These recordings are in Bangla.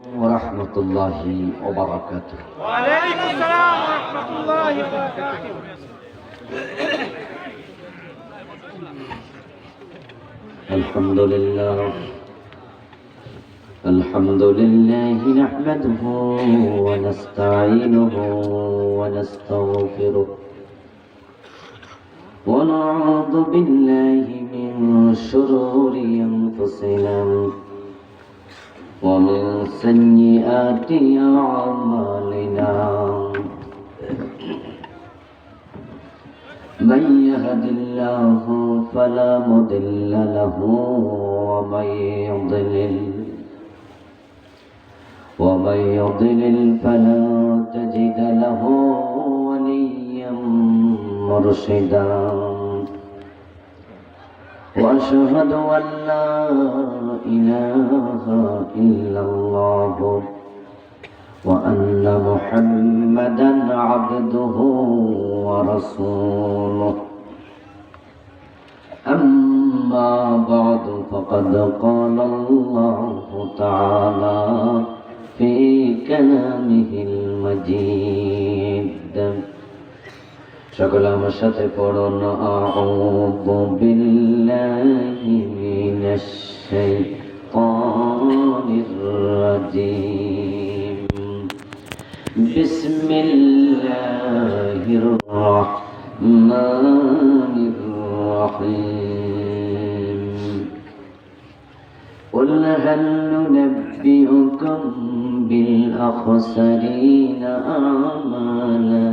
ورحمة الله وبركاته. وعليكم السلام ورحمة الله وبركاته. الحمد لله نحمده ونستعينه ونستغفره ونعوذ بالله من شرور أنفسنا ومن سيئات أعمالنا من يهد الله فلا مضل له ومن يضلل فلا تجد له وليا مرشدا وأشهد أن لا إله إلا الله وأن محمدا عبده ورسوله. أما بعد فقد قال الله تعالى في كلامه المجيد সকলে আমার সাথে পড়ুন আউযু বিল্লাহি মিনাশ শাইতানির রাজিম বিসমিল্লাহির রাহমানির রাহিম قل هل ننبئكم بالأخسرين أعمالا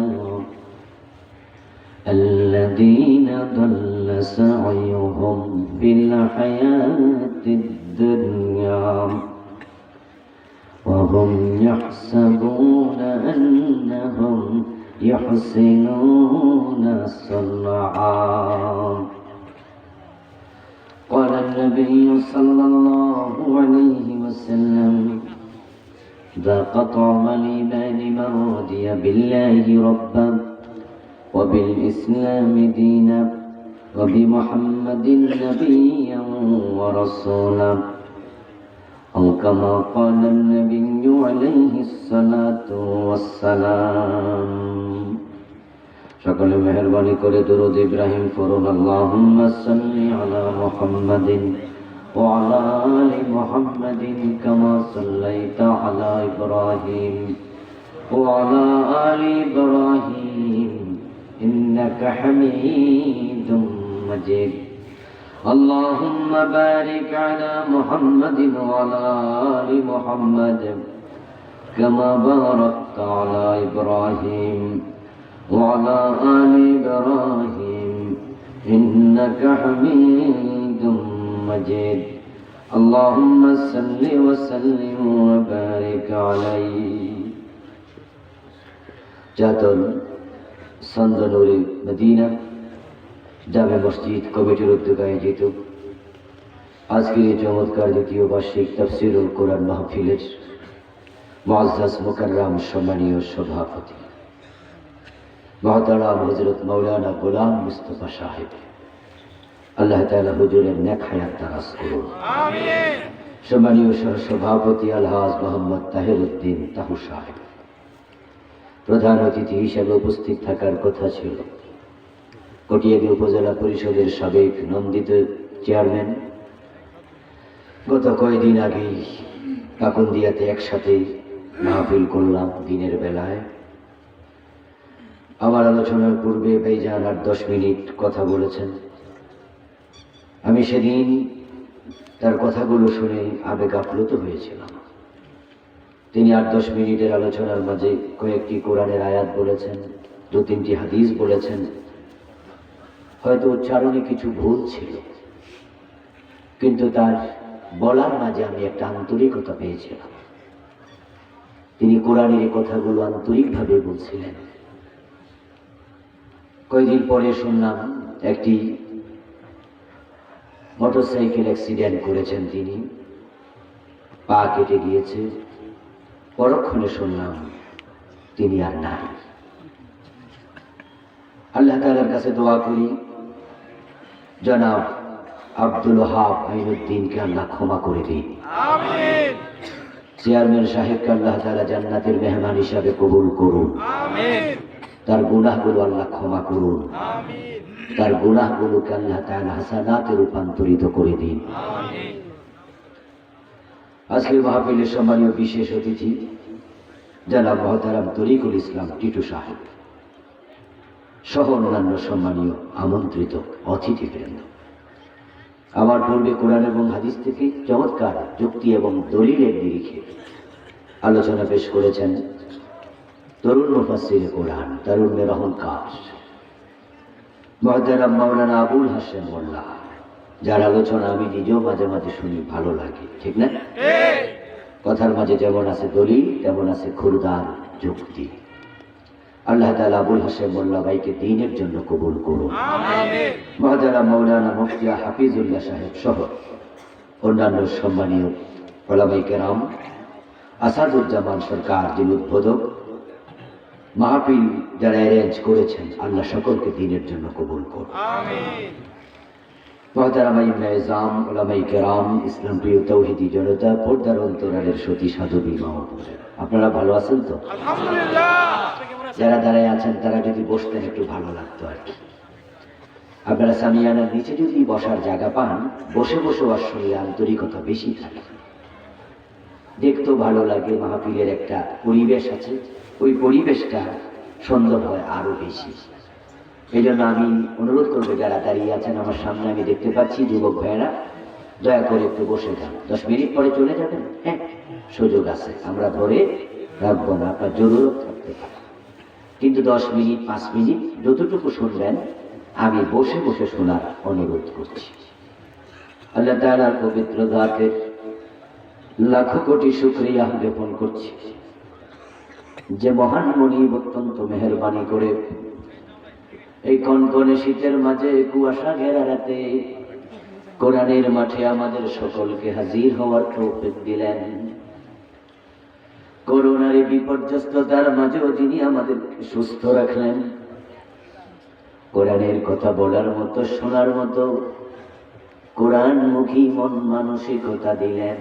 الذين ضل سعيهم في الحياة الدنيا وهم يحسبون أنهم يحسنون صنعا. قال النبي صلى الله عليه وسلم ذاق طعم الإيمان من رضي بالله ربا وبالإسلام دينا وبمحمد نبيا ورسولا أو كما قال النبي عليه الصلاة والسلام. সকলে মেহেরবানি করে দুরূদ ইব্রাহিম পড়ুন। আল্লাহুম্মা সাল্লি আলা মুহাম্মাদিন ওয়া আলা আলি মুহাম্মাদিন কামা সাল্লাইতা আলা ইব্রাহিম ওয়া আলা আলি ইব্রাহিম إنك حميد مجيد. اللهم بارك على محمد وعلى آل محمد كما باركت على إبراهيم وعلى آل إبراهيم إنك حميد مجيد. اللهم صل وسلم وبارك عليه. جاتل সন্দনুরি মদিনা জামে মসজিদ কমিটির উদ্যোগে আয়োজিত আজকের এই চমৎকার দ্বিতীয় বার্ষিক তাফসীরুল কোরআন মাহফিলের মুআজ্জাজ মুকাররম সম্মানীয় সভাপতি মহতারাম হযরত মাওলানা গোলাম মুস্তাফা সাহেব, আল্লাহ তাআলা হুজুরের নেক হায়াত দারাজ করুন, আমিন। সম্মানীয় সভাপতি আলহাজ মোহাম্মদ তাহিরউদ্দিন তাহু সাহেব, প্রধান অতিথি হিসেবে উপস্থিত থাকার কথা ছিল কটিয়াদী উপজেলা পরিষদের সাবেক নন্দিত চেয়ারম্যান। গত কয়েকদিন আগেই কাকুন্দিয়াতে একসাথে মাহফিল করলাম দিনের বেলায়। আমার আলোচনার পূর্বে ভাইজান 8-10 মিনিট কথা বলেছেন। আমি সেদিন তার কথাগুলো শুনে আবেগ আপ্লুত হয়েছিলাম। তিনি 8-10 মিনিটের আলোচনার মাঝে কয়েকটি কোরআনের আয়াত বলেছেন, 2-3টি হাদিস বলেছেন। হয়তো উচ্চারণে কিছু ভুল ছিল, কিন্তু তার বলার মাঝে আমি একটা আন্তরিকতা পেয়েছিলাম। তিনি কোরআনের এই কথাগুলো আন্তরিকভাবে বলছিলেন। কয়েকদিন পরে শুনলাম একটি মোটরসাইকেল অ্যাক্সিডেন্ট করেছেন তিনি, পা কেটে গিয়েছে। পরক্ষণে শুনলাম তিনি আর নাই। আল্লাহ তাআলার কাছে দোয়া করি জনাব আব্দুল ওয়াহাব আইনুদ্দিনকে আল্লাহ ক্ষমা করে দিন, আমিন। চেয়ারম্যান সাহেবকে আল্লাহ তাআলা জান্নাতের মেহমান হিসাবে কবুল করুন। আমিন তার গুনাহগুলো আল্লাহ ক্ষমা করুন। আমিন তার গুনাহগুলোকে আল্লাহ তাআলা হাসানাতে রূপান্তরিত করে দিন। আমিন আজকের মাহফিলের সম্মানীয় বিশেষ অতিথি জনাব মহতারাম তরিকুল ইসলাম টিটু সাহেব সহ অন্যান্য সম্মানীয় আমন্ত্রিত অতিথিবৃন্দ, আমার পূর্বে কোরআন এবং হাদিস থেকে চমৎকার যুক্তি এবং দলিলের নিরিখে আলোচনা পেশ করেছেন তরুণ মুফাসসিরে কোরআন, তরুণের অহংকার মহতারাম মাওলানা আবুল হাশেম মোল্লা, যার আলোচনা আমি নিজেও মাঝে মাঝে শুনি, ভালো লাগে, ঠিক না? কথার মাঝে যেমন আছে দলিল, তেমন আছে খুরদার যুক্তি। আল্লাহ তাআলা আবুল হাশেম মোল্লা ভাইকে দ্বীনের জন্য কবুল করুন। আমিন মহতারাম মাওলানা মুফতি হাফিজুল্লাহ সাহেব সহ অন্যান্য সম্মানীয় উলামায়ে কেরাম, আসাদুজ্জামান সরকার যিনি উদ্বোধক, মাহফিল যারা অ্যারেঞ্জ করেছেন, আল্লাহ সকলকে দ্বীনের জন্য কবুল করুন। আমিন মহতারাম ইমাম উলামায়ে কেরাম, ইসলাম প্রিয় তৌহিদি জনতা, পর্দার অন্তরালের সতী সাধবী মা ও বোনেরা, আপনারা ভালো আছেন তো? আলহামদুলিল্লাহ যারা দাঁড়ায় আছেন তারা যদি বসতেন একটু ভালো লাগতো আর কি। আপনারা সামিয়ানার নিচে যদি বসার জায়গা পান, বসে বসে আসলে আন্তরিকতা বেশি থাকে, দেখতেও ভালো লাগে, মাহফিলের একটা পরিবেশ আছে, ওই পরিবেশটা সুন্দর হয় আরো বেশি। এই জন্য আমি অনুরোধ করবো যারা দাঁড়িয়ে আছেন আমার সামনে, আমি দেখতে পাচ্ছি যুবক ভাইয়েরা, দয়া করে একটু বসে যান। 10 মিনিট পরে চলে যাবেন, হ্যাঁ সুযোগ আছে, আমরা ধরে রাখবো না, আপনার জরুরত থাকতে পারে, কিন্তু 10 মিনিট 5 মিনিট যতটুকু শুনবেন আমি বসে বসে শোনার অনুরোধ করছি। আল্লাহ তাআলার পবিত্র জাতে লাখো কোটি শুকরিয়া জ্ঞাপন করছি যে মহান মনিব অত্যন্ত মেহেরবানি করে এই কনকনে শীতের মাঝে কুয়াশা ঘেরা রাতে কোরআনের মাঠে আমাদের সকলকে হাজির হওয়ার তৌফিক দিলেন। করোনার এই বিপর্যস্ততার মাঝেও যিনি আমাদেরকে সুস্থ রাখলেন, কোরআনের কথা বলার মতো, শোনার মতো কোরআনমুখী মন মানসিকতা দিলেন,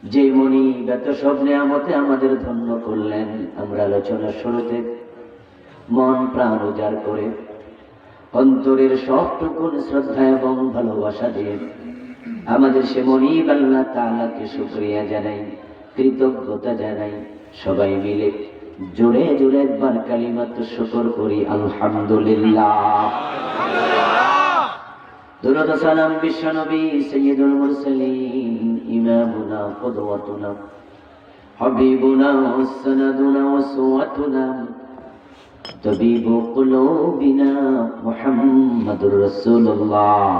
যে মনি এত সব নেয়ামতে আমাদের ধন্য করলেন। আমরা আলোচনার শুরুতে মন প্রাণ উজাড় করে অন্তরের সবটুকু শ্রদ্ধা এবং ভালোবাসা দিয়ে আমাদের সে মনিব আল্লাহ তাআলাকে শুকরিয়া জানাই, কৃতজ্ঞতা জানাই। সবাই মিলে জোরে জোরে একবার কালিমাত শুকর করি, আলহামদুলিল্লাহ। দুরূদ সালাম বিশ্ব নবী সাইয়্যিদুল মুরসালিন, ইমামুনা কুদওয়াতুনা হাবিবুনা ওয়াসনাদুনা ওয়াসওয়াতুনা তাবিবু কুলুবিনা মুহাম্মাদুর রাসূলুল্লাহ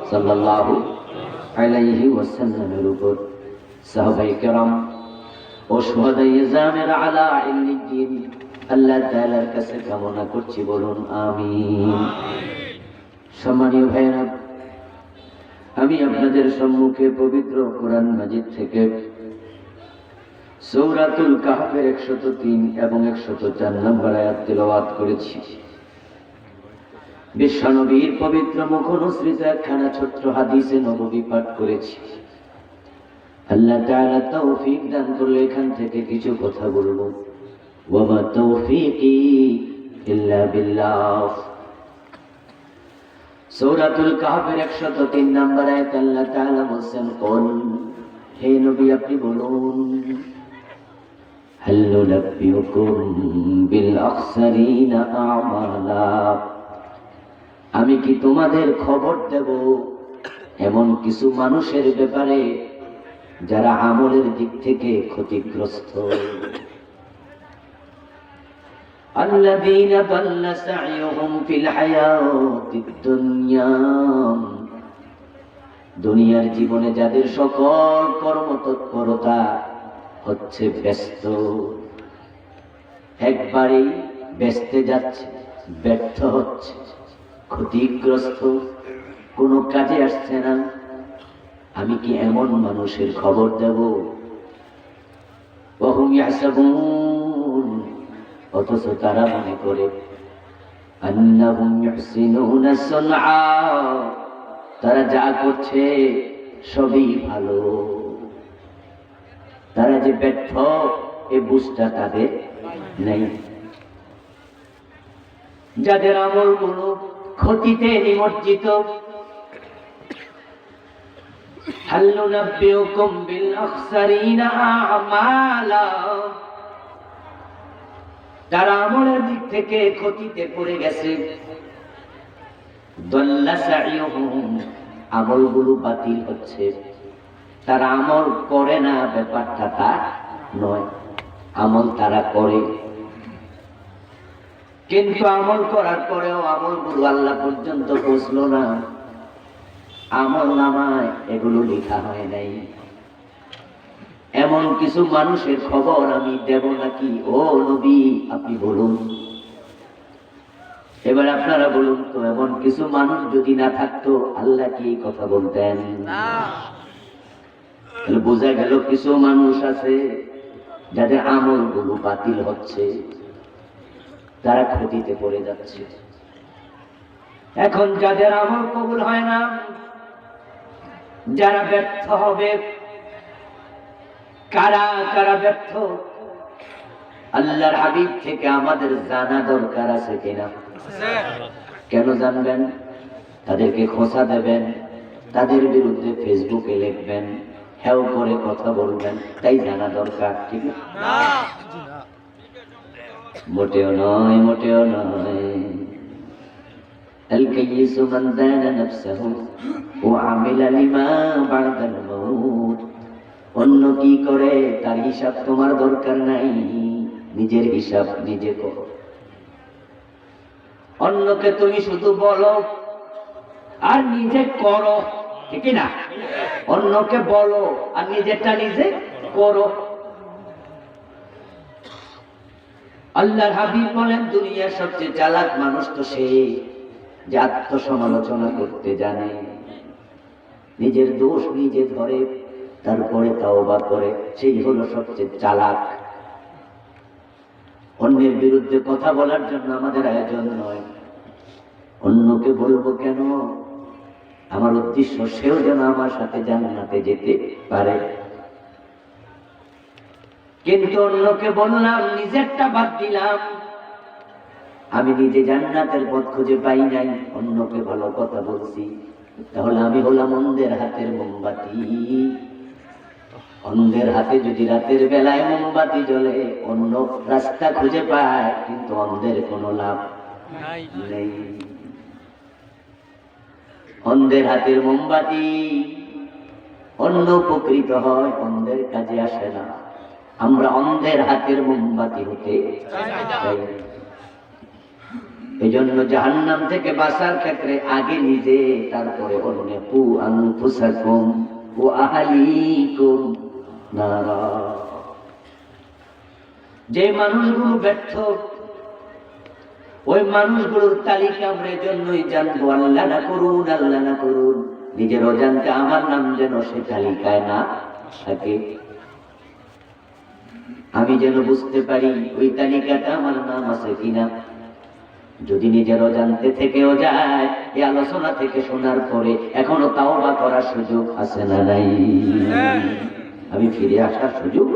সাল্লাল্লাহু আলাইহি ওয়াসাল্লামের উপর সাহাবায়ে কেরাম ও শুহাদায়ে জামের আলা ইল্লিয়িন আল্লাহ তাআলার কাছে কামনা করছি, বলুন আমিন। সম্মানীয় ভাইরা, আমি আপনাদের সম্মুখে পবিত্র কোরআন মাজিদ থেকে সূরাতুল কাহফের 103 এবং 104 নম্বর আয়াত তেলাওয়াত করেছি। বিশ্বনবীর পবিত্র মুখ অনুসৃত একখানা ছোট্ট হাদিসে নববী পাঠ করেছি। আল্লাহ তাআলা তৌফিক দান করলে এখান থেকে কিছু কথা বলবো। ওয়া মা তৌফিকি ইল্লা বিল্লাহ। সূরাতুল কাহফের 103 নম্বর আয়াত আল্লাহ তাআলা বলেন, কুল, হে নবী আপনি বলুন, হাল নুনাব্বিউকুম বিল আখসারিনা আমালা, আমি কি তোমাদের খবর দেব এমন কিছু মানুষের ব্যাপারে যারা আমলের দিক থেকে ক্ষতিগ্রস্ত। আল্লাযীনা দাল্লা সা'য়ুহুম ফিল হায়াতিদ দুনিয়া, দুনিয়ার জীবনে যাদের সকল কর্মতৎপরতা হচ্ছে ব্যস্ত, একবারেই ব্যস্ত যাচ্ছে, ব্যর্থ হচ্ছে, ক্ষতিগ্রস্ত, কোনো কাজে আসছে না, আমি কি এমন মানুষের খবর দেব? ওয়াহুম ইয়াহসাবুন, অথচ তারা মনে করে আন্নাহুম ইহসিনুনা সুনআ, তারা যা করছে সবই ভালো, যে ব্যর্থ এই বুঝটা তাদের নেই। যাদের আমলগুলো ক্ষতিতে নিমজ্জিত, হাল নুনাব্বিউকুম বিল আখসারিনা আমালা, তারা আমলের দিক থেকে ক্ষতিতে পড়ে গেছে। দাল্লা সাইয়ুহুম, আমলগুলো বাতিল হচ্ছে। তারা আমল করে না, ব্যাপারটা তা নয়, আমল তারা করে, কিন্তু আমল করার পরেও আমলগুলো আল্লাহ পর্যন্ত পৌঁছলো না, আমল নামায় এগুলো লেখা হয় নাই। এমন কিছু মানুষের খবর আমি দেব নাকি? ও নবী, আপনি বলুন। এবার আপনারা বলুন তো, এমন কিছু মানুষ যদি না থাকতো আল্লাহ কি এই কথা বলতেন? তাহলে বোঝা গেল কিছু মানুষ আছে যাদের আমলগুলো বাতিল হচ্ছে, তারা ক্ষতিতে পড়ে যাচ্ছে। এখন যাদের আমল কবুল হয় না, যারা ব্যর্থ হবে, কারা কারা ব্যর্থ, আল্লাহর হাবিব থেকে আমাদের জানা দরকার আছে কিনা? কেন জানবেন? তাদেরকে খোঁচা দেবেন, তাদের বিরুদ্ধে ফেসবুকে লিখবেন, হেও করে কথা বলবেন, তাই জানা দরকার, ঠিক না? মোটেও নয়, মোটেও নয়। الكيس من دان نفسه وعمل لما بعد الموت। অন্য কি করে তার হিসাব তোমার দরকার নাই, নিজের হিসাব নিজে করো। অন্যকে তুমি শুধু বলো আর নিজে করো, ঠিক না? অন্যকে বলো আর নিজেরটা নিজে করো। আল্লাহর হাবিব বলেন, দুনিয়ার সবচেয়ে চালাক মানুষ তো সে যে আত্মসমালোচনা করতে জানে, নিজের দোষ নিজে ধরে তারপরে তাওবা করে, সেই হলো সবচেয়ে চালাক। অন্যের বিরুদ্ধে কথা বলার জন্য আমাদের আয়োজন নয়। অন্যকে বলবো কেন? আমার উদ্দেশ্য সেও যেন আমার সাথে জান্নাতে যেতে পারে। কিন্তু অন্যকে বললাম, নিজেরটা বাদ দিলাম, আমি নিজে জান্নাতের পথ খুঁজে পাই নাই, অন্যকে ভালো কথা বলছি, তাহলে আমি হলাম অন্ধের হাতের মোমবাতি। অন্ধের হাতে যদি রাতের বেলায় মোমবাতি জ্বলে, অন্য রাস্তা খুঁজে পায়, কিন্তু অন্ধের কোনো লাভ নেই। অন্ধের হাতের মোমবাতি অন্য উপকৃত হয়, অন্ধের কাজে আসে না। আমরা অন্ধের হাতের মোমবাতি হতে চাই। এই জন্য জাহান্নাম থেকে বাঁচার ক্ষেত্রে আগে নিজে, তারপরে অন্য। কু আনফুসাকুম ওয়া আহলিকুম নারা। যে মানুষগুলো ব্যর্থ, ওই মানুষগুলোর তালিকা আমরা এজন্যই জানবো। আল্লাহ না করুন, আল্লাহ না করুন, নিজের অজান্তে আমার নাম যেন সে তালিকায় না থাকে। আমি যেন বুঝতে পারি ওই তালিকাটা আমার নাম আছে কিনা। যদি নিজের অজান্তে থেকেও যায়, এই আলোচনা থেকে শোনার পরে এখনো তাওবা করার সুযোগ আছে না নাই? আমি ফিরে আসার সুযোগ।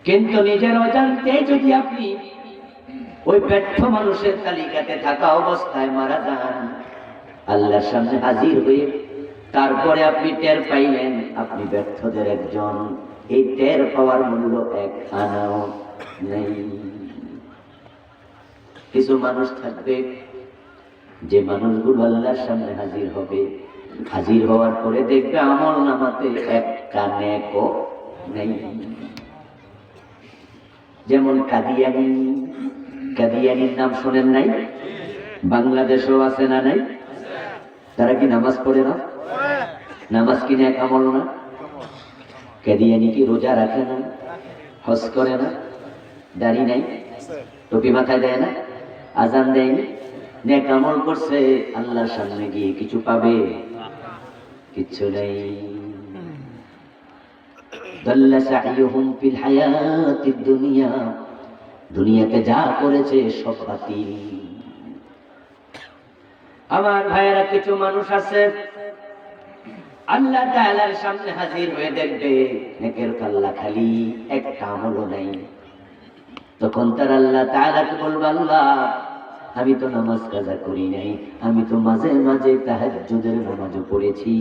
কিন্তু নিজের অজান্তে যদি আপনি ওই ব্যর্থ মানুষের তালিকাতে থাকা অবস্থায় মারা যান, আল্লাহর সামনে হাজির হয়ে তারপরে আপনি টের পাইলেন আপনি ব্যর্থদের একজন, এই টের পাওয়ার মূল্য এক আনাও নেই। কিছু মানুষ থাকবে যে মানুষগুলো আল্লাহর সামনে হাজির হবে, হাজির হওয়ার পরে দেখবে আমল নামাতে একটা নেকও নেই। যেমন কাদিয়ানি, কাদিয়ানির নাম শোনেন নাই? বাংলাদেশেও আছে না নাই? তারা কি নামাজ পড়ে না? নামাজ কি নেক আমল না? কাদিয়ানি কি রোজা রাখে না, হজ করে না, দাড়ি নাই, টুপি মাথায় দেয় না, আজান দেয়নি, নেক আমল করছে, আল্লাহর সামনে গিয়ে কিছু পাবে? কিচ্ছু নেই। দাল্লা সাইয়ুহুম ফিল হায়াতিদ দুনিয়া, দুনিয়াতে যা করেছে সব বাতিল। আমার ভাইয়েরা, কিছু মানুষ আছে আল্লাহ তাআলার সামনে হাজির হয়ে দেখবে নেকের পাল্লা খালি, একটা আমলও নাই। তখন তার আল্লাহ তাআলাকে বলবে, আল্লাহ আমি তো নামাজ কাজা করি নাই, আমি তো মাঝে মাঝে তাহাজ্জুদের নামাজও পড়েছি,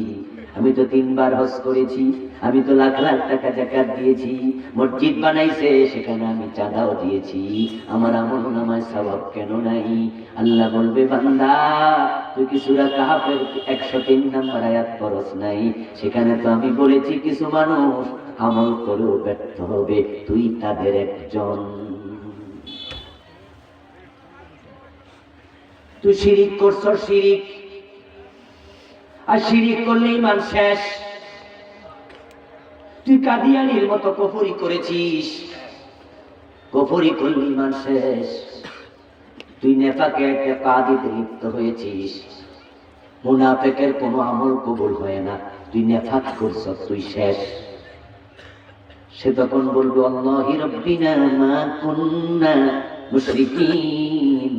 আমি তো 3 বার হজ করেছি, আমি তো লাখ লাখ টাকা যাকাত দিয়েছি, মসজিদ বানাইছে সেখানে আমি চাঁদাও দিয়েছি, আমার আমলনামায় সওয়াব কেন নাই? আল্লাহ বলবে, বান্দা তুই কি সূরা কাহফের 103 নম্বর আয়াত পড়ছ নাই? সেখানে তো আমি বলেছি কিছু মানুষ আমল করেও ব্যর্থ হবে, তুই তাদের একজন। তুই শিরিক করছ, শিরিক, আর শিরিক করলে ঈমান শেষ। তুই কাদিয়ানীর মতো কুফরি করেছিস, কুফরি করলে ঈমান শেষ। তুই নেফাকে ইতিকাদিতে লিপ্ত হয়েছিস, মুনাফিকের কোনো আমল কবুল হয় না, তুই নেফাক করছ, তুই শেষ। সে তখন বলবে, আল্লাহি রাব্বিনা মা কুন্না মুশরিকিন,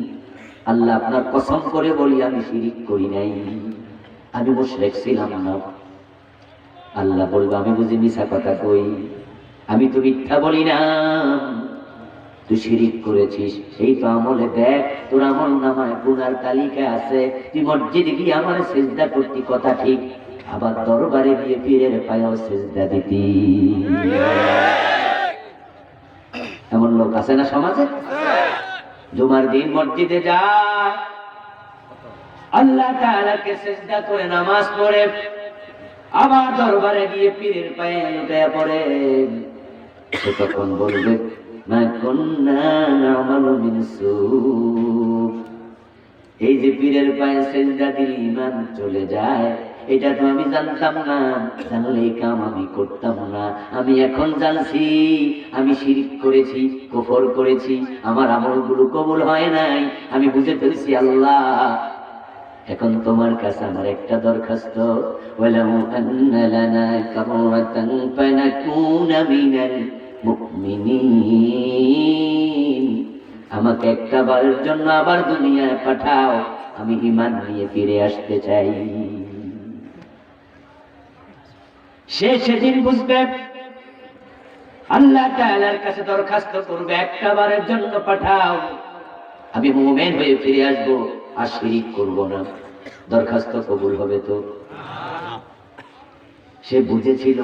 আল্লাহ আপনার কসম করে বলি আমি শিরিক করি নাই, আমি মুশরিক ছিলাম না। আল্লাহ বলবে, আমি বুঝি মিছা কথা কই? আমি তো মিথ্যা বলি না, তুই শিরিক করেছিস। এই তো আমলে দেখ, তোর আমল নামায় গুনার তালিকা আছে। তুই মসজিদে গিয়ে আমার সিজদা করতি, কথা ঠিক, আবার দরবারে গিয়ে পীরের পায়েও সিজদা দিতি। এমন লোক আছে না সমাজে? জুমার দিন মসজিদে যায়, আল্লাহ তাআলাকে সিজদা করে নামাজ পড়ে, আবার দরবারে গিয়ে পীরের পায়ে লুটিয়ে পড়ে। সে তখন বলবে, মা কুন্না না'মালু মিন সু, এই যে পীরের পায়ে সিজদা দিলে ঈমান চলে যায়, এটা তো আমি জানতাম না, জানলে এই কাম আমি করতাম না। আমি এখন জানছি আমি শিরক করেছি, কুফর করেছি, আমার আমলগুলো কবুল হয় নাই, আমি বুঝে ফেলছি। আল্লাহ এখন তোমার কাছে আমার একটা দরখাস্ত, ওয়ালাউ আন্না লানা কাররাতান ফানাকুনা মিনাল মুমিনিন, আমাকে একটা বারের জন্য আবার দুনিয়ায় পাঠাও, আমি ঈমান নিয়ে ফিরে আসতে চাই। সে সেদিন বুঝবে, আল্লাহ তাআলার কাছে দরখাস্ত করবে, একটা বারের জন্য পাঠাও, আমি মুমিন হয়ে ফিরে আসবো, আর শিরক করব না। দরখাস্ত কবুল হবে তো? সে বুঝেছিল,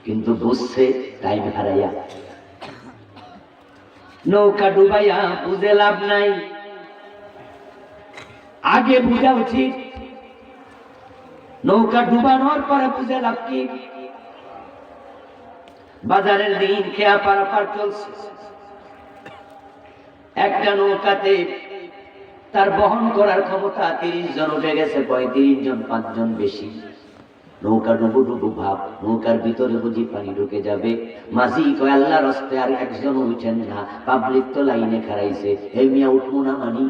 কিন্তু বুঝছে টাইম হারাইয়া, নৌকা ডুবাইয়া বুঝে লাভ নাই, আগে বুঝা উচিত। নৌকা ডুবানোর পরে বুঝে লাভ কি? বাজারের দিন খেয়া পারাপার চলছে, একটা নৌকাতে তার বহন করার ক্ষমতা 30 জন উঠে গেছে, 35 জন, 5 জন বেশি। নৌকা ডুবু ডুবু ভাব, নৌকার ভিতরে বুঝি পানি ঢুকে যাবে। মাঝি কয়, আল্লাহর রাস্তে আর একজন উঠেন না, পাবলিক তো লাইনে খাড়াইছে, এই মিয়া উঠবো না মানি?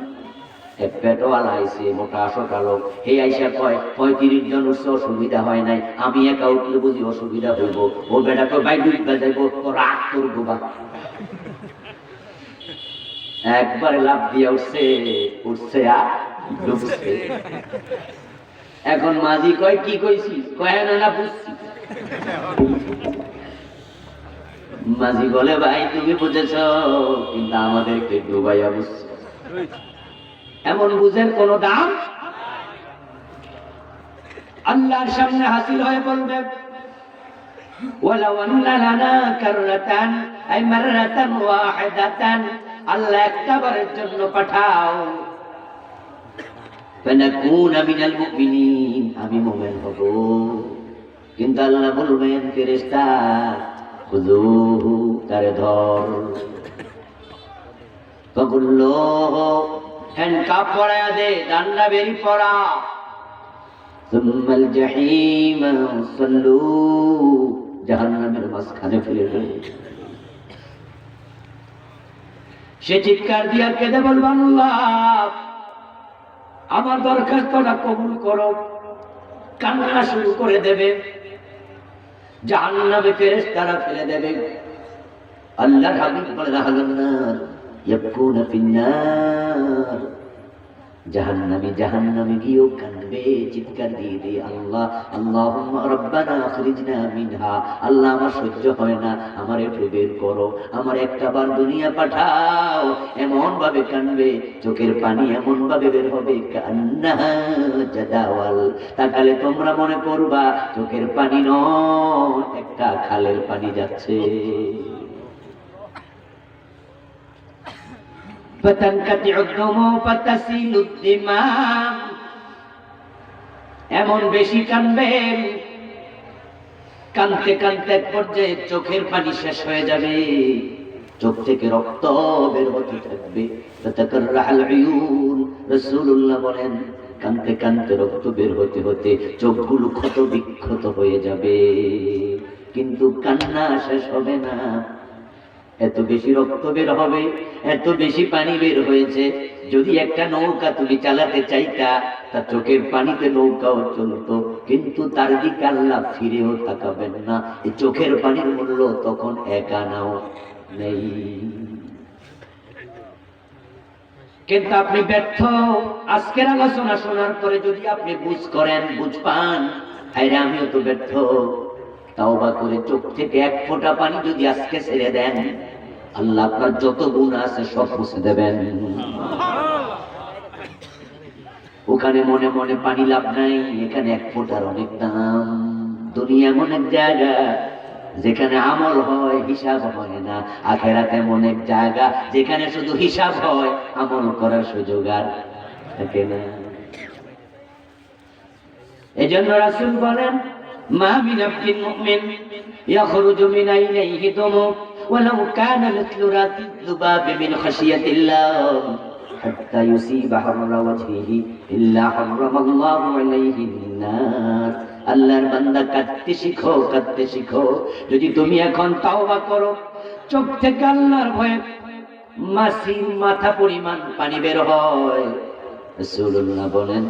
এক পেটোয়ালা আইছে, মোটা সকালো, এই আইসা কয় 35 জন উঠছে, অসুবিধা হয় নাই, আমি একা উঠলে বুঝি অসুবিধা হইব। ও বেটা কয়, ভাই ডুববা যাইবো, রাগ করবো বা। একবার লাভ দিয়ে উঠছে, উঠছে আর ডুবছে। এখন মাঝি কয়, কি কইছি? কয় না, না বুঝছি। মাঝি বলে, ভাই তুমি বুঝেছ, কিন্তু আমাদেরকে ডুবাইয়া বুঝছো। এমন বুঝের কোন দাম? আল্লাহর সামনে হাসিল হয়ে বলবে, ওয়ালাউ আন্না লানা কাররাতান আই মাররাতান ওয়াহিদাতান, আল্লাহ একটা বারের জন্য পাঠাও, ফানাকুনা মিনাল মুমিনিন, আমি মুমিন হব। কিন্তু আল্লাহ বলবেন, ফেরেশতা খুযুহু, তারে ধর, ফাগুল্লো, হ্যান্ডকাপ পরায়া দে, ডান্ডা বেরি পরা, সুম্মাল জাহিম সাল্লু, জাহান্নামের মাঝখানে ফেলে দে। সে চিৎকার দিয়ে কেঁদে বলবে, আল্লাহ আমার দরখাস্তটা কবুল করো। কান্না শুরু করে দেবে, জাহান্নামে ফেরেশতারা ফেলে দেবে। আল্লাহর হাবিব বলেন, আহলুন নার ইয়াবকুনা ফিন নার, জাহান্নামে গিয়েও কাঁদবে, চিৎকার দিয়ে দিয়ে আল্লাহ আল্লাহুম্মা রাব্বানা আখরিজনা মিনহা, আল্লাহ আমার সহ্য হয় না, আমার একটু বের করো, আমার একটা বার দুনিয়া পাঠাও। এমন ভাবে কাঁদবে, চোখের পানি এমন ভাবে বের হবে কান্নাহা জাদাওয়াল, তাকালে তোমরা মনে করবা চোখের পানি নয়, একটা খালের পানি যাচ্ছে। এমন বেশি কাঁদবেন, কাঁদতে কাঁদতে এক পর্যায়ে চোখের পানি শেষ হয়ে যাবে, চোখ থেকে রক্ত বের হতে থাকবে। রাসূলুল্লাহ বলেন, কাঁদতে কাঁদতে রক্ত বের হতে হতে চোখগুলো ক্ষত বিক্ষত হয়ে যাবে, কিন্তু কান্না শেষ হবে না। এত বেশি রক্ত বের হবে, এত বেশি পানি বের হয়েছে, যদি একটা নৌকা তুমি চালাতে চাইতা, তার চোখের পানিতে নৌকাও চলতো, কিন্তু তার দিকে আল্লাহ ফিরেও তাকাবেন না। এই চোখের পানির মূল্য তখন এক আনাও নেই। কিন্তু আপনি ব্যর্থ। আজকের আলোচনা শোনার পরে যদি আপনি বুঝ করেন, বুঝ পান, আরে আমিও তো ব্যর্থ, তাওবা করে চোখ থেকে এক ফোঁটা পানি যদি আজকে ছেড়ে দেন, আল্লাহ আপনার যত গুনাহ আছে সব মুছে দেবেন। ওখানে মনে মনে পানি লাভ নাই, এখানে এক ফোঁটার অনেক দাম। দুনিয়া এমন এক জায়গা যেখানে আমল হয়, হিসাব হয় না। আখিরাত এমন এক জায়গা যেখানে শুধু হিসাব হয়, আমল করার সুযোগ আর থাকে না। এজন্য রাসূল বলেন, মা মিন আবদিন মুমিন ইয়াখরুজু মিন আইনাইহি দুমু ওয়ালাউ কানা মিথলু রাতিদ যুবাবি মিন খাশিয়াতিল্লাহ হাত্তা ইউসিবা হামরা ওয়াজহিহি ইল্লা হারামাল্লাহু আলাইহি নার। আল্লাহর বান্দা, কাঁদতে শিখো, কাঁদতে শিখো। যদি তুমি এখন তাওবা করো, চোখ থেকে আল্লাহর ভয়ে মাছির মাথা পরিমাণ পানি বের হয়, রাসূলুল্লাহ বলেন,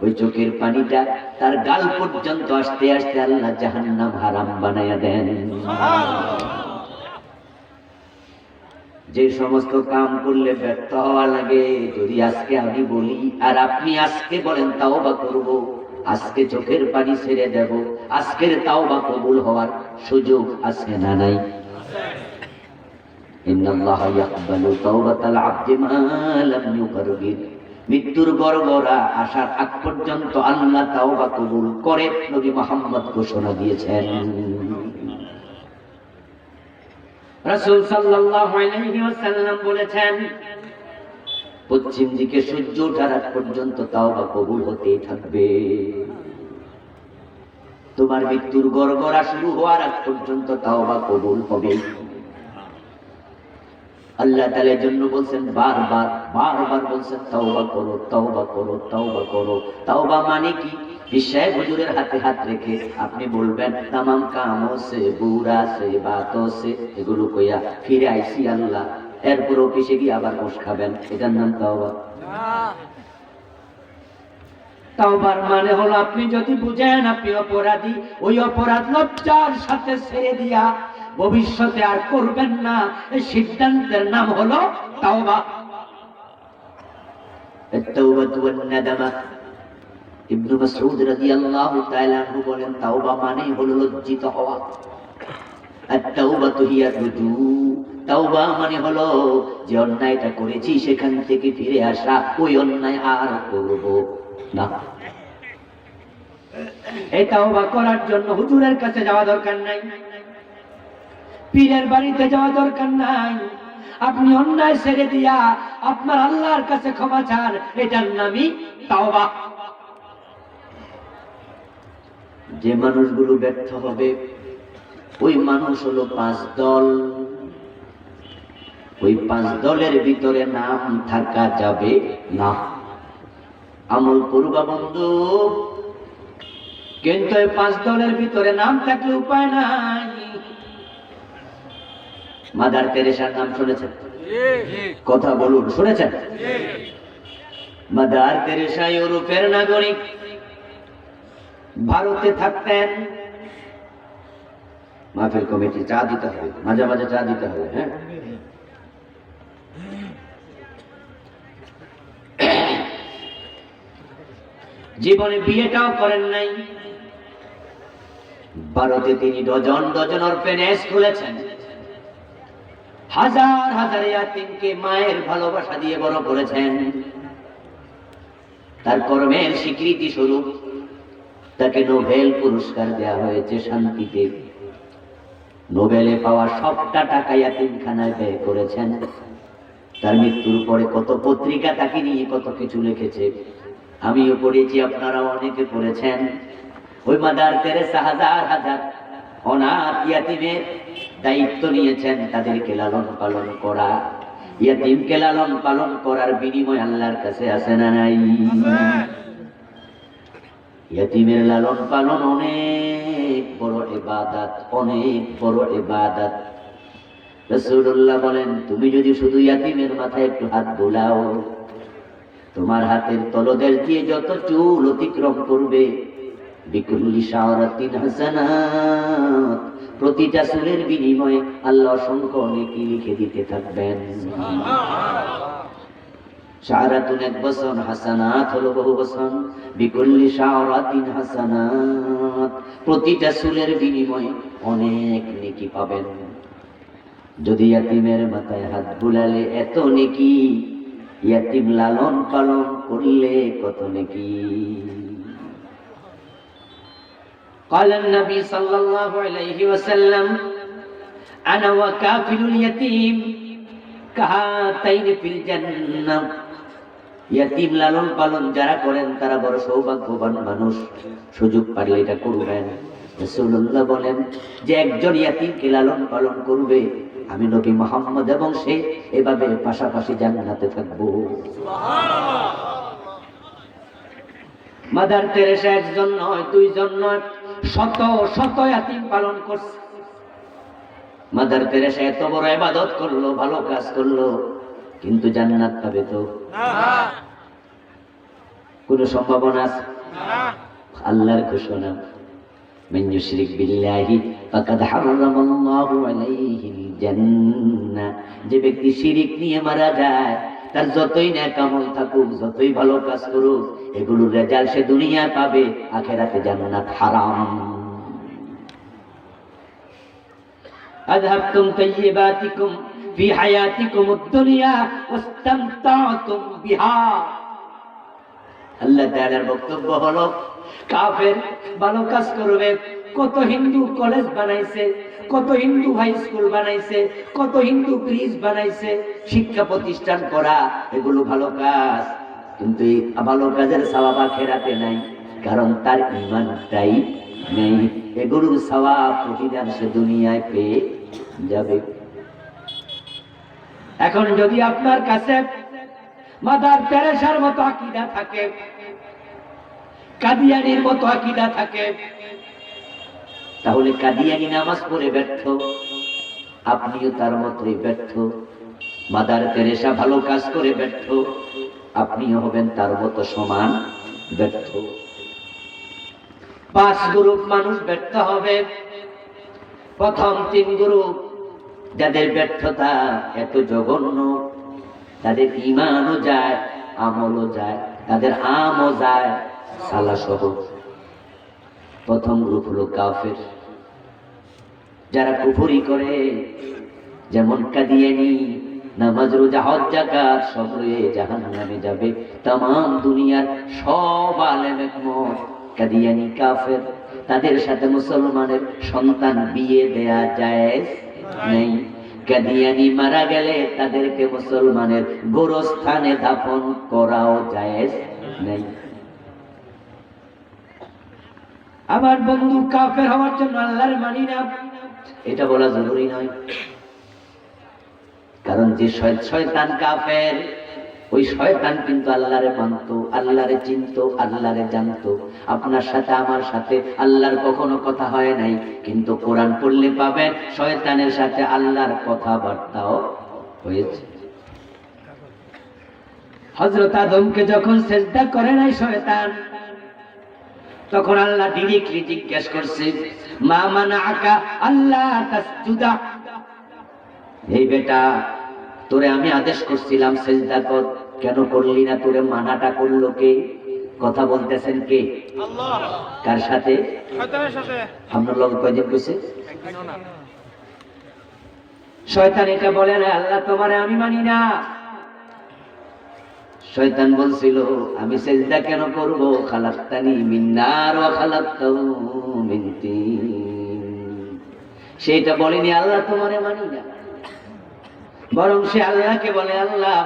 ওই চোখের পানিটা তার গাল পর্যন্ত আসতে আসতে আল্লাহ জাহান্নাম হারাম বানায়া দেন। যে সমস্ত কাম করলে ব্যর্থ হওয়া লাগে, যদি আজকে আমি বলি আর আপনি আজকে বলেন তাওবা করব, আজকে চোখের পানি ছেড়ে দেব, আজকের তাওবা কবুল হওয়ার সুযোগ আছে না নাই? ইন্নাল্লাহা ইয়াকবালু তাওবাতাল আবদি মা লাম ইউগারগির। মৃত্যুর গড়গড়া আসার আগ পর্যন্ত আল্লাহ তাওবা কবুল করে, নবী মুহাম্মদ ঘোষণা দিয়েছেন। রাসূল সাল্লাল্লাহু আলাইহি ওয়াসাল্লাম বলেছেন, পশ্চিম দিকে সূর্য ওঠার আগ পর্যন্ত তাওবা কবুল হতেই থাকবে। তোমার মৃত্যুর গড়গড়া শুরু হওয়ার আগ পর্যন্ত তাওবা কবুল হবে। আল্লাহ তাআলার জন্য বলছেন, বারবার বারবার বলছেন, তাওবা করো, তাওবা করো, তাওবা করো। তাওবা মানে কি? বিশ্বায় হুজুরের হাতে হাত রেখে আপনি বলবেন, তামাম কামো সে, বুরা সে, বাতো সে, এগুলো কইয়া ফিরে আইছি আল্লাহ, এরপর অফিসে গিয়ে আবার বস খাবেন, এটার নাম তাওবা? তাওবার মানে হলো, আপনি যদি বুঝেন আপনি অপরাধী, ওই অপরাধ লজ্জার সাথে ছেড়ে দিয়া ভবিষ্যতে আর করবেন না, এই সিদ্ধান্তের নাম হলো তাওবা। আত-তাওবাতু ওয়ান-নাদামা। ইবনে মাসউদ রাদিয়াল্লাহু তাআলা আনহু বলেন, তাওবা মানে হলো লজ্জিত হওয়া। আত-তাওবাতু হিয়া রুজু। তাওবা মানে হলো যে অন্যায়টা করেছি সেখান থেকে ফিরে আসা, ওই অন্যায় আর করব না। এই তাওবা করার জন্য হুজুরের কাছে যাওয়া দরকার নাই, পীরের বাড়িতে যাওয়া দরকার নাই। আপনি অন্যায় ছেড়ে দিয়া আপনার আল্লাহর কাছে ক্ষমা চান, এটার নামই তাওবা। যে মানুষগুলো ব্যর্থ হবে, ওই মানুষ হলো 5 দল। ওই 5 দলের ভিতরে নাম থাকা যাবে না। আমল করবা বন্ধু, কিন্তু এই 5 দলের ভিতরে নাম থাকলে উপায় নাই। মাদার তেরেসার নাম শুনেছেন? কথা বলুন, শুনেছেন? মাদার তেরেসা ইউরোপের নাগরিক, ভারতে থাকতেন। মাহফিল কমিটি চা দিতে হবে, মাঝে মাঝে চা দিতে হবে, হ্যাঁ। জীবনে বিয়েটাও করেন নাই। ভারতে তিনি ডজন ডজন অরফেনেজ খুলেছেন, হাজার হাজার ইয়াতীমকে মায়ের ভালোবাসা দিয়ে বড় করেছেন। তার কর্মের স্বীকৃতি স্বরূপ তাকে নোবেল পুরস্কার দেওয়া হয়েছে শান্তিতে। নোবেলে পাওয়া সবটা টাকা ইয়াতীমখানায় ব্যয় করেছেন। তার মৃত্যুর পরে কত পত্রিকা তাকে নিয়ে কত কিছু লিখেছে, আমিও পড়েছি, আপনারা অনেকে পড়েছেন। ওই মাদার তেরেসা হাজার হাজার অনাথ ইয়াতীমের দায়িত্ব নিয়েছেন, তাদেরকে লালন পালন করা। ইয়াতীমকে লালন পালন করার বিনিময় আল্লাহর কাছে আছে না নাই? ইয়াতীমের লালন পালন অনেক বড় ইবাদত, অনেক বড় ইবাদত। রাসূলুল্লাহ বলেন, তুমি যদি শুধু ইয়াতীমের মাথায় একটু হাত বোলাও, তোমার হাতের তলদেশ দিয়ে যত চুল অতিক্রম করবে, বিকুল্লি শাওরাতিন হাসানাত, প্রতিটা চুলের বিনিময়ে আল্লাহ অসংখ্য নেকি লিখে দিতে থাকবেন। শাওরাতুন এক বছর, হাসানাত হলো বহু বছর। বিকুল্লি শাওরাতিন হাসানাত, প্রতিটা চুলের বিনিময়ে অনেক নেকি পাবেন। যদি ইয়াতীমের মাথায় হাত বুলালে এত নেকি, ইয়াতীম লালন পালন করলে কত নেকি। قال النبي صلى الله عليه وسلم انا وكافل اليتيم كهاتين في الجنه। ইয়াতীম লালন পালন যারা করেন তারা বড় সৌভাগ্যবান মানুষ, সুযোগ পারলে এটা করবেন। রাসূলুল্লাহ বলেন যে একজন ইয়াতীমকে লালন পালন করবে, আমি নবী মুহাম্মদ এবং সে এভাবে পাশাপাশি জান্নাতে থাকবো। সুবহানাল্লাহ। মাদার তেরেসা একজন নয়, দুইজন নয়, শত শত ইয়াতীম পালন করছে। মাদার তেরেসা এত বড় ইবাদত করলো, ভালো কাজ করলো, কিন্তু জান্নাত পাবে তো না। কোন সম্ভাবনা আছে? না। আল্লাহর ঘোষণা, মান ইউশরিক বিল্লাহি ফাকাদ হারামাল্লাহু আলাইহিল জান্নাহ। যে ব্যক্তি শিরিক নিয়ে মারা যায়, তার যতই নেক আমল থাকুক, যতই ভালো কাজ করুক, এগুলোর রেজাল্ট সে দুনিয়ায় পাবে, আখিরাতে জান্নাত হারাম। আযহাবতুম তাইয়্যিবাতিকুম ফি হায়াতিকুমুদ দুনিয়া ওয়াস্তামতাতুম বিহা। আল্লাহ তাআলার বক্তব্য হলো, কাফের ভালো কাজ করবে, কত হিন্দু কলেজ বানাইছে, কত হিন্দু হাই স্কুল বানাইছে, কত হিন্দু ব্রিজ বানাইছে, শিক্ষা প্রতিষ্ঠান করা, এগুলো ভালো কাজ, কিন্তু এই ভালো কাজের সওয়াব আখিরাতে নাই, কারণ তার ঈমানটাই নেই। এগুলোর সওয়াব প্রতিদান সে দুনিয়ায় পেয়ে যাবে। এখন যদি আপনার কাছে মাদার তেরেসার মতো আকীদা থাকে, কাদিয়ানির মতো আকীদা থাকে, তাহলে কাদিয়ানি নামাজ পড়ে ব্যর্থ, আপনিও তার মতোই ব্যর্থ। মাদার তেরেসা ভালো কাজ করে ব্যর্থ, আপনিও হবেন তার মতো সমান ব্যর্থ। 5 গ্রুপ মানুষ ব্যর্থ হবে। প্রথম 3 গ্রুপ, যাদের ব্যর্থতা এত জঘন্য, তাদের ঈমানও যায়, আমলও যায়, তাদের আমও যায় সালা সহ। প্রথম গ্রুপ হলো কাফের, যারা কুফরি করে, যেমন কাদিয়ানি, নামাজ রোজা হজ যাকাত সব লয়ে জাহান্নামে যাবে। तमाम দুনিয়ার সব আলেম একমত, কাদিয়ানি কাফের, তাদের সাথে মুসলমানের সন্তান বিয়ে দেয়া জায়েজ নেই। কাদিয়ানি মারা গেলে তাদেরকে মুসলমানের গোরস্থানে দাফন করাও জায়েজ নেই। আমার বন্ধু, কাফের হওয়ার জন্য আল্লাহর মানি না এটা বলা জরুরি নয়, কারণ যে শয়তান কাফের, ওই শয়তান কিন্তু আল্লাহরে মানতো, আল্লাহরে চিনতো, আল্লাহরে জানতো। আপনার সাথে আমার সাথে আল্লাহর কখনো কথা হয় নাই, কিন্তু কোরআন পড়লে পাবেন শয়তানের সাথে আল্লাহর কথাবার্তাও হয়েছে। হযরত আদমকে যখন সিজদা করে নাই শয়তান, তখন আল্লাহ ডিরেক্টলি জিজ্ঞেস করছে, মা মানাআকা আল্লাহ তাসজুদা, এই বেটা তোরে আমি আদেশ করছিলাম সিজদা কর, কেন করলি না? তোরে মানাটা করলো কে? কথা বলতেছেন কে? আল্লাহ কার সাথে? শয়তানের সাথে আপনার লোক কয়দিন কইছে? একদিনও না। শয়তান এটা বলে না আল্লাহ তোমারে আমি মানি না। শয়তান বলছিল আমি সেজদা কেন করব, খালাক্তানি মিন নার ওয়া খালাক্তাহু মিন তিন। সেটা বলেনি আল্লাহ তোমারে মানি না, বরং সে আল্লাহকে বলে আল্লাহ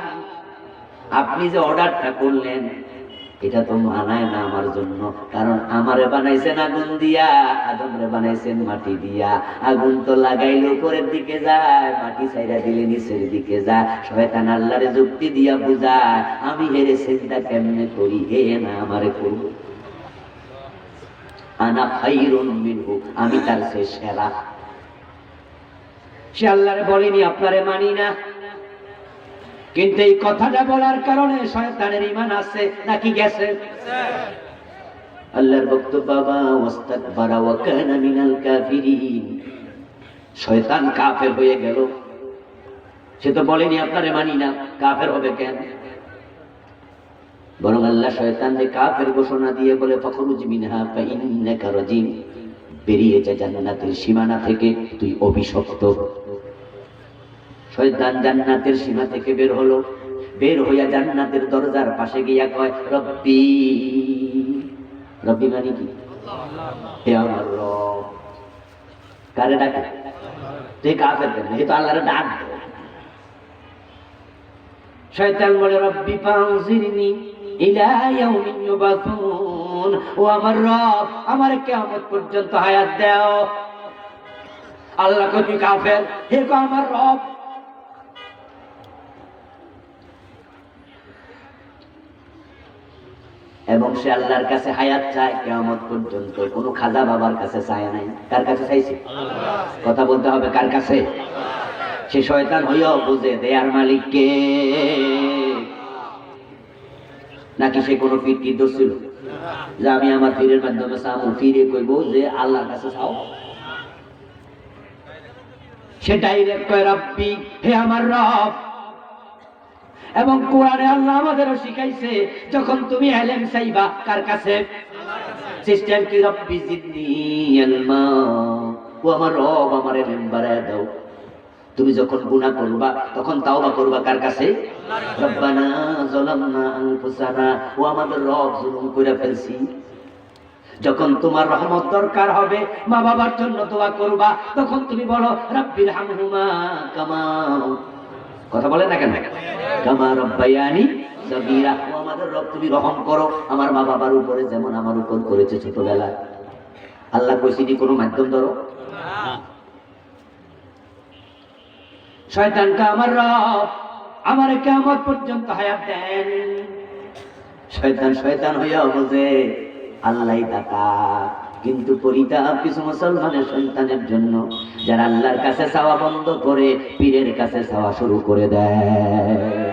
আপনি যে অর্ডারটা করলেন এটা তো মানায় না আমার জন্য, কারণ আমারে বানাইছেন আগুন দিয়া, আদমরে বানাইছেন মাটি দিয়া। আগুন তো লাগাইলে উপরের দিকে যায়, মাটি ছাইরা দিলে নিচের দিকে যায়। শয়তান আল্লাহরে যুক্তি দিয়া বুঝায় আমি হেরে সেজদা কেমনে করি, হে না আমারে করব, আনা খাইরুন মিনহু, আমি তার চেয়ে সেরা। সে আল্লাহরে বলেনি আপনারে মানি না, কিন্তু এই কথাটা বলার কারণে শয়তানের ঈমান আছে নাকি গেছে? আল্লাহর বক্তব্য বাবা ওয়াস্তাকবারা ওয়া কানা মিনাল কাফিরিন। শয়তান কাফের হয়ে গেল। সে তো বলেনি আপনারে মানি না, কাফের হবে কেন? বরং আল্লাহ শয়তানকে কাফের ঘোষণা দিয়ে বলে ফাখরুজ মিনহা ফা ইন্নাকা রাজিম, বেরিয়ে যা জান্নাতের সীমানা থেকে, তুই অভিশপ্ত। শয়তান জান্নাতের সীমা থেকে বের হলো, বের হইয়া জান্নাতের দরজার পাশে গিয়া কয় রব্বি। রব্বি মানে কি? হে আমার রব। কারে ডাকে? তুই কাফের কেন? হে তো আল্লাহরে ডাক। শয়তান বলে রব্বি ফাউজিরনি ইলা ইয়াউমিন ইউবাসুন, ও আমার রব আমার কিয়ামত পর্যন্ত হায়াত দাও। আল্লাহ কই তুই কাফের, হে কো আমার রব। এবং সে আল্লাহর কাছে হায়াত চায় কিয়ামত পর্যন্ত, কোনো খাজা বাবার কাছে চায় নাই। কার কাছে চাইছে? কথা বলতে হবে কার কাছে? সে শয়তান হইয়াও বুঝে দেয়ার মালিক কে, নাকি সে কোনো পীর কি দোষ ছিল যে আমি আমার পীরের মাধ্যমে চাবো? পীরে কইব যে আল্লাহর কাছে চাও। সে ডাইরেক্ট কয় রব্বি, হে আমার রব। এবং কোরআনে আল্লাহ আমাদেরও শিখাইছে যখন তুমি ইলম চাইবা কার কাছে? সিস্টেম কি? রব্বি জিদনি ইলমা, ও আমার রব আমার ইলম বাড়ায় দাও। তুমি যখন গুনাহ করবা তখন তাওবা করবা কার কাছে? রব্বানা যালামনা আনফুসানা, ও আমাদের রব জুলুম কইরা ফেলছি। যখন তোমার রহমত দরকার হবে, মা বাবার জন্য দোয়া করবা, তখন তুমি বলো রাব্বির হামহুমা কামা, কথা বলেন না কেন? কামা রব্বায়ানি সগীরা, ও আমাদের রব তুমি রহম করো আমার মা বাবার উপরে যেমন আমার উপর করেছে ছোটবেলায়। আল্লাহ কইছি কি কোনো মাধ্যম ধরো? শয়তানকে আমার রব আমার কিয়ামত পর্যন্ত হায়াত দেন। শয়তান শয়তান হইয়া বুঝে আল্লাহই দাতা। কিন্তু পরিতাপ কিছু মুসলমানের সন্তানের জন্য যারা আল্লাহর কাছে চাওয়া বন্ধ করে পীরের কাছে চাওয়া শুরু করে দেয়।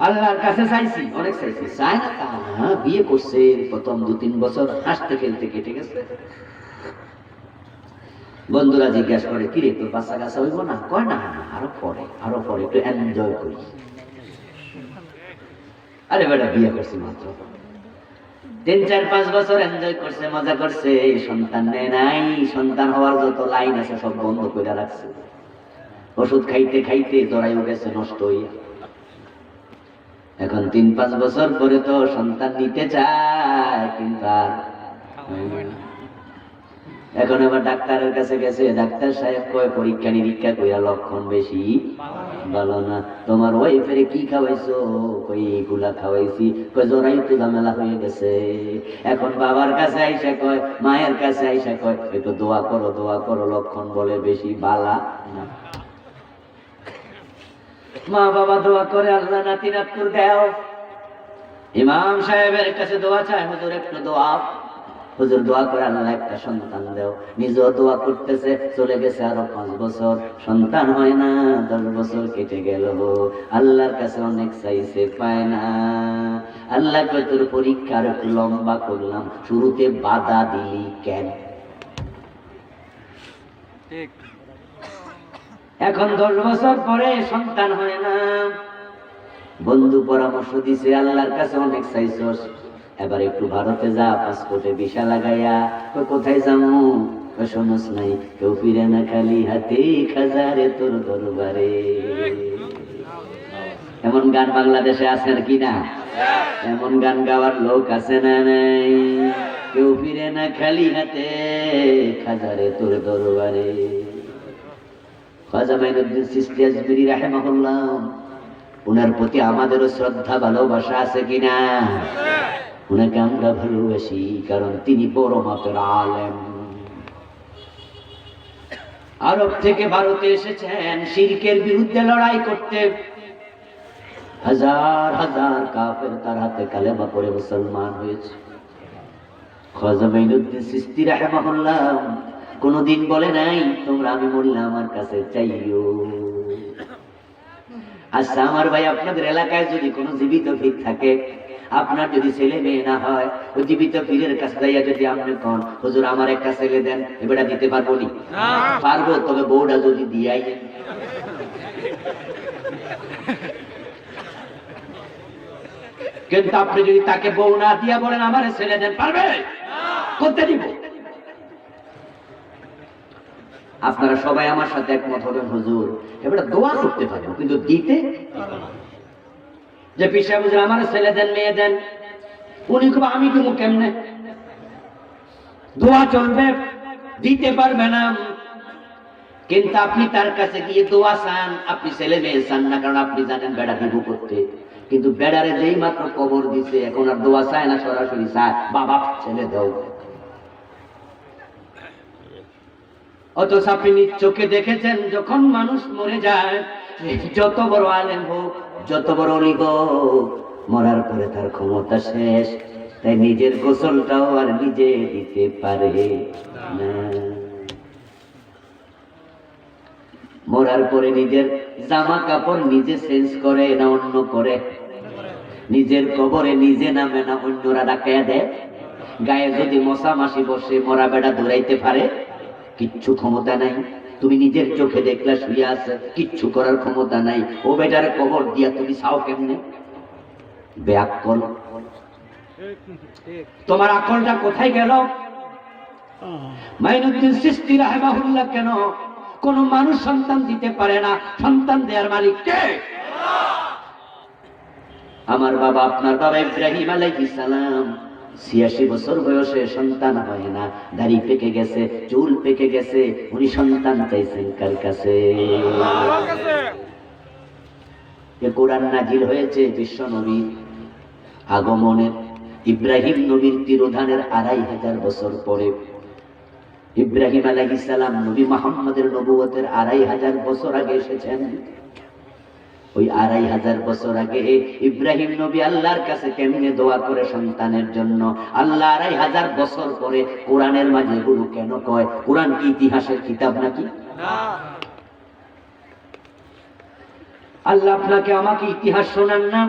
আল্লাহর কাছে চাইছি, অনেক চাইছি, চায় না তা না। বিয়ে করছে প্রথম 2-3 বছর হাসতে খেলতে কেটে গেছে। বন্ধুরা জিজ্ঞাসা করে কিরে তোর বাচ্চা কাছে হইব না? কয় না আরো পরে একটু এনজয় করি। আরে বেটা বিয়ে করছি মাত্র 3-4-5 বছর এনজয় করছে, মজা করছে, সন্তান নেয় নাই। সন্তান হওয়ার যত লাইন আছে সব বন্ধ করে রাখছে। ওষুধ খাইতে খাইতে জরায়ু গেছে নষ্ট হইয়া। এখন 3-5 বছর পরে তো সন্তান নিতে চায়, কিন্তু আর এখন আবার ডাক্তারের কাছে গেছে। ডাক্তার সাহেব কয় পরীক্ষা নিরীক্ষা কইরা লক্ষণ বেশি ভালো না। তোমার ওয়াইফেরে কি খাওয়াইছো? কই এগুলা খাওয়াইছি। কই জরায়ু তো ঝামেলা হয়ে গেছে। এখন বাবার কাছে আইসা কয়, মায়ের কাছে আইসা কয় একটু দোয়া করো, লক্ষণ বলে বেশি বালা না। মা বাবা দোয়া করে আল্লাহ নাতি নাতকুর দাও। ইমাম সাহেবের কাছে দোয়া চায়, হুজুর একটু দোয়া। হুজুর দোয়া করে আল্লাহ একটা সন্তান দাও। নিজেও দোয়া করতেছে। চলে গেছে আরো 5 বছর, সন্তান হয় না। 10 বছর কেটে গেল। আল্লাহর কাছে অনেক চাইছে, পায় না। আল্লাহ কয় তোর পরীক্ষা আর একটু লম্বা করলাম, শুরুতে বাধা দিলি কেন? ঠিক। এখন 10 বছর পরে সন্তান হয় না। বন্ধু পরামর্শ দিছে, আল্লাহর কাছে অনেক চাইছস, এবার একটু ভারতে যা, পাসপোর্টে ভিসা লাগাইয়া। কোথায় যাবো? শোনস নাই, কেউ ফিরে না খালি হাতে, খাজারে তোর দরবারে। এমন গান বাংলাদেশে আছে কি না? এমন গান গাওয়ার লোক আছে না নাই? কেউ ফিরে না খালি হাতে, খাজারে তোর দরবারে। খাজা মাইনুদ্দিন চিশতি আজমিরি রাহিমাহুল্লাহ, উনার প্রতি আমাদেরও শ্রদ্ধা ভালোবাসা আছে কিনা? উনাকে আমরা ভালোবাসি কারণ তিনি বড় মাপের আলেম। আরব থেকে ভারতে এসেছেন শিরকের বিরুদ্ধে লড়াই করতে। হাজার হাজার কাফের তার হাতে কালেমা পড়ে মুসলমান হয়েছে। খাজা মাইনুদ্দিন চিশতি রাহিমাহুল্লাহ কোনদিন বলে নাই তোমরা আমি মরলে আমার কাছে চাইও। আচ্ছা আমার ভাই, আপনাদের এলাকায় যদি কোনো জীবিত পীর থাকে, আপনার যদি ছেলে মেয়ে না হয়, ওই জীবিত পীরের কাছে যাইয়া যদি আপনি কোন হুজুর আমার একটা ছেলে দেন, এবারে দিতে পারবো নি? পারবো, তবে বউটা যদি দিয়াই। কিন্তু আপনি যদি তাকে বউ না দিয়া বলেন আমার ছেলে দেন, পারবে? করতে দিব। আপনারা সবাই আমার সাথে একমত হবেন, হুজুর এবারে দোয়া করতে পারবো কিন্তু দিতে, যে পিসা হুজুর আমার ছেলে দেন মেয়ে দেন, উনি খুব আমি দিব কেমনে? দোয়া চলবে, দিতে পারবে না। কিন্তু আপনি তার কাছে গিয়ে দোয়া চান, আপনি ছেলে মেয়ে চান না, কারণ আপনি জানেন বেড়া দিব করতে। কিন্তু বেড়ারে যেই মাত্র কবর দিছে, এখন আর দোয়া চায় না, সরাসরি চায় বাবা ছেলে দাও। অথচ আপনি নিজ চোখে দেখেছেন যখন মানুষ মরে যায়, যত বড় আলেম হোক, যত বড় অলি হোক, মরার পরে তার ক্ষমতা শেষ, তাই নিজের গোসলটাও আর নিজে দিতে পারে না। মরার পরে নিজের জামা কাপড় নিজে চেঞ্জ করে না অন্য করে? নিজের কবরে নিজে নামে না অন্যরা ডাকাইয়া দেয়? গায়ে যদি মশা মাসি বসে, মরা বেড়া দৌড়াইতে পারে? কিচ্ছু ক্ষমতা নাই। তুমি নিজের চোখে দেখলা শুয়ে আছে, কিচ্ছু করার ক্ষমতা নাই। ও বেটার কবর দিয়া তুমি চাও কেমনে? বেআক্কল। তোমার আকলটা কোথায় গেল? মাইনুদ্দিন চিশতি রাহিমাহুল্লাহ কেন কোন মানুষ সন্তান দিতে পারে না? সন্তান দেওয়ার মালিক কে? আমার বাবা, আপনার বাবা ইব্রাহিম আলাইহিস সালাম ৮৬ বছর বয়সে সন্তান হয় না, দাড়ি পেকে গেছে, চুল পেকে গেছে, উনি সন্তান চাইছেন কার কাছে? কোরআন নাজিল হয়েছে বিশ্ব নবীর আগমনের, ইব্রাহিম নবীর তিরোধানের ২৫০০ বছর পরে। ইব্রাহিম আলাইহিস সালাম নবী মুহাম্মদের নবুয়তের ২৫০০ বছর আগে এসেছেন। ওই ২৫০০ বছর আগে ইব্রাহিম নবী আল্লাহর কাছে কেমনে দোয়া করে সন্তানের জন্য, আল্লাহ ২৫০০ বছর পরে কোরআনের মাঝে এগুলো কেন কয়? কোরআন কি ইতিহাসের কিতাব নাকি? আল্লাহ আপনাকে আমাকে ইতিহাস শোনান না,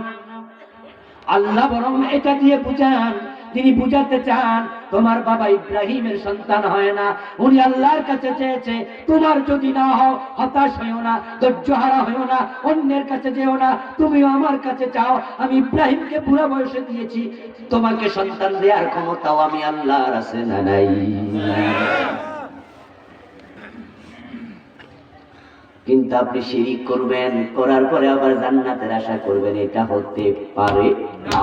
আল্লাহ বরং এটা দিয়ে বুঝান, তিনি বুঝাতে চান তোমার বাবা ইব্রাহিমের সন্তান হয় না, উনি আল্লাহর কাছে চেয়েছে তোমার যদি না হও হতাশ হইও না, ধৈর্যহারা হইও না, অন্যের কাছে যেও না, তুমিও আমার কাছে চাও। আমি ইব্রাহিমকে বুড়া বয়সে দিয়েছি, তোমাকে সন্তান দেওয়ার ক্ষমতাও আমি আল্লাহর আছে না নাই? কিন্তু আপনি শিরিক করবেন, করার পরে আবার জান্নাতের আশা করবেন, এটা হতে পারে না।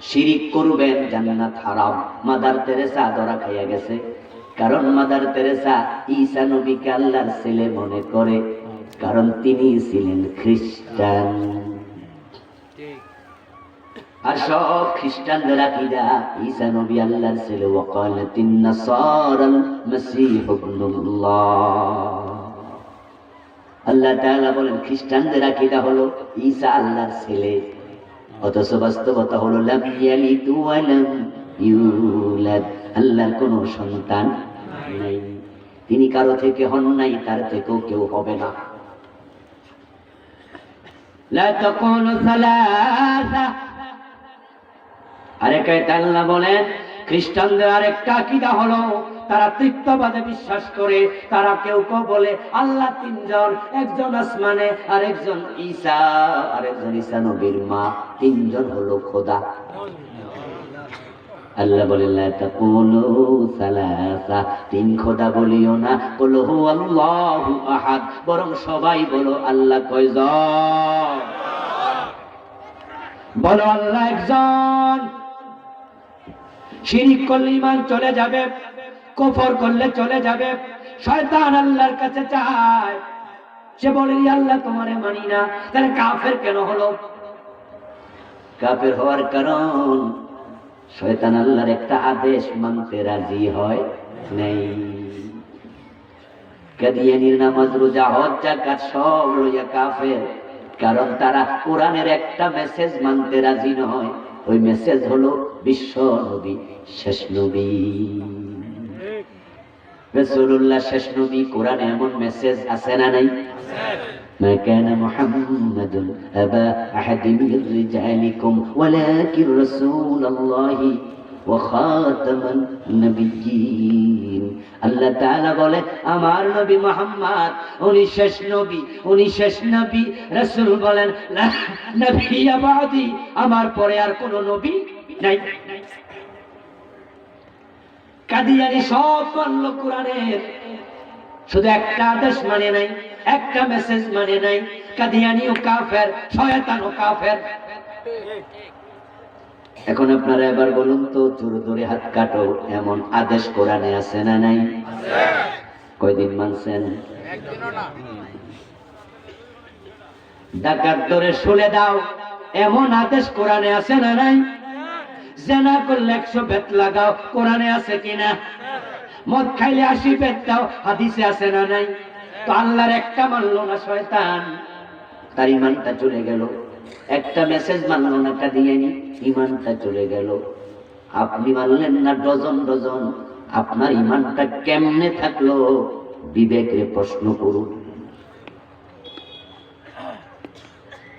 শিরিক করবেন, জান্নাত হারাম। মাদার তেরেসা ধরা খাইয়া গেছে, কারণ মাদার তেরেসা ঈসা নবীকে আল্লাহর ছেলে মনে করে, কারণ তিনি ছিলেন খ্রিস্টান। আর সব খ্রিস্টানদের আকীদা ঈসা নবী আল্লাহর ছেলে। ওয়াকালাতিন নাসারাল মাসীহ ইবনুল্লাহ। আল্লাহ তাআলা বলেন খ্রিস্টানদের আকীদা হলো ঈসা আল্লাহর ছেলে, অথচ বাস্তবতা হলো লাম ইয়ালিদ ওয়া লাম ইউলাদ, আল্লাহর কোনো সন্তান নাই, তিনি কারো থেকে হন নাই, তার থেকেও কেউ হবে না। লা তাকুনু সালাসা। আরেকটা আল্লাহ বলেন খ্রিস্টানদের আরেকটা আকীদা হলো তারা তৃতীয়বাদে বিশ্বাস করে। তারা কেউ কেউ বলে আল্লাহ তিনজন, একজন আসমানে, আরেকজন ঈসা, আরেকজন ঈসা নবীর মা, তিনজন হলো খোদা। আল্লাহ বলেন লা তাকুলু সালাসা, তিন খোদা বলিও না, কুল হুয়াল্লাহু আহাদ, বরং সবাই বলো আল্লাহ কয়জন? বলো আল্লাহ একজন। শিরিক করলে ঈমান চলে যাবে, কুফর করলে চলে যাবে। শয়তান আল্লাহর কাছে চায়, সে বলে আল্লাহ তোমারে মানি না। তাহলে কাফের কেন হলো? কাফের হওয়ার কারণ শয়তান আল্লাহর একটা আদেশ মানতে রাজি হয় নাই। কাদিয়ানির নামাজ, রোজা, হজ, যাকাত সব লইয়া কাফের, কারণ তারা কোরআনের একটা মেসেজ মানতে রাজি নয়। ওই মেসেজ হলো বিশ্ব নবী, শেষ নবী রাসূলুল্লাহ, শেষ নবী। কোরআনে এমন মেসেজ আছে না নাই? মা কানা মুহাম্মাদুন আবা আহাদিন মির রিজালিকুম ওয়ালাকিন রাসূলুল্লাহি ওয়া খাতামান নবিয়্যিন। আল্লাহ তাআলা বলে আমার নবী মুহাম্মদ উনি শেষ নবী, উনি শেষ নবী। রাসূল বলেন লা নবিয়্যা বাদি, আমার পরে আর কোন নবী নাই। কাদিয়ানি সব মানলো কোরআনের, শুধু একটা আদেশ মানে নাই, একটা মেসেজ মানে নাই। কাদিয়ানিও কাফের, শয়তানও কাফের। এখন আপনারা এবার বলুন তো, চোর ধরে হাত কাটো এমন আদেশ কোরআনে আছে না নাই? কয়দিন মানছেন? ডাকাত ধরে শুলে দাও এমন আদেশ কোরআনে আছে না নাই? জেনা করলে 100 বেত লাগাও, কোরআনে আছে কিনা? মদ খাইলে 80 বেত দাও, হাদিসে আছে না নাই? তো আল্লাহর একটা মানলো না শয়তান, তার ঈমানটা চলে গেল। একটা মেসেজ মানলো না কাদিয়ানি, ঈমানটা চলে গেল। আপনি মানলেন না ডজন ডজন, আপনার ঈমানটা কেমনে থাকলো? বিবেকে প্রশ্ন করুন।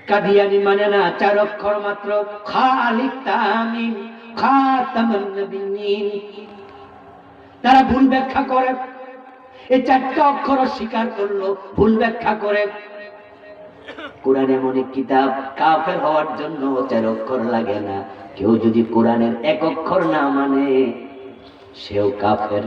কাদিয়ানি মানে না 4 অক্ষর মাত্র, খালিক তামিম খাতামুন নবিয়্যিন। তারা ভুল ব্যাখ্যা করে, এই 4টা অক্ষর স্বীকার করলো, ভুল ব্যাখ্যা করে। কোরআন এমন এক কিতাব, কাফের হওয়ার জন্য 4 অক্ষর লাগে না। কেউ যদি কোরআনের 1 অক্ষর না মানে সেও কাফের।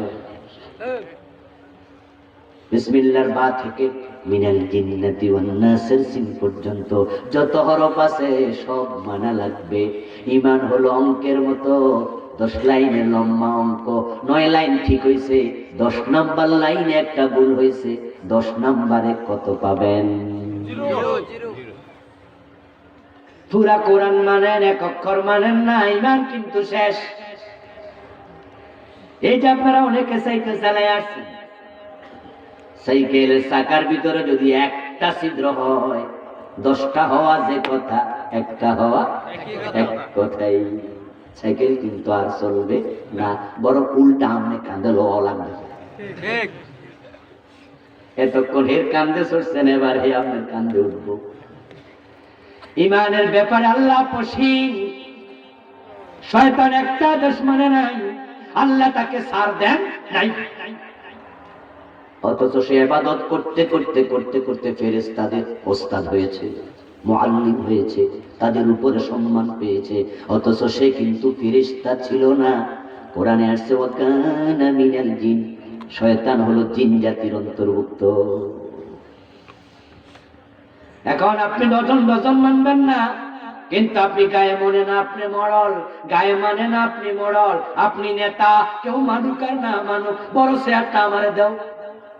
বিসমিল্লাহর বা থেকে মিনাল জিন্নাতি ওয়ান নাসের সিন পর্যন্ত যত হরফ আছে সব মানা লাগবে। ঈমান হলো অঙ্কের মতো, 10 লাইনের লম্বা অঙ্ক, 9 লাইন ঠিক হইছে, 10 নাম্বার লাইনে একটা ভুল হইছে, 10 নাম্বারে কত পাবেন? 0। পুরা কোরআন মানেন, 1 অক্ষর মানেন না, ঈমান কিন্তু শেষ। এই যে আপনারা অনেকে সাইকেল চালায় আসছেন, সাইকেলের চাকার ভিতরে যদি একটা ছিদ্র হয়, 10টা হওয়া যে কথা, একটা হওয়া এক কথাই। সাইকেল কিন্তু আর চলবে না, বড় উল্টা আমনে কান্দে লওয়া লাগবে। এতক্ষণ এর কান্দে চড়ছেন, এবার হে আপনার কান্দে উঠবো। ঈমানের ব্যাপারে আল্লাহ পসীন। শয়তান একটা আদেশ মানে নাই, আল্লাহ তাকে ছাড় দেন নাই। অথচ সে ইবাদত করতে করতে করতে করতে ফেরেশতাদের ওস্তাদ হয়েছে, মুআল্লিম হয়েছে, তাদের উপরে সম্মান পেয়েছে। অথচ সে কিন্তু ফেরেশতা ছিল না। কোরআনে আসছে ওয়া কানা মিনাল জিন, শয়তান হলো জিন জাতির অন্তর্ভুক্ত। এখন আপনি ডজন ডজন মানবেন না, কিন্তু আপনি গায়ে মনে না আপনি মরল, গায়ে মানে না আপনি মরল। আপনি নেতা, কেউ মানুক আর না মানুক, বড় শেয়ারটা আমারে দাও,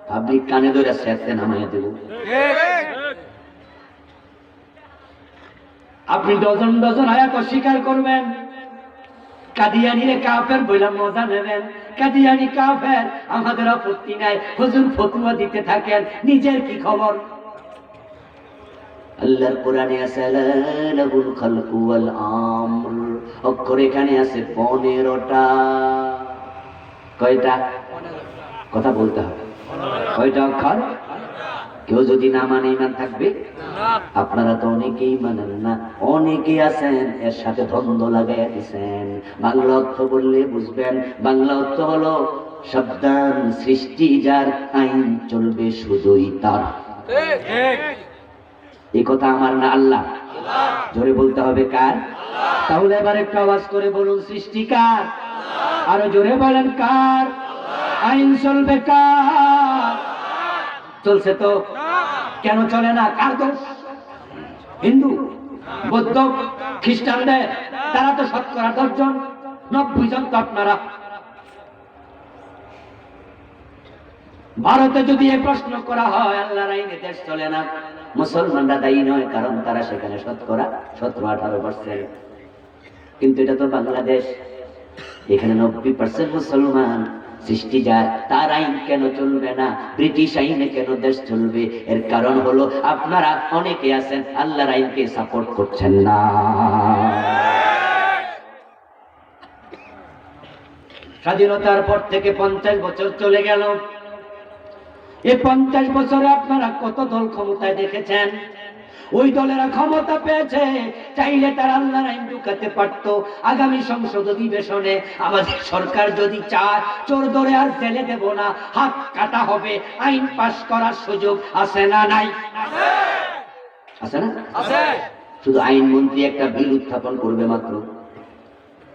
পাবলিক কানে ধরে শেয়ারটা নামাইয়া দেব। আপনি ডজন ডজন আয়াত অস্বীকার করবেন, কাদিয়ানিরে কাফের বইলা মজা নেবেন। কাদিয়ানি কাফের, আমাদের আপত্তি নাই, হুজুর ফতোয়া দিতে থাকেন, নিজের কি খবর? আল্লাহর কোরআনে আছে লাহুল খালকু ওয়াল আমর, অক্ষর এখানে আছে 15টা। কয়টা? কথা বলতে হবে। কয়টা অক্ষর? কেউ যদি না মানে ঈমান থাকবে? আপনারা তো অনেকেই মানেন না, অনেকেই আছেন এর সাথে দ্বন্দ্ব লাগাইয়া দিচ্ছেন। বাংলা অর্থ বললে বুঝবেন, বাংলা অর্থ হলো সাবধান, সৃষ্টি যার, আইন চলবে শুধুই তার। এই কথা আমার না আল্লাহ? জোরে বলতে হবে কার? তাহলে এবার একটু আওয়াজ করে বলুন, সৃষ্টি কার? আরো জোরে বলেন কার? আইন চলবে কার? চলছে তো, কেন চলে না? কার দোষ? হিন্দু, বৌদ্ধ, খ্রিস্টানদের? তারা তো 10 জন, 90 জন তো আপনারা। ভারতে যদি এই প্রশ্ন করা হয় আল্লাহর আইনে দেশ চলে না, মুসলমানরা দায়ী নয়, কারণ তারা সেখানে 17-18%। কিন্তু এটা তো বাংলাদেশ, এখানে 90% মুসলমান। সৃষ্টি যায়, তার আইন কেন চলবে না? ব্রিটিশ আইনে কেন দেশ চলবে? এর কারণ হলো আপনারা অনেকে আছেন আল্লাহর আইনকে সাপোর্ট করছেন না। স্বাধীনতার পর থেকে 50 বছর চলে গেল। এই 50 বছরে আপনারা কত দল ক্ষমতায় দেখেছেন? ওই দলেরা ক্ষমতা পেয়েছে, চাইলে তারা আল্লাহর আইন ঢুকাতে পারত। আগামী সংসদ অধিবেশনে আমাদের সরকার যদি চায়, চোর ধরে আর জেলে দেব না, হাত কাটা হবে, আইন পাস করার সুযোগ আছে না নাই? আছে না? আছে। শুধু আইনমন্ত্রী একটা বিল উত্থাপন করবে মাত্র,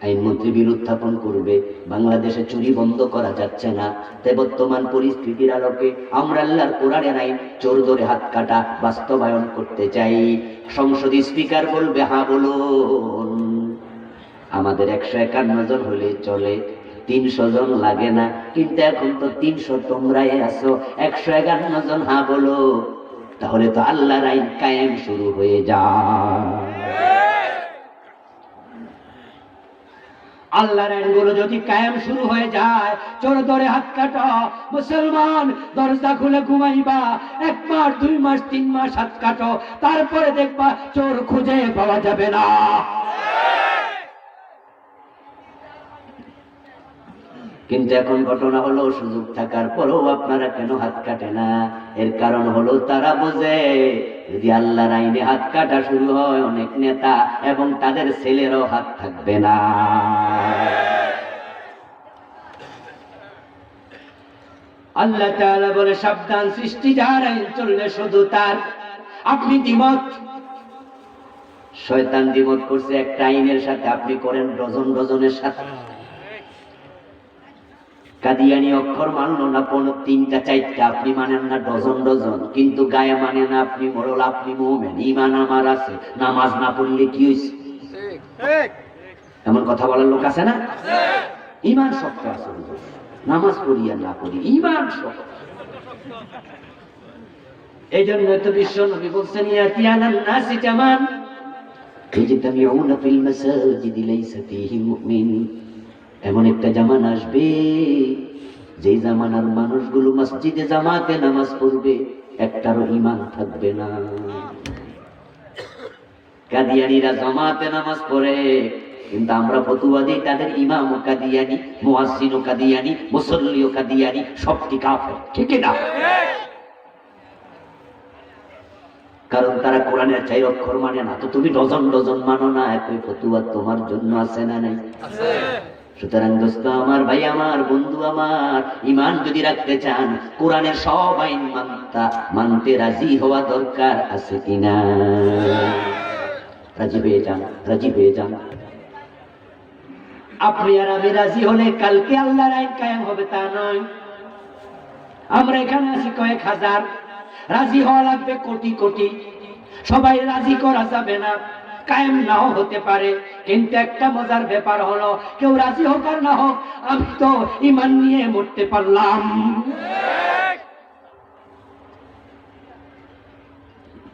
আইনমন্ত্রী বিল উত্থাপন করবে, বাংলাদেশে চুরি বন্ধ করা যাচ্ছে না, তাই বর্তমান পরিস্থিতির আলোকে আমরা আল্লাহর কোরআনের আইন চোর ধরে হাত কাটা বাস্তবায়ন করতে চাই। সংসদ স্পিকার বলবে হ্যাঁ বলুন। আমাদের 151 জন হলে চলে, 300 জন লাগে না, কিন্তু এখন তো 300 তোমরাই আছো, 151 জন হ্যাঁ বলো, তাহলে তো আল্লাহর আইন কায়েম শুরু হয়ে যায়। আল্লাহর আইনগুলো যদি কায়েম শুরু হয়ে যায়, চোর ধরে হাত কাটা, মুসলমান দরজা খুলে ঘুমাইবা, 1 মাস 2 মাস 3 মাস হাত কাটো, তারপরে দেখবা চোর খুঁজে পাওয়া যাবে না। কিন্তু এখন ঘটনা হলো, সুযোগ থাকার পরেও আপনারা কেন হাত কাটে না? এর কারণ হলো তারা বোঝে যদি আল্লাহর আইনে হাত কাটা শুরু হয়, অনেক নেতা এবং তাদের ছেলেরাও হাত থাকবে না। আল্লাহ তাআলা বলে সাবধান, সৃষ্টি যার, আইন চলবে শুধু তার। আপনি দ্বিমত, শয়তান দ্বিমত করছে একটা আইনের সাথে, আপনি করেন ডজন ডজনের সাথে। কাদিয়ানি অক্ষর মানলো না 3টা 4টা, আপনি মানেন না ডজন ডজন, কিন্তু গায়ে মানে না আপনি মরল, আপনি মুমিন, ঈমান আমার আছে, নামাজ না পড়লে কি হইছে? এমন কথা বলার লোক আছে না? ঈমান শক্ত আছে, নামাজ পড়ি আর না পড়ি, ঈমান শক্ত। এই জন্য তো বিশ্ব নবী বলছেন, ইয়াতিয়ানান নাসি জামান ইজতামিউনা ফিল মাসাজিদি লাইসা ফীহি মুমিন। এমন একটা জামানা আসবে, যে জামানার মানুষগুলো মসজিদে জামাতে নামাজ পড়বে, একটারও ঈমান থাকবে না। কাদিয়ানীরা জামাতে নামাজ পড়ে, কিন্তু আমরা ফতোয়া দিই তাদের ইমামও কাদিয়ানী, মুয়াজ্জিনও কাদিয়ানী, মুসল্লিও কাদিয়ানী, সবটি কাফের, ঠিক না? কারণ তারা কোরআনের 4 অক্ষর মানে না। তো তুমি ডজন ডজন মানো না, একই ফতোয়া তোমার জন্য আছে না নাই? আছে। সুতরাং দোস্ত আমার, ভাই আমার, বন্ধু আমার, ঈমান যদি রাখতে চান, কোরআনের সব আইন মানতে রাজি হওয়া দরকার আছে কিনা? রাজি হয়ে যান, রাজি হয়ে যান। আপনি আর আমি রাজি হলে কালকে আল্লাহর আইন কায়েম হবে তা নয়। আমরা এখানে আছি কয়েক হাজার, রাজি হওয়া লাগবে কোটি কোটি। সবাই রাজি করা যাবে না, কায়েম নাও হতে পারে, কিন্তু একটা মজার ব্যাপার হলো, কেউ রাজি হোক আর না হোক, আমি তো ঈমান নিয়ে মরতে পারলাম।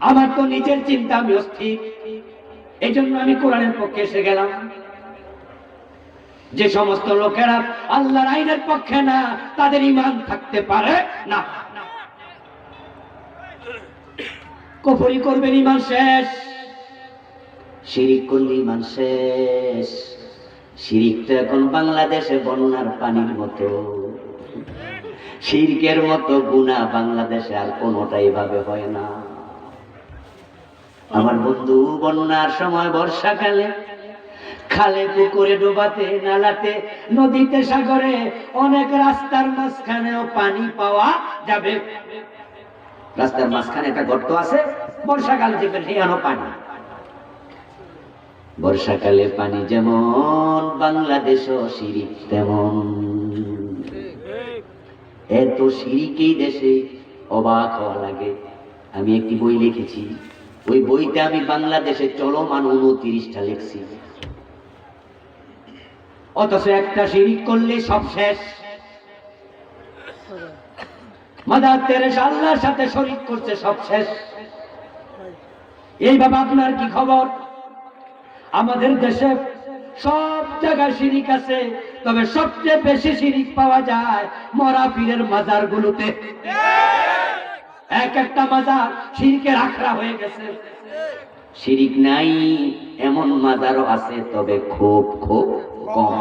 আমার তো নিজের চিন্তা, আমি অস্থির, এই জন্য আমি কোরআনের পক্ষে এসে গেলাম। যে সমস্ত লোকেরা আল্লাহর আইনের পক্ষে না, তাদের ঈমান থাকতে পারে না। কুফরি করবেন, ঈমান শেষ। শিরিক করলে ঈমান শেষ। শিরিক তো এখন বাংলাদেশে বন্যার পানির মতো। শিরকের মতো গুনাহ বাংলাদেশে আর কোনোটাই ভাবে হয় না। আমার বন্ধু, বন্যার সময় বর্ষাকালে খালে পুকুরে ডোবাতে নালাতে নদীতে সাগরে অনেক রাস্তার মাঝখানেও পানি পাওয়া যাবে। রাস্তার মাঝখানে একটা গর্ত আছে, বর্ষাকাল থেকে সেখানে পানি। বর্ষাকালে পানি যেমন, বাংলাদেশও শিরিক তেমন। এত শিরিকই দেশে, অবাক হওয়া লাগে। আমি একটি বই লিখেছি, ওই বইতে আমি বাংলাদেশে চলমান 29টা লিখছি, অথচ একটা শিরিক করলে সব শেষ। মাদার তেরেসা আল্লাহর সাথে শরীক করছে, সব শেষ। এই বাবা আপনার কি খবর? আমাদের দেশে সব জায়গায় শিরিক আছে, তবে সবচেয়ে বেশি শিরিক পাওয়া যায় মরা পীরের মাজার গুলোতে। এক একটা মাজার শিরিকের আখড়া হয়ে গেছে। শিরিক নাই এমন মাজারও আছে, তবে খুব খুব কম।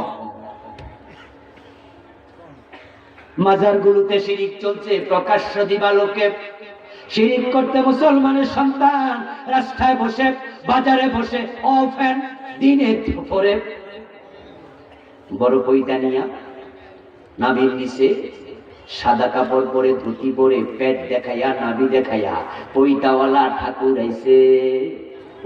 মাজারগুলোতে শিরিক চলছে প্রকাশ্য দিবালোকে। শিরিক করতে মুসলমানের সন্তান রাস্তায় বসে, বাজারে বসে, অফেন দিনে দুপুরে বড় পৈতা নিয়া, নাভির নিচে সাদা কাপড় পরে, ধুতি পরে, পেট দেখাইয়া, নাভি দেখাইয়া পৈতাওয়ালা ঠাকুর আইছে।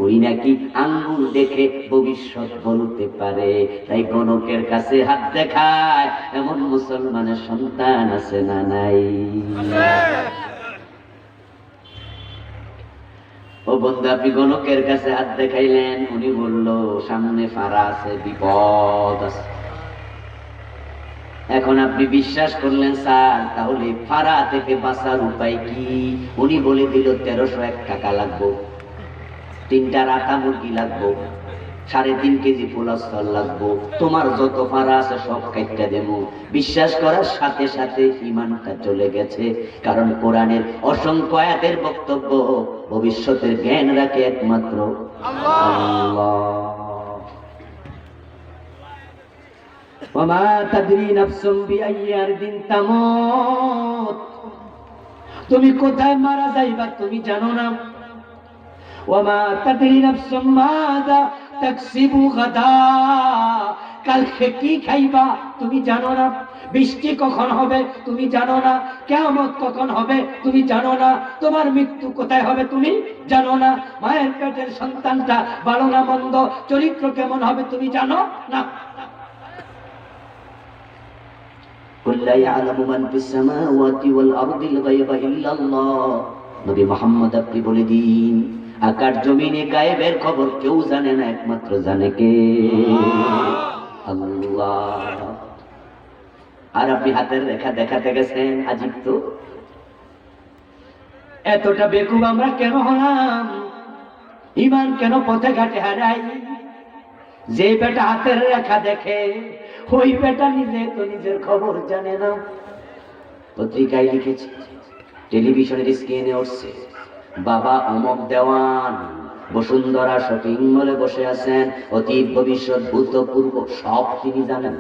ওই নাকি আঙ্গুল দেখে ভবিষ্যৎ বলতে পারে, তাই গণকের কাছে হাত দেখায়। এমন মুসলমানের সন্তান আছে না নাই? ও বন্ধু, আপনি গণকের কাছে হাত দেখাইলেন, উনি বলল সামনে ফাঁড়া আছে, বিপদ আছে। এখন আপনি বিশ্বাস করলেন স্যার, তাহলে ফাঁড়া থেকে বাঁচার উপায় কি? উনি বলে দিল 1301 টাকা লাগবো, 3টা রাতা মুরগি লাগবো, 3.5 কেজি পোলাস্তর লাগবো, তোমার যত ফাঁড়া আছে সব কাইটটা দেবো। বিশ্বাস করার সাথে সাথে ঈমানটা চলে গেছে। কারণ কোরআনের অসংখ্য আয়াতের বক্তব্য, ভবিষ্যতের জ্ঞান রাখে একমাত্র আল্লাহ। ওমা তাদরি নাফসুম বিআইয়ি আরদিন তামুত, তুমি কোথায় মারা যাইবা তুমি জানো না। ওমা তাদরি নাফসুম মাযা তাকসিবু গাদা, কালকে কি খাইবা তুমি জানো না। বৃষ্টি কখন হবে তুমি জানো না। কিয়ামত কখন হবে তুমি জানো না। তোমার মৃত্যু কোথায় হবে তুমি জানো না। মায়ের পেটের সন্তানটা ভালো না মন্দ, চরিত্র কেমন হবে তুমি জানো না। কুল লা ইয়ালামু মান ফিস সামাওয়াতি ওয়াল আরদিল গায়বা ইল্লাল্লাহ। নবী মুহাম্মদ আপনি বলে দিন, আকাশ জমিনে গায়েবের খবর কেউ জানে না, একমাত্র জানে কে? আল্লাহ। আর আপনি হাতের রেখা দেখাতে গেছেন, আজীব তো। এতটা বেকুব আমরা কেন হলাম? ঈমান কেন পথে ঘাটে হারাই? যে বেটা হাতের রেখা দেখে, ওই বেটা নিজে তো নিজের খবর জানে না। পত্রিকায় লিখেছে, টেলিভিশনের স্ক্রিনে উঠছে, বাবা অমক দেওয়ান বসুন্ধরা শপিং মলে বসে আছেন, অতীত ভবিষ্যৎ ভূতপূর্ব সব তিনি জানেন।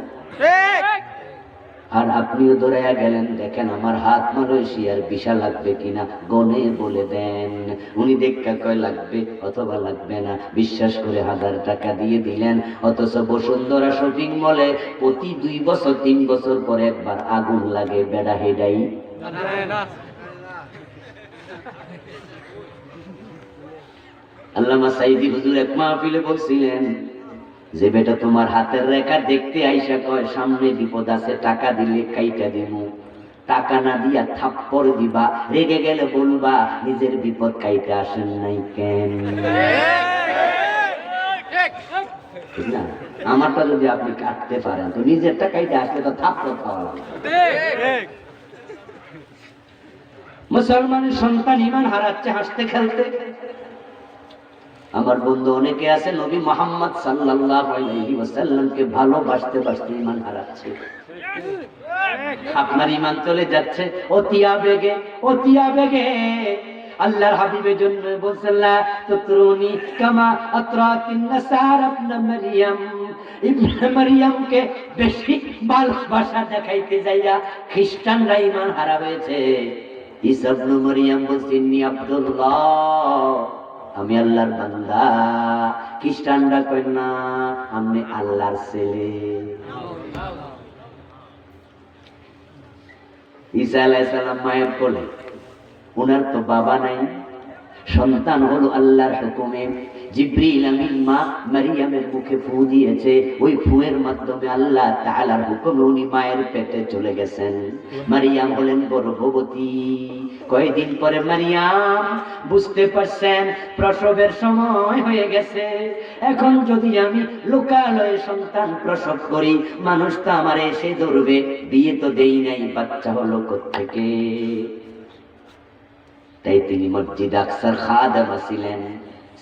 আর আপনিও দৌড়াইয়া গেলেন, দেখেন আমার হাত মালয়েশিয়ার ভিসা লাগবে কিনা, গনে বলে দেন। উনি দেখা কয় লাগবে অথবা লাগবে না, বিশ্বাস করে 1000 টাকা দিয়ে দিলেন। অথচ বসুন্ধরা শপিং মলে প্রতি 2 বছর 3 বছর পরে একবার আগুন লাগে, বেড়া হেডাই। আল্লামা সাইদি হুজুর এক মাহফিলে বলছিলেন, যে বেটা তোমার হাতের রেখা দেখতে আইসা কয় সামনে বিপদ আছে, টাকা দিলে কাইটা দিমু, টাকা না দিয়া থাপ্পড় দিবা, রেগে গেলে বলবা নিজের বিপদ কাইটা আসেন নাই কেন। ঠিক না? আমারটা যদি আপনি কাটতে পারেন তো নিজেরটা কাইটা আসলে তো থাপ্পড় খাওয়া লাগবে। মুসলমানের সন্তান ঈমান হারাচ্ছে হাসতে খেলতে। আমার বন্ধু অনেকে আছে নবী মুহাম্মদ সাল্লাল্লাহু আলাইহি ওয়াসাল্লামকে ভালোবাসতে বাসতে ঈমান হারাচ্ছে। আপনার ঈমান চলে যাচ্ছে অতি আবেগে, অতি আবেগে। আল্লাহর হাবিবের জন্য বলছেন, লা তুতরুনি কামা আতরাতিন নাসারা ইবনে মারইয়াম। ইবনে মারইয়ামকে বেশি ভালোবাসা দেখাইতে যাইয়া খ্রিস্টানরা ঈমান হারা হয়েছে। ঈসা ইবনে মারইয়াম বলছেন, নি আব্দুল্লাহ, আমি আল্লাহর বান্দা। খ্রিস্টানরা কয় না, আমি আল্লাহর ছেলে। ঈসা আলাইহিস সালাম মায়ের কোলে, উনার তো বাবা নাই, সন্তান হলো আল্লাহর হুকুমে। জিবরিল আমিন মা মারিয়ামের মুখে ফু দিয়েছে, ওই ফুয়ের মাধ্যমে আল্লাহ তাআলার হুকুমে উনি মায়ের পেটে চলে গেছেন। মারিয়াম হলেন গর্ভবতী। কয়েকদিন পরে মারিয়াম বুঝতে পারছেন প্রসবের সময় হয়ে গেছে। এখন যদি আমি লোকালয়ে সন্তান প্রসব করি, মানুষ তো আমার এসে ধরবে, বিয়ে তো দেই নাই, বাচ্চা হলো কোত্থেকে? তাই তিনি মসজিদ আকসার খাদেমা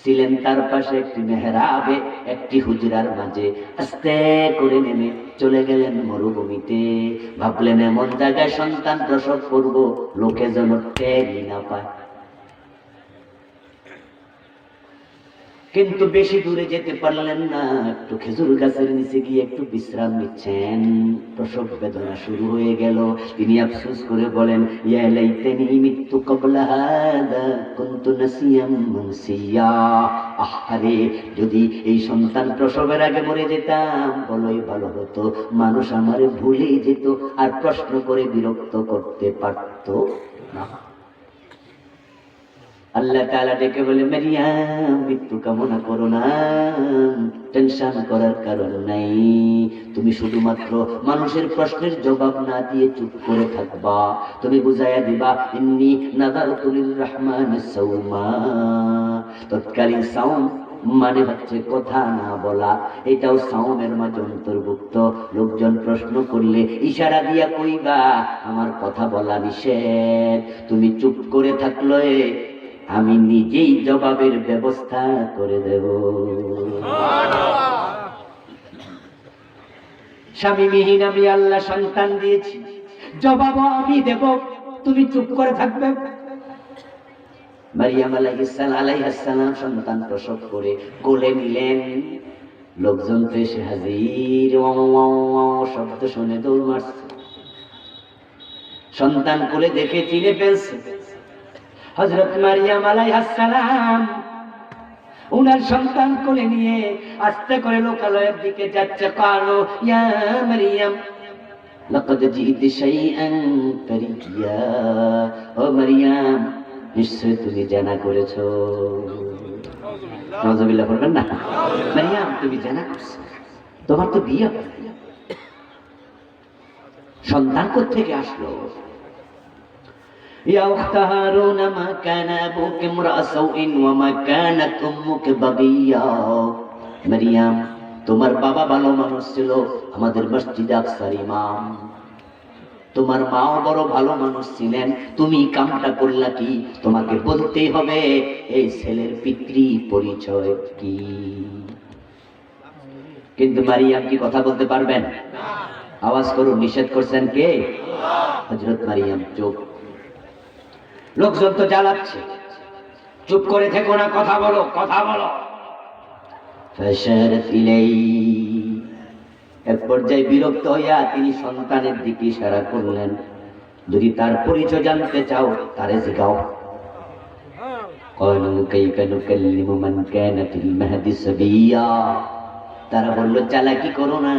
ছিলেন তার পাশে একটি মেহরাবে, একটি হুজরার মাঝে আস্তে করে নেমে চলে গেলেন মরুভূমিতে। ভাবলেন এমন জায়গায় সন্তান প্রসব করব, লোকে যেন টেরই না পায়। কিন্তু বেশি দূরে যেতে পারলেন না, একটু খেজুর গাছের নিচে গিয়ে একটু বিশ্রাম নিচ্ছেন। প্রসব বেদনা শুরু হয়ে গেল। তিনি আফসোস করে বলেন, ইয়া লাইতানি মিতু ক্বাবলা হাদা কুনতু নাসিয়াম মুনসিয়া। আহারে, যদি এই সন্তান প্রসবের আগে মরে যেতাম বলাই ভালো হতো, মানুষ আমারে ভুলে যেত আর প্রশ্ন করে বিরক্ত করতে পারত না। আল্লাহ তাআলা ডেকে বলে, মারিয়াম মৃত্যু কামনা করো না, টেনশন করার কারণ নাই। তুমি শুধুমাত্র মানুষের প্রশ্নের জবাব না দিয়ে চুপ করে থাকবা। তুমি বুঝাইয়া দিবা, ইন্নী নাযারতু লিররহমানি সাওমা। তৎকালীন সাওম মানে হচ্ছে কথা না বলা, এটাও সাওমের মাঝে অন্তর্ভুক্ত। লোকজন প্রশ্ন করলে ইশারা দিয়া কইবা, আমার কথা বলা নিষেধ। তুমি চুপ করে থাকলে আমি নিজেই জবাবের ব্যবস্থা করে দেব। স্বামীবিহীন আমি আল্লাহ সন্তান দিয়েছি, জবাবও আমি দেব, তুমি চুপ করে থাকবে। মারিয়াম আলাইহিস সালাম সন্তান প্রসব করে কোলে নিলেন। লোকজন তো এসে হাজির, শব্দ শুনে দৌড় মারছে। সন্তান কোলে দেখে চিনে ফেলছে হযরত মারিয়াম আলাইহিস সালাম। উনার সন্তান কোলে নিয়ে আস্তে করে লোকালয়ের দিকে যাচ্ছে। কালো, ইয়া মারিয়াম লাকাদ জিইতি শাইআন কারিয়া। ও মারিয়াম, নিশ্চয় তুমি জানা করেছো। নাউযুবিল্লাহ বলবেন না? মারিয়াম, তুমি জানা করছো, তোমার তো বিয়ে হয়নি, সন্তান কোত্থেকে আসলো? ইয়া উখতা হারুন, মা কানা আবুকি ইমরা সাউইন ওয়া মা কানাত উম্মুকি বাগিয়া। মারিয়াম, তোমার বাবা ভালো মানুষ ছিল, আমাদের মসজিদে আকসার ইমাম। তোমার মাও বড় ভালো মানুষ ছিলেন, তুমি কামটা করলা কি? তোমাকে বলতেই হবে এই ছেলের পিতৃ পরিচয় কি। কিন্তু মারিয়াম কি কথা বলতে পারবেন? আওয়াজ করুন, নিষেধ করছেন কে? হযরত মারিয়াম চুপ। লোকজন তো জ্বালাচ্ছে, চুপ করে থেকো না, কথা বলো, কথা বলো। ফাশারাত ইলাইহি, এক পর্যায়ে বিরক্ত হইয়া তিনি সন্তানের দিকে ইশারা করলেন, যদি তার পরিচয় জানতে চাও তারে জিগাও। ক্বালু কাইফা নুকাল্লিমু মান কানা ফিল মাহদি সাবিয়্যা। তারা বলল, চালাকি করো না,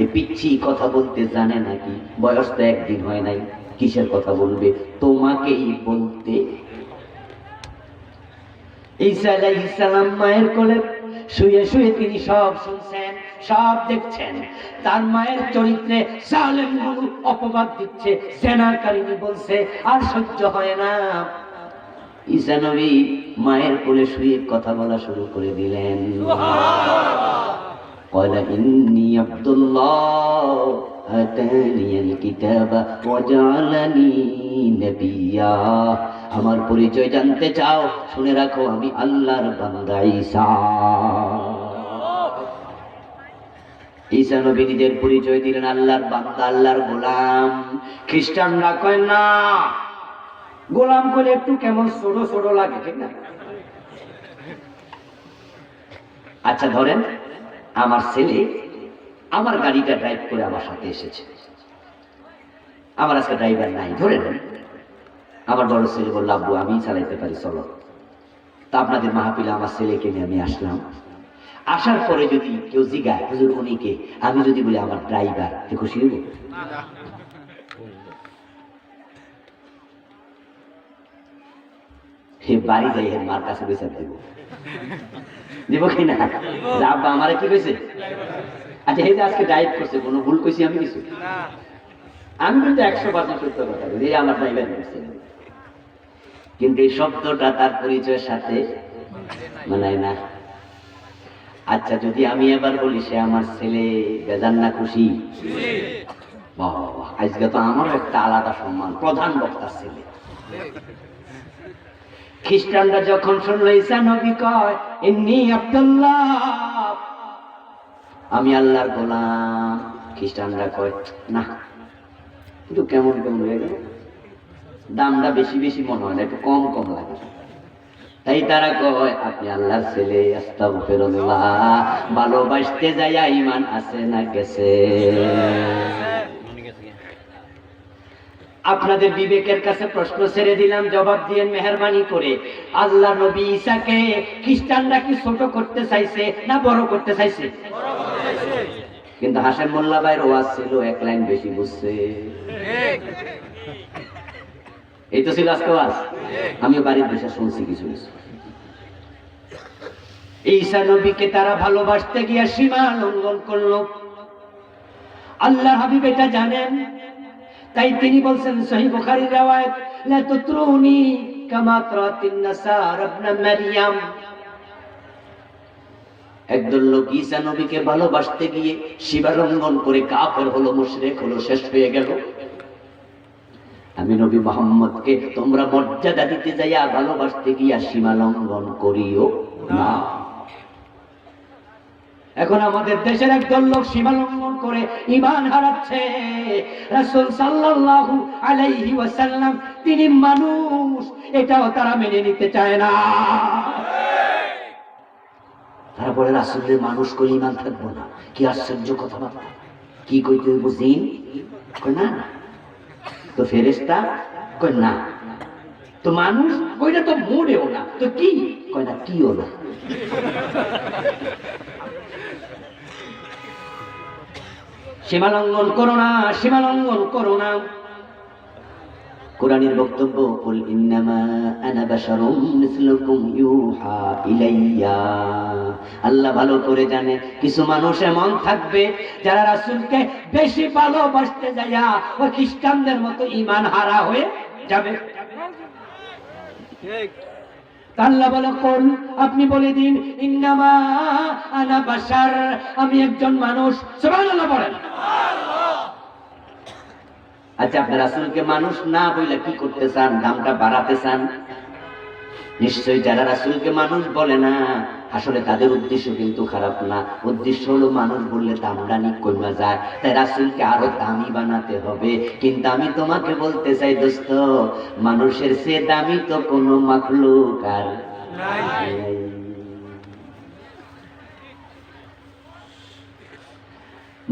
এ পিচ্ছি কথা বলতে জানে নাকি? বয়স তো একদিন হয় নাই, কিসের কথা বলবে? তোমাকেই বলতে। ঈসা আলাইহিস সালাম মায়ের কোলে শুয়ে শুয়ে তিনি সব শুনছেন, সব দেখছেন। তার মায়ের চরিত্রে জালেমগুলো অপবাদ দিচ্ছে, জেনাকারিনী বলছে, আর সহ্য হয় না। ঈসা নবী মায়ের কোলে শুয়ে কথা বলা শুরু করে দিলেন। ক্বালা ইন্নী আব্দুল্লাহ আতানিয়াল কিতাবা ওয়া জাআলানি নাবিয়্যা। আমার পরিচয় জানতে চাও? শুনে রাখো, আমি আল্লাহর বান্দা ঈসা। ঈসা নবী নিজের পরিচয় দিলেন, আল্লাহর বান্দা, আল্লাহর গোলাম। খ্রিস্টানরা কয় না, গোলাম বলে একটু কেমন ছোট ছোট লাগে, ঠিক না? আচ্ছা ধরেন, আমার ছেলে আমার গাড়িটা ড্রাইভ করে আমার সাথে এসেছে, আমার আজকে ড্রাইভার নাই। ধরে নেন আমার বড় ছেলে বলল, আব্বু আমি চালাইতে পারি, চলো। তা আপনাদের মাহফিলে আমার ছেলেকে নিয়ে আমি আসলাম। আসার পরে যদি কেউ জিজ্ঞাসা হুজুর উনি কে, আমি যদি বলি আমার ড্রাইভার, খুশি হইব? হে বাড়ি যাই এর মার কাছে বিচার দেব, দিব কিনা? আব্বা আমারে কি কইছে? আচ্ছা এই যে আজকে ড্রাইভ করছে, কোনো ভুল কইছি আমি কিছু? আমি কিন্তু 100% সত্য কথা বলি, এই আমার ড্রাইভার করছে। কিন্তু এই শব্দটা তার পরিচয়ের সাথে মানায় না। আচ্ছা যদি আমি এবার বলি সে আমার ছেলে, বেজান না খুশি? বাহ, আজকে তো আমারও একটা আলাদা সম্মান, প্রধান বক্তার ছেলে। খ্রিস্টানরা যখন শুনলো ঈসা নবী কয় ইন্নী আব্দুল্লাহ, আমি আল্লাহর গোলাম, খ্রিস্টানরা কয় না, একটু কেমন কেমন হয়ে গেল, দামটা বেশি বেশি মনে হয় না, একটু কম কম লাগে। তাই তারা কয় আপনি আল্লাহর ছেলে, আস্তাগফিরুল্লাহ। ভালোবাসতে যাইয়া ঈমান আছে না গেছে? আপনাদের বিবেকের কাছে প্রশ্ন ছেড়ে দিলাম, জবাব দিয়েন মেহেরবানি করে। আল্লাহ নবী ঈসাকে খ্রিস্টানরা কি ছোট করতে চাইছে না বড় করতে চাইছে? কিন্তু হাশেম মোল্লা ভাইয়ের ওয়াজ ছিল এক লাইন বেশি বুঝছে। এই তো ছিল আজকে ওয়াজ। আমিও বাড়ির বসে শুনছি কিছু কিছু। ঈসা নবীকে তারা ভালোবাসতে গিয়ে সীমা লঙ্ঘন করলো। আল্লাহ হাবিব এটা জানেন, তাই তিনি বলছেন সহিহ বুখারীর riwayat, লা তুতরুনি কামা তারাতিন নাসারা ইবনে মারইয়াম। একদল লোক ঈসা নবীকে ভালোবাসতে গিয়ে সীমা লঙ্ঘন করে কাফের হলো, মুশরিক হলো, শেষ হয়ে গেল। আমি নবী মুহাম্মদকে তোমরা মর্যাদা দিতে যাইয়া ভালোবাসতে গিয়া সীমা লঙ্ঘন করিও না। এখন আমাদের দেশের একদল লোক সীমা লঙ্ঘন করে ঈমান হারাচ্ছে। রাসূল সাল্লাল্লাহু আলাইহি ওয়াসাল্লাম তিনি মানুষ, এটাও তারা মেনে নিতে চায় না। তারপরে রাসূলের মানুষ করে ঈমান থাকবো না, কি আশ্চর্য কথাবার্তা! কি কইতে হইব? জিন কই না, তো ফেরেশতা কই না, তো মানুষ কইটা তো মোড়েও না, তো কি কয় না, কিও না। সীমা লঙ্ঘন করো না, সীমা লঙ্ঘন করো না। কোরআনের বক্তব্য, কুল ইন্নামা আনা বাশারুম মিসলুকুম ইউহা ইলাইয়া। আল্লাহ ভালো করে জানে কিছু মানুষ এমন থাকবে যারা রাসূলকে বেশি ভালোবাসতে যায়া ওই খ্রিস্টানদের মতো ঈমান হারা হয়ে যাবে। ঠিক। আল্লাহ বলে কোন, আপনি বলে দিন ইন্নামা আনা বাশার, আমি একজন মানুষ। সুবহানাল্লাহ বলেন। আচ্ছা আপনি রাসূলকে মানুষ না বলে কি করতে চান? দামটা বাড়াতে চান? নিশ্চয়ই যারা রাসূলকে মানুষ বলে না আসলে তাদের উদ্দেশ্য কিন্তু খারাপ না, উদ্দেশ্য হলো মানুষ বললে দামদানি কমে যায়, তাই রাসূলকে আরো দামি বানাতে হবে। কিন্তু আমি তোমাকে বলতে চাই দোস্ত, মানুষের চেয়ে দামি তো কোনো মাখলুক আর নাই।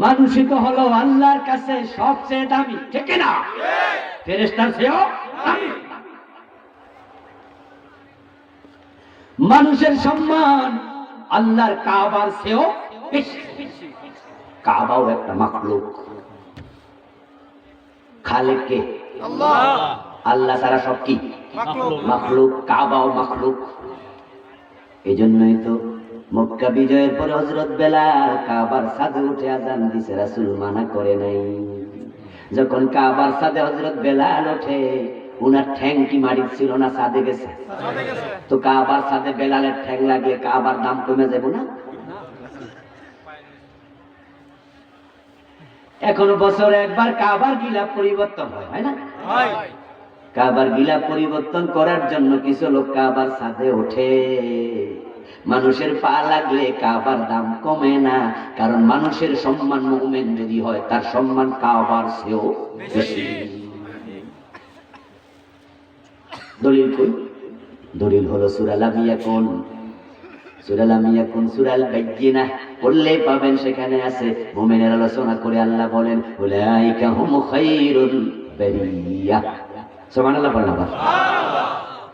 মানুষই তো হলো আল্লাহর কাছে সবচেয়ে দামি, ঠিক না? ফেরেশতার চেয়েও দামি। মানুষের সম্মান আল্লাহর কাবার চেয়েও বেশি। কাবাও একটা মাখলুক, খালেক কে? আল্লাহ। আল্লাহ ছাড়া সব কি মাখলুক, কাবাও মাখলুক। এজন্যই তো মক্কা বিজয়ের পরে হযরত বেলাল কাবার ছাদে উঠে আযান দিছে, রাসূল মানা করে নাই। যখন কাবার ছাদে হযরত বেলাল ওঠে, উনার ঠ্যাং কি মাটির ছিল না ছাদে গেছে? তো কাবার ছাদে বেলালের ঠ্যাং লাগলে কাবার দাম কমে যাবে না? এখন বছরে একবার কাবার গিলাফ পরিবর্তন হয় না? কাবার গিলাফ পরিবর্তন করার জন্য কিছু লোক কাবার ছাদে ওঠে। মানুষের পা লাগলে কাবার দাম কমে না, কারণ মানুষের সম্মান মুমিন যদি হয় তার সম্মান কাবার চেয়েও বেশি। দলিল কই? দলিল হলো সূরা লাম ইয়াকুন, সূরা লাম ইয়াকুন, সূরা আল বাইয়িনাহ পড়লেই পাবেন, সেখানে আছে মুমিনের আলোচনা করে আল্লাহ বলেন উলাইকা হুম খায়রুল বারিয়া। সুবহানাল্লাহ বলেন।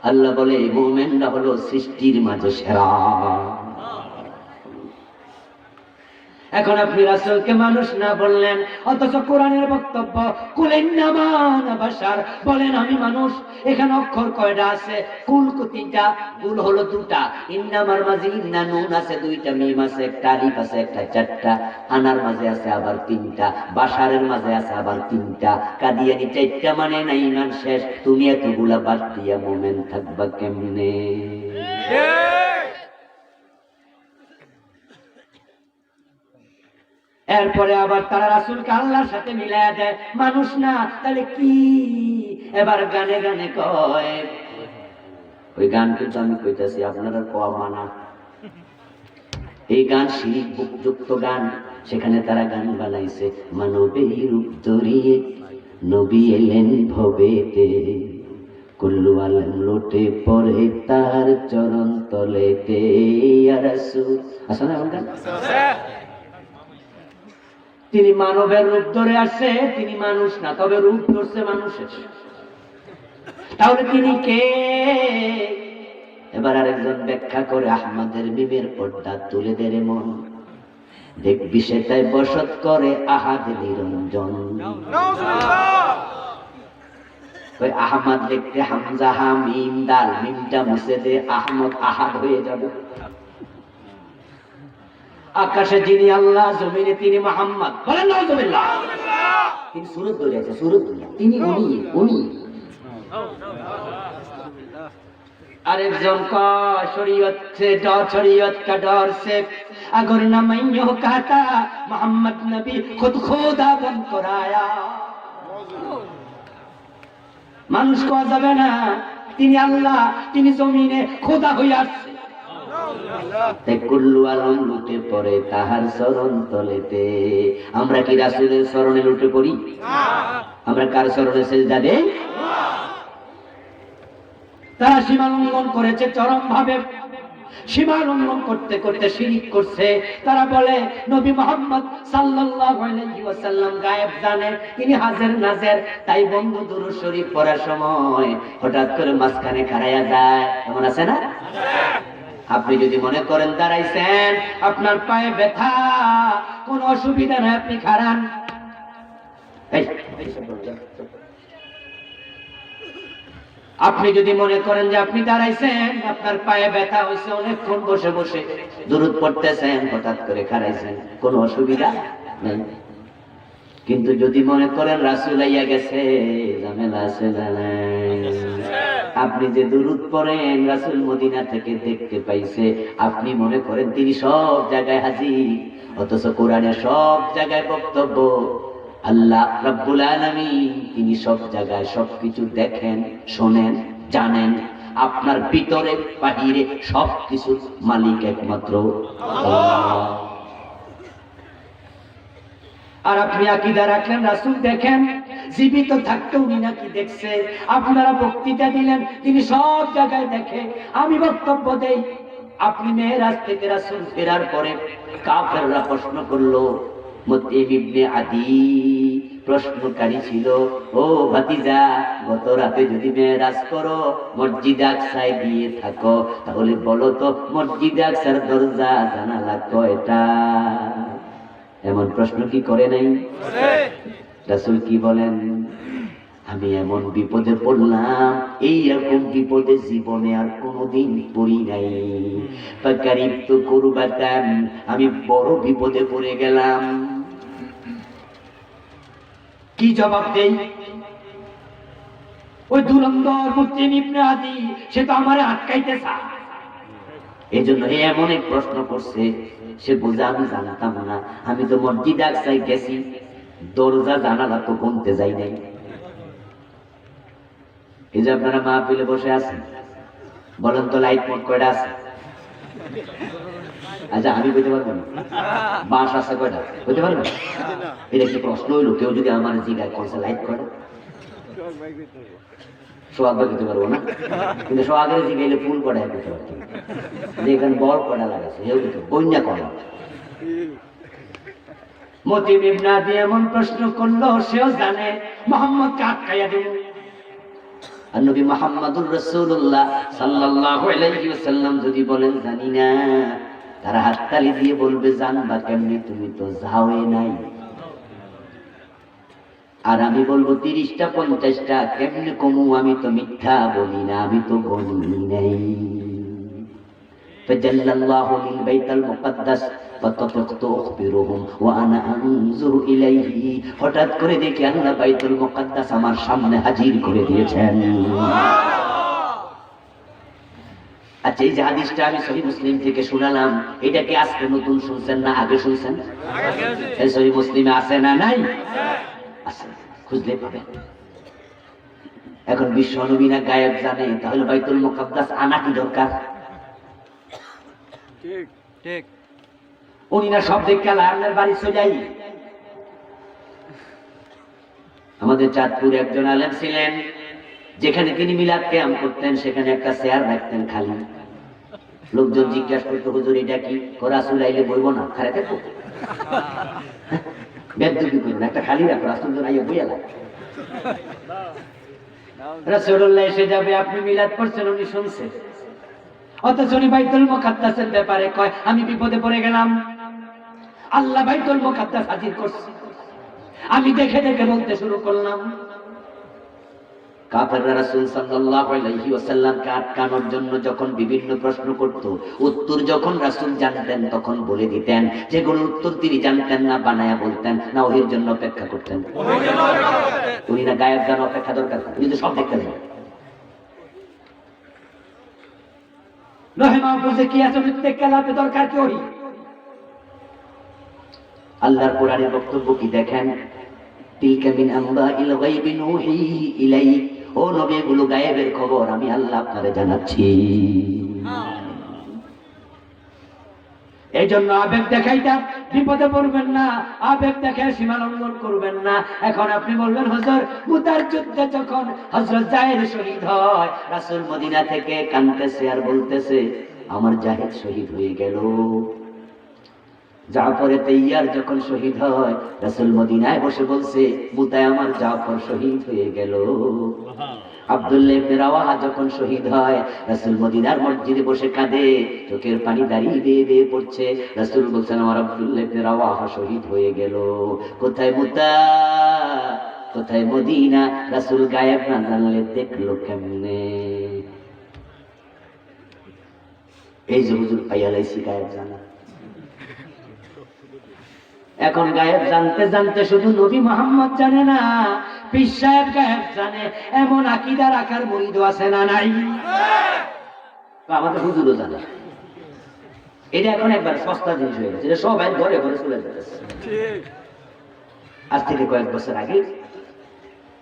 আল্লাহ বলে এই মুমিনরা হলো সৃষ্টির মাঝে সেরা। এখন আপনি রাসূলকে মানুষ না বললেন, অথচ কোরআনের বক্তব্য কুলিন্নামা আনা বাশার, বলেন আমি মানুষ। এখানে অক্ষর কয়টা আছে? কুল তিনটা, কুল হলো দুটা, ইন্নামার মাঝে ইন্না নুন আছে দুইটা, মিম আছে একটা, আলিফ আছে একটা, চারটা, আনার মাঝে আছে আবার তিনটা, বাশারের মাঝে আছে আবার তিনটা, কাদিয়ানি চারটা মানে না ঈমান শেষ। তুমি এতগুলা বাদ দিয়া মুমিন থাকবা কেমনে? এরপরে আবার তারা রাসূলকে আল্লাহর সাথে মিলায়া দেয়, মানুষ না তাহলে কি? এবার গানে গানে কয়, ওই গান কিন্তু আমি কইতাছি আপনারা কোয়া মানা, এই গান শিরিক যুক্ত গান। সেখানে তারা গান বানাইছে, মানবের রূপ ধরিয়ে নবী এলেন ভবেতে, কুল্লু আলম লোটে পড়ে তার চরণ তলেতে, ইয়া রাসূল। আসলে এমন গান তিনি মানবের রূপ ধরে আসছে, তিনি মানুষ না, তবে রূপ ধরছে মানুষের। তাহলে তিনি কে? এবার আরেকজন ব্যাখ্যা করে, আহমদের মিমের পর্দা তুলে দে রে মন, দেখবি সেটাই বসত করে আহাদ নিরঞ্জন। ওই আহমদ দেখতে হামজা হা মিম দাল, মিমটা মুছে দে, আহমদ আহাদ হয়ে যাবে। আকাশে যিনি আল্লাহ, জমিনে তিনি মুহাম্মদ। বলেন নাউজুবিল্লাহ। তিনি সুরত ধরে আছে, সুরত তিনি, উনি। আরেকজন কয় শরীয়ত से डर, शरीयत का डर से अगर न मैंने कहता मोहम्मद नबी खुद खुदा बन कर आया। মানুষ কোয়া যাবে না, তিনি আল্লাহ, তিনি জমিনে খোদা হয়ে আসছে। তাই কুল্লু আলম লুটে পড়ে তাহার চরণ তলেতে। আমরা কি রাসূলের চরণে লুটে পড়ি? আমরা কার চরণে সিজদা দেই? তারা সীমা লঙ্ঘন করেছে চরম ভাবে। সীমা লঙ্ঘন করতে করতে শিরিক করছে। তারা বলে নবী মুহাম্মদ সাল্লাল্লাহু আলাইহি ওয়াসাল্লাম গায়েব জানে, তিনি হাজির নাজির। তাই বন্ধু দুরূদ শরীফ পড়ার সময় হঠাৎ করে মাঝখানে খাড়ায়া যায়, এমন আছে না? আপনি যদি মনে করেন দাঁড়াইছেন, আপনার পায়ে ব্যথা, কোন অসুবিধা নাই, আপনি খাড়ান। আপনি যদি মনে করেন যে আপনি দাঁড়াইছেন, আপনার পায়ে ব্যথা হয়েছে, অনেকক্ষণ বসে বসে দুরূদ পড়তেছেন, হঠাৎ করে খাড়াইছেন, কোনো অসুবিধা নেই। কিন্তু যদি মনে করেন রাসূল আইয়া গেছে, ঝামেলা আছে না নাই? আপনি যে দুরূদ পড়েন রাসূল মদিনা থেকে দেখতে পাইছে, আপনি মনে করেন তিনি সব জায়গায় হাজির, অথচ কোরআনে সব জায়গায় বক্তব্য আল্লাহ রাব্বুল আলামিন তিনি সব জায়গায় সবকিছু দেখেন, শোনেন, জানেন। আপনার ভিতরে বাহিরে সবকিছু মালিক একমাত্র আল্লাহ। আর আপনি আকীদা রাখেন রাসূল দেখেন, জীবিত থাকতে উনি নাকি দেখছে। আপনারা বক্তৃতা দিলেন, তিনি সব জায়গায় দেখে। আমি বক্তব্য দেই, আপনি মেরাজ থেকে রাসূল ফেরার পরে কাফেররা প্রশ্ন করলো, মুতিম ইবনে আদি প্রশ্নকারী ছিল, ও ভাতিজা, গত রাতে যদি মেরাজ করো, মসজিদে আকসায় গিয়ে থাকো, তাহলে বলো তো মসজিদে আকসার দরজা জানালা কয়টা? এমন প্রশ্ন কি করে নাই? রাসূল কি বলেন? আমি এমন বিপদে পড়লাম, এইরকম বিপদে জীবনে আর কোনোদিন পড়ি নাই। ফাকারিবতু কুরবাতান, আমি বড় বিপদে পড়ে গেলাম। কি জবাব দেই? ওই দুরন্তর মুতিম ইবনে আদি, সে তো আমারে আটকাইতে চায়। এজন্য এমন এক প্রশ্ন করছে, সে বোঝা আমি জানতাম না। আমি তো মসজিদে আকসায় গেছি, দরজা জানালা তো গুনতে যাই নাই। এই যে আপনারা মাহফিলে বসে আছেন, বলেন তো লাইট মোট কয়টা আছে? আচ্ছা আমি বলতে পারবো না। বাস আছে কয়টা? বলতে পারবেন? এটা কি প্রশ্ন হইল? কেউ যদি আমার জিগায় কোনটা লাইট করে, সোহাগ দিতে পারবো না। কিন্তু সোহাগের জিগাইলে ফুল কটা দিতে পারতো, যেখানে বল কটা লাগাচ্ছে এও দিত, বন্যা করা। মুতিম ইবনে আদি এমন প্রশ্ন করলো, সেও জানে মুহাম্মদকে আটকাইয়া দেব। আর নবী মুহাম্মদুর রাসূলুল্লাহ সাল্লাল্লাহু আলাইহি ওয়াসাল্লাম যদি বলেন জানি না, তারা হাততালি দিয়ে বলবে জানবা কেমনে, তুমি তো যাওই নাই। আর আমি বলবো 30টা 50টা কেমনে কমু, আমি তো মিথ্যা বলি না, আমি তো বলি নাই। ফাজাল্লাল্লাহু লিল বাইতুল মুকদ্দাস ফাতাফাকতু আখবিরুহুম ওয়া আনা আনজুরু ইলাইহি। হঠাৎ করে দেখি আল্লাহ বাইতুল মুকদ্দাস আমার সামনে হাজির করে দিয়েছেন। আচ্ছা, এই যে হাদিসটা আমি সহিহ মুসলিম থেকে শুনালাম, এটা কি আজকে নতুন শুনছেন না আগে শুনছেন? এই সহিহ মুসলিমে আছে না নাই? আছে, খুঁজলে পাবেন। এখন বিশ্ব নবী না গায়েব জানে, তাহলে বাইতুল মুকদ্দাস আনা কি দরকার? ঠিক ঠিক। উনি না সব দেখে আল্লাহর বাড়ি চলে যাই। আমাদের চাঁদপুরে একজন আলেম ছিলেন, যেখানে তিনি মিলাদ কিয়াম করতেন সেখানে একটা চেয়ার রাখতেন খালি। লোকজন জিজ্ঞাসা করতো, হুজুর এটা কি? রাসূল আইলে বইব না, খারে থাকবো? বেদবি করবেন, একটা খালি রাখো, রাসূল আইয়া বইয়া লাগে। রাসূলুল্লাহ এসে যাবে, আপনি মিলাদ পড়ছেন, উনি শুনছেন, অথচ উনি বাইতুল মুকদ্দাসের ব্যাপারে কয় আমি বিপদে পড়ে গেলাম, আল্লাহ বাইতুল মুকদ্দাস হাজির করছে। আমি দেখে দেখে বলতে শুরু করলাম। কাফেররা রাসূল সাল্লাল্লাহু আলাইহি ওয়াসাল্লামকে আটকানোর জন্য যখন বিভিন্ন প্রশ্ন করত, উত্তর যখন রাসূল জানতেন তখন বলে দিতেন, যেগুলো উত্তর তিনি জানতেন না বানায়া বলতেন না, ওহির জন্য অপেক্ষা করতেন। উনি না গায়েব জানা অপেক্ষা দরকার, উনি তো সব দেখতে দেন। লৌহে মাহফুজে কি আছে, মুত্তাকিলাতে দরকার কি ওহি? আল্লাহর কোরআনের বক্তব্য কি দেখেন, তিলকা মিন আমবাইল গায়বি নূহিহি ইলাইক। ও নবী, এগুলো গায়েবের খবর, আমি আল্লাহ আপনারে জানাচ্ছি। এই জন্য আবেগ দেখাইটা বিপদে পড়বেন না, আবেগ দেখে সীমা লঙ্ঘন করবেন না। এখন আপনি বলবেন, হুজুর মুতার যুদ্ধে যখন হযরত জায়েদ শহীদ হয়, রাসূল মদিনা থেকে কাঁদতেছে আর বলতেছে আমার জায়েদ শহীদ হয়ে গেল। জাফরে তাইয়ার যখন শহীদ হয়, রাসূল মদিনায় বসে বলছে মুতায় আমার জাফর শহীদ হয়ে গেল। আব্দুল্লাহ ইবনে রাওয়াহা যখন শহীদ হয়, রাসূল মদিনার মসজিদে বসে কাঁদে, চোখের পানি দাঁড়িয়ে বেয়ে বেয়ে পড়ছে। রাসূল বলছেন আমার আব্দুল্লাহ ইবনে রাওয়াহা শহীদ হয়ে গেল। কোথায় মুতা, কোথায় মদিনা? রাসূল গায়েব না জানলে দেখলো কেমনে? এই যে হুজুর পাইয়া লাইছি গায়েব জানা। এখন গায়েব জানতে জানতে শুধু নবী মুহাম্মদ জানে না, পীর সাহেব গায়েব জানে, এমন আকীদা রাখার মুরিদ আছে না নাই? আমাদের হুজুরও জানে। এটা এখন একবার সস্তা জিনিস হয়ে গেছে, সবাই ঘরে ঘরে চলে যাচ্ছে। আজ থেকে কয়েক বছর আগে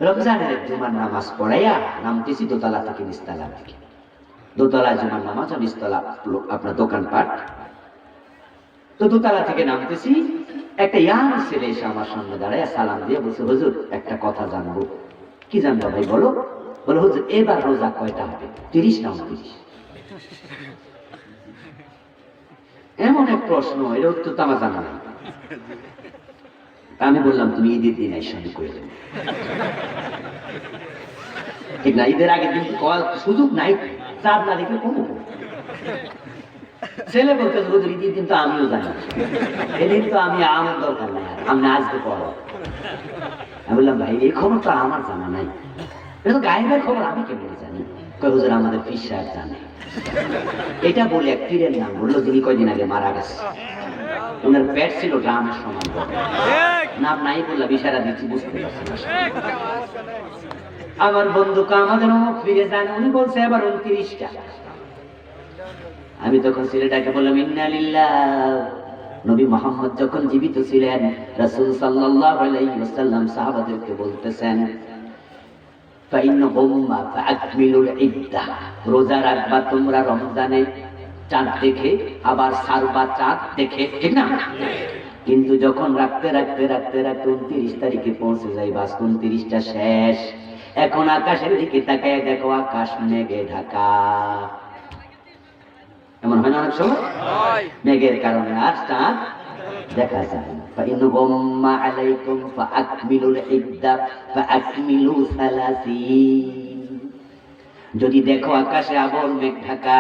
রমজানের জুমার নামাজ পড়াইয়া নামতেছি দোতলা থেকে নিচতলা থেকে। দোতলা জুমার নামাজ আর নিচতলা আপনার দোকানপাট। তো দোতলা থেকে নামতেছি, একটা ইয়াং ছেলে এসে আমার সামনে দাঁড়ায় সালাম দিয়ে বলছে, হুজুর একটা কথা জানবো। কি জানবো ভাই বলো? বলো হুজুর এবার রোজা কয়টা হবে? 30 না 29? এমন এক প্রশ্ন, এর উত্তর তো আমার জানা নাই। আমি বললাম তুমি ঈদের দিন আইসা করে দেবো, ঠিক না? ঈদের আগের দিন সুযোগ নাই, চাঁদ না দেখলে কমো। ছেলে বলতে হুজুর ঈদের দিন তো আমিও জানি, এদিন তো আমি আমার দরকার নাই, আমি আজকে পড়ো। আমি বললাম ভাই এই খবর তো আমার জানা নাই, এটা তো গায়েবের খবর, আমি কেমন জানি? কয় হুজুর আমাদের পীর সাহেব জানে। এটা বলে এক পীরের নাম বললো, যিনি কয়দিন আগে মারা গেছে। ওনার পেট ছিল ড্রামের সমান, নাম নাই বললাম, ইশারা দিচ্ছি, বুঝতে পারছি না। আমার বন্ধুকে আমাদের অমুক ফিরে যান, উনি বলছে আবার 29টা। আমি তখন ছেলেটাকে বললাম ইন্না লিল্লাহ। নবী মুহাম্মদ যখন জীবিত ছিলেন, রাসূল সাল্লাল্লাহু আলাইহি ওয়াসাল্লাম সাহাবাদেরকে বলতেছেন ফাইন্নাহুম ফাআকমিলুল ইদ্দাহ, রোজা রাখবা তোমরা রমজানে চাঁদ দেখে, আবার সারবা চাঁদ দেখে, ঠিক না? কিন্তু যখন রাখতে রাখতে রাখতে রাখতে 29 তারিখে পৌঁছে যাই, বাস 29টা শেষ। এখন আকাশের দিকে তাকায় দেখো আকাশ মেঘে ঢাকা। এমন হয় না অনেক সময়? মেঘের কারণে আর চাঁদ দেখা যায় না। فإن غم عليكم فأكملوا العدة فأكملوا 30। যদি দেখো আকাশে আবর মেঘ ঢাকা,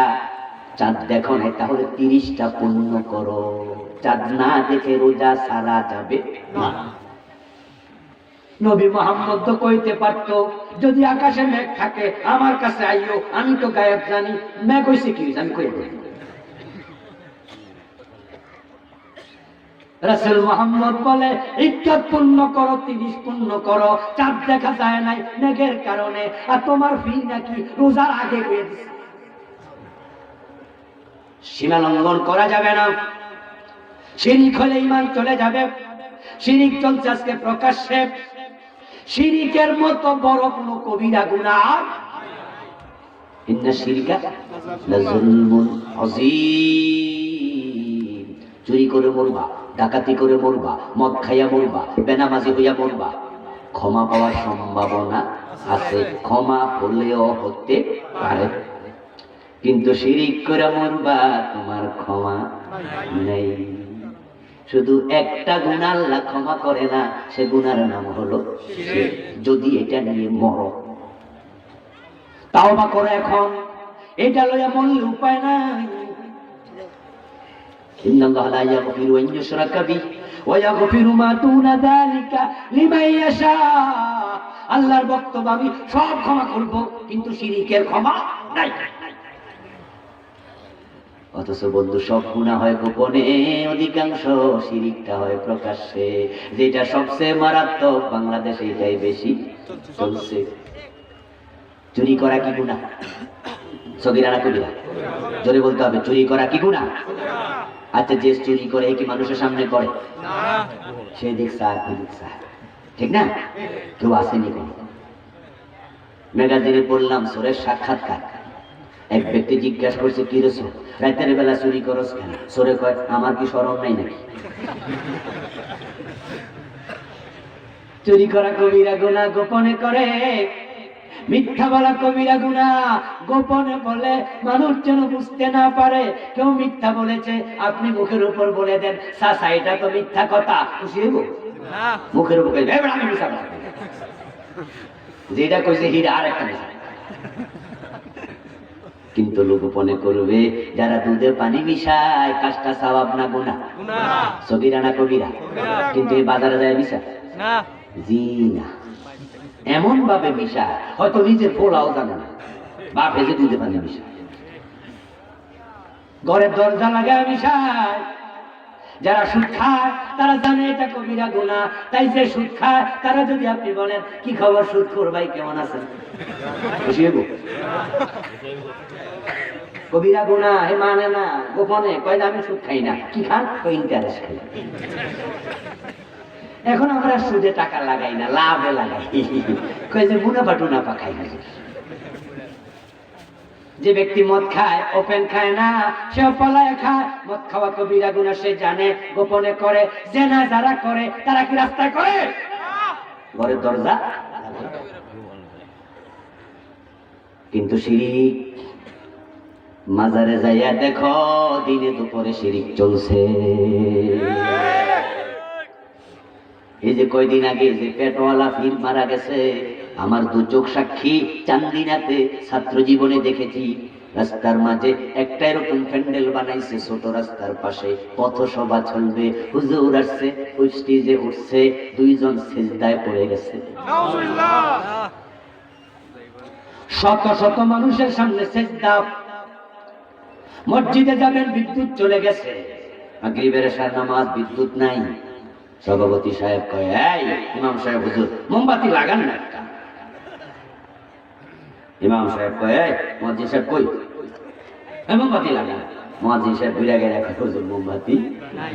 চাঁদ দেখো না, তাহলে 30টা পূর্ণ করো। চাঁদ না দেখে রোজা সারা যাবে না। নবী মুহাম্মদ তো কইতে পারতো, যদি আকাশে মেঘ থাকে আমার কাছে আইও, আমি তো গায়েব জানি। মেঘ হইছে কি আমি কই দেব। রাসূল মুহাম্মদ বলে, ইজ্জত পূর্ণ করো, 30 পূর্ণ করো। চাঁদ দেখা যায় নাই মেঘের কারণে, আর তোমার ফি নাকি রোজার আগে হয়ে দিছে। সীমা লঙ্ঘন করা যাবে না। শিরিক হলে ঈমান চলে যাবে। শিরিক চলছে আজকে প্রকাশ্যে। শিরিকের মতো বড় কোনো কবিরা গুনাহ, ইন্না শিরকা লাযুলমুন আযীম। চুরি করে মরবা, ডাকাতি করে মরবা, মদ খাইয়া মরবা, বেনামাজি হইয়া মরবা, ক্ষমা পাওয়ার সম্ভাবনা আছে, ক্ষমা হলেও হতে পারে। কিন্তু শিরিক করে মরবা, তোমার ক্ষমা নেই। শুধু একটা গুনাহ আল্লাহ ক্ষমা করে না, সে গুনার নাম হলো শিরক। যদি এটা নিয়ে মরো, তাওবা করো এখন, এটা লইয়া মরলে উপায় নাই। ইন্নাল্লাহা লা ইয়াগফিরু আন ইউশরাকা বিহি ওয়া ইয়াগফিরু মা দুনা যালিকা লিমান ইয়াশা। আল্লাহর বক্তব্য, আমি সব ক্ষমা করব, কিন্তু শিরকের ক্ষমা নাই। অথচ বন্ধু, সব গুনাহ হয় গোপনে, অধিকাংশ শিরিকটা হয় প্রকাশ্যে। যেটা সবচেয়ে মারাত্মক, বাংলাদেশে এটাই বেশি চলছে। চুরি করা কি গুনাহ? সগীরা না কবিরা? জোরে বলতে হবে, চুরি করা কি গুনাহ? আচ্ছা, যে চুরি করে কি মানুষের সামনে করে? সে দেখছে আর কি দেখছে, ঠিক না? কেউ আসেনি কোনো। ম্যাগাজিনে পড়লাম চোরের সাক্ষাৎকার। এক ব্যক্তি জিজ্ঞাসা করছে, কি রে চোর, রাতের বেলা চুরি করস কেন? চোরে কয়, আমার কি শরম নাই নাকি? চুরি করা কবিরা গুনাহ, গোপনে করে। মিথ্যা বলা কবিরা গুনাহ, গোপনে বলে, মানুষ যেন বুঝতে না পারে কেউ মিথ্যা বলেছে। আপনি মুখের উপর বলে দেন, চাচা এটা তো মিথ্যা কথা, খুশি হইব? মুখের উপর আমি মিথ্যা বলি, যেটা কইছে হীরা আর একটা মিথ্যা। কিন্তু লোক গোপনে করবে। যারা দুধে পানি মিশায়, কাজটা সওয়াব না গুনাহ? সগীরা না কবিরা? কিন্তু এই বাজারে যায় মিশায় না, জি না। এমন ভাবে মিশায়, হয়তো নিজের পোলাও জানে না, বাপ এসে দুধে পানি মিশায়। ঘরের দরজা লাগায় মিশায়। যারা সুদ খায় তারা জানে এটা কবিরা গুনাহ, তাই যে সুদ খায় তারা যদি আপনি বলেন, কি খবর সুদখোর ভাই, কেমন আছেন, খুশি হইব? কবিরা গুনাহ হে মানে না, গোপনে কয় আমি সুদ খাই না। কি খান? ওই ইন্টারেস্ট খাই। এখন আমরা সুদে টাকা লাগাই না, লাভে লাগাই। কয় যে মুনাফা টুনাফা খাই না। যে ব্যক্তি মদ খায়, ওপেন খায় না, সে পলায় খায়। মদ খাওয়া কবিরা গুনাহ, সে জানে, গোপনে করে। জেনা যারা করে তারা কি রাস্তায় করে? ঘরের দরজা। কিন্তু শিরিক, মাজারে যাইয়া দেখো, দিনে দুপুরে শিরিক চলছে। এই যে কয়দিন আগে যে পেটওয়ালা পীর মারা গেছে, আমার দু চোখ সাক্ষী, চান্দিনাতে ছাত্র জীবনে দেখেছি। রাস্তার মাঝে একটা এরকম প্যান্ডেল বানাইছে, ছোট রাস্তার পাশে পথসভা চলবে। হুজুর আসছে, ওই স্টেজে উঠছে, দুইজন সিজদায় পড়ে গেছে। শত শত মানুষের সামনে সিজদা। মসজিদে যাবেন, বিদ্যুৎ চলে গেছে। মাগরিবের এশার নামাজ, বিদ্যুৎ নাই। সভাপতি সাহেব কয়, এই ইমাম সাহেব, হুজুর মোমবাতি লাগান না একটা। ইমাম সাহেব কয়, এই মুয়াজ্জিন সাহেব কই? মোমবাতি লাগান। মুয়াজ্জিন সাহেব ঘুরে গেলে, হুজুর মোমবাতি নাই।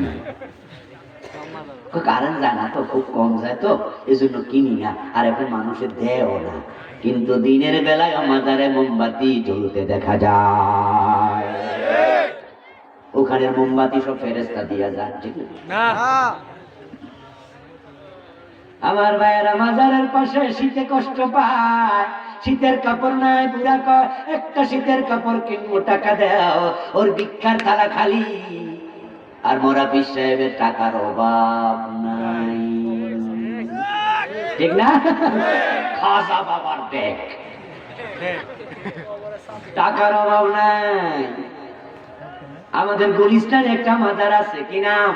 কারেন্ট যায় না তো, খুব কম যায় তো, এই জন্য কিনি না, আর এখন মানুষের দেও না। কিন্তু দিনের বেলায় মাজারে মোমবাতি জ্বলতে দেখা যায়। ওখানে মোমবাতি সব ফেরেশতা দিয়া যায়, ঠিক না? আমার ভাইয়েরা, মাজারের পাশে শীতে কষ্ট পায়, শীতের কাপড় নাই। বুড়া কয়, একটা শীতের কাপড় কিনবো, টাকা দাও। ওর ভিক্ষার থালা খালি। আর মোরা পীর সাহেবের টাকার অভাব নাই, ঠিক না? খাজা বাবার ব্যাগ। টাকার অভাব নাই। আমাদের গুলিস্তানে একটা মাজার আছে, কি নাম?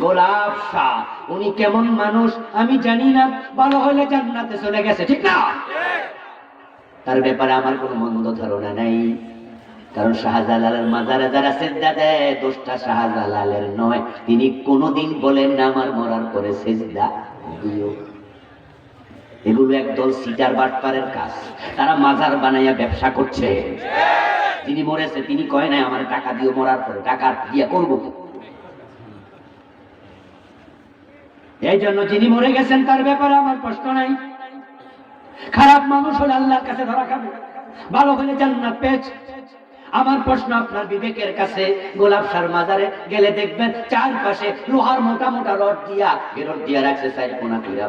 গোলাপ শাহ। উনি কেমন মানুষ আমি জানি না, ভালো হলে জান্নাতে চলে গেছে, ঠিক না? তার ব্যাপারে আমার কোনো মন্দ ধারণা নাই, কারণ শাহজালালের মাজারে যারা সেজদা দেয় দোষটা শাহজালালের নয়। তিনি কোনোদিন বলেন না আমার মরার পরে সেজদা দিও। এগুলো একদল সিটার বাটপারের কাজ। তারা মাজার বানাইয়া ব্যবসা করছে। যিনি মরেছে তিনি কয় নাই আমার টাকা দিও, মরার পরে টাকা দিয়া করবো কি? এই জন্য যিনি মরে গেছেন তার ব্যাপারে আমার প্রশ্ন নাই। খারাপ মানুষ হলে আল্লাহর কাছে ধরা খাবে, ভালো হলে জান্নাত পেয়েছে। আমার প্রশ্ন আপনার বিবেকের কাছে, গোলাপ শাহর মাজারে গেলে দেখবেন চারপাশে লোহার মোটা মোটা রড দিয়া গেরট দিয়া রাখছে, সাইড কোনা কইরা।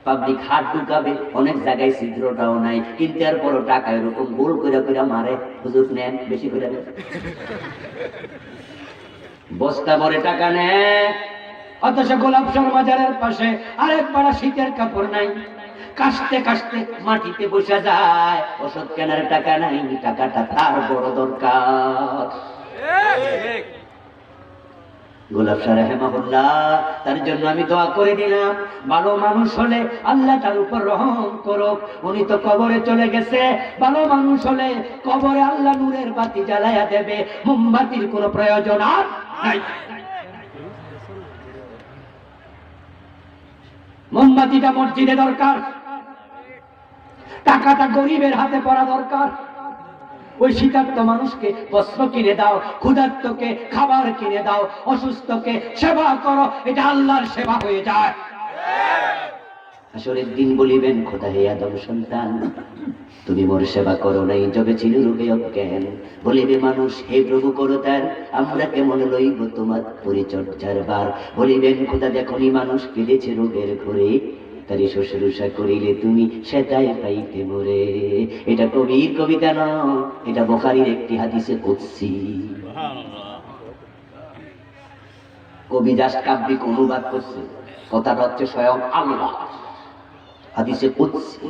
পাবলিক হাত ঢুকাবে, অনেক জায়গায় ছিদ্রটাও নাই, কিন্তু এরপর টাকা এরকম গোল করে করে মারে। হুজুর নেন, বেশি করে দেন, বস্তা ভরে টাকা নেন। অথচ গোলাপ শাহর মাজারের পাশে আরেক পাড়া শীতের কাপড় নাই, কাশতে কাশতে মাটিতে বসে যায়। ওষুধ কেনার টাকা নাই, টাকাটা তার বড় দরকার। গোলাপ শাহ রাহিমাহুল্লাহ, তার জন্য আমি দোয়া করে দিলাম, ভালো মানুষ হলে আল্লাহ তার উপর রহম করুক। উনি তো কবরে চলে গেছে, ভালো মানুষ হলে কবরে আল্লাহ নূরের বাতি জ্বালায়া দেবে, মোমবাতির কোনো প্রয়োজন আর নাই। মোমবাতিটা মসজিদে দরকার, টাকাটা গরিবের হাতে পড়া দরকার। ওই শীতার্ত মানুষকে বস্ত্র কিনে দাও, ক্ষুধার্তকে খাবার কিনে দাও, অসুস্থকে সেবা করো, এটা আল্লাহর সেবা হয়ে যায়। আসরের দিন বলিবেন, খোদা হে আদম সন্তান, তুমি মোর সেবা করো নাই, জবে ছিল রোগে অজ্ঞান। বলিবে মানুষ, হে প্রভু করো তার, আমরা কেমন লইব তোমার পরিচর্যার বার। বলিবেন, খোদা দেখনি মানুষ কেঁদেছে রোগের ঘরে, তারি শুশ্রূষা করিলে তুমি সেটাই পাইতে মোরে। এটা কবির কবিতা নয়, এটা বুখারীর একটি হাদিসে কুদসি। কবি জাস্ট কাব্যিক অনুবাদ করছে, কথাটা হচ্ছে স্বয়ং আল্লাহ, হাদিসে কুদসি।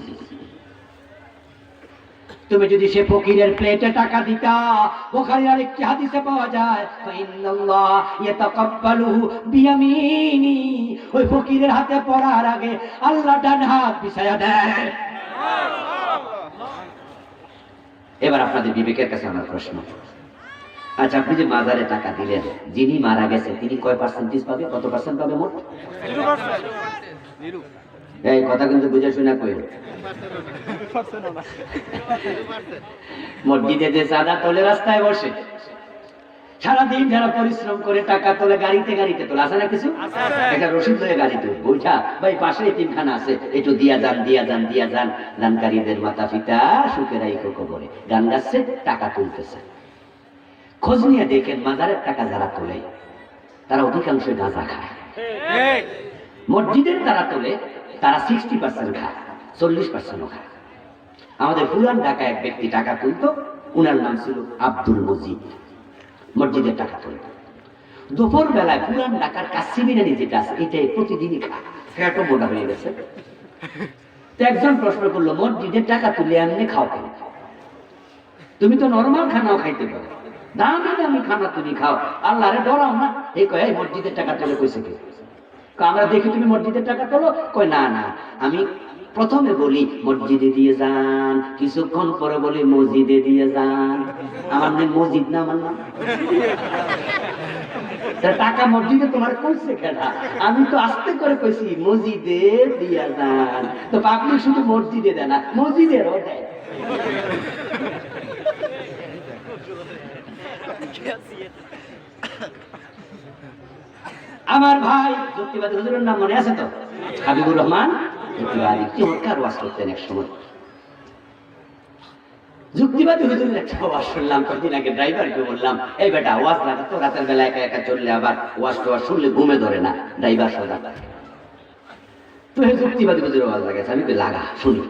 তুমি যদি সে ফকিরের প্লেটে টাকা দিতা, বুখারীর আরেকটি হাদিসে পাওয়া যায়, ইন্নাল্লাহ ইয়াতাকাব্বালুহু বিয়ামিনি, ওই ফকিরের হাতে পড়ার আগে আল্লাহ ডান হাত বিছায়া দেয়। এবার আপনাদের বিবেকের কাছে আমার প্রশ্ন, আচ্ছা আপনি যে মাজারে টাকা দিলেন, যিনি মারা গেছে তিনি কয় পার্সেন্টেজ পাবে, কত পার্সেন্ট পাবে মোট? এই কথা কিন্তু বুঝে শুনে কইল। মসজিদে যে চাঁদা তোলে রাস্তায় বসে, সারাদিন যারা পরিশ্রম করে টাকা তোলে, গাড়িতে গাড়িতে তোলে, আছে না কিছু? একটা রসিদ হয়ে গাড়িতে বইটা, ভাই পাশে এতিমখানা আছে, একটু দিয়া যান দিয়া যান দিয়া যান। দানকারীদের মাতা পিতা সুখে রাইখো কবরে, গান গাচ্ছে, টাকা তুলতেছে। খোঁজ নিয়ে দেখেন মাজারের টাকা যারা তোলে তারা অধিকাংশই গাঁজা খায়। মসজিদের তারা তোলে, তারা 60% খায়, 40% খায়। আমাদের পুরান ঢাকায় এক ব্যক্তি টাকা তুলত, উনার নাম ছিল আব্দুল মজিদ। মসজিদের টাকা তুলত, দুপুর বেলায় পুরান ঢাকার কাচ্চি বিরিয়ানি যেটা আছে এটাই প্রতিদিনই খায়, ফ্যাটও মোটা হয়ে গেছে। তো একজন প্রশ্ন করলো, মসজিদের টাকা তুলে এমনি খাও কেন? তুমি তো নরমাল খানাও খাইতে পারো, দামি দামি খানা তুমি খাও, আল্লাহরে ডরাও না। এই কয় মসজিদের টাকা তুলে কইছে কি? আমরা দেখি তুমি মসজিদের টাকা তোলো, কয় না না, আমি প্রথমে বলি মসজিদে দিয়ে যান, কিছুক্ষণ পরে বলি মসজিদে দিয়ে যান। আমার নাম মসজিদ না, আমার নাম টাকা মসজিদে তোমার কইছে কেনা? আমি তো আস্তে করে কইছি মসজিদে দিয়ে যান, তো পাবলিক শুধু মসজিদে দেয় না, মসজিদেরও দেয়। আমার ভাই যুক্তিবাদী হুজুরের নাম মনে আছে তো? হাবিবুর রহমান যুক্তিবাদী, চমৎকার ওয়াজ করতেন এক সময়। যুক্তিবাদী হুজুরের একটা ওয়াজ শুনলাম কয়েকদিন আগে, ড্রাইভারকে বললাম, এই বেটা ওয়াজ লাগাতো, রাতের বেলা একা একা চললে আবার ওয়াজ টোয়াজ শুনলে ঘুমে ধরে না, ড্রাইভার সদা। তো এই যুক্তিবাদী হুজুরের ওয়াজ লাগাচ্ছে, আমি লাগা শুনি,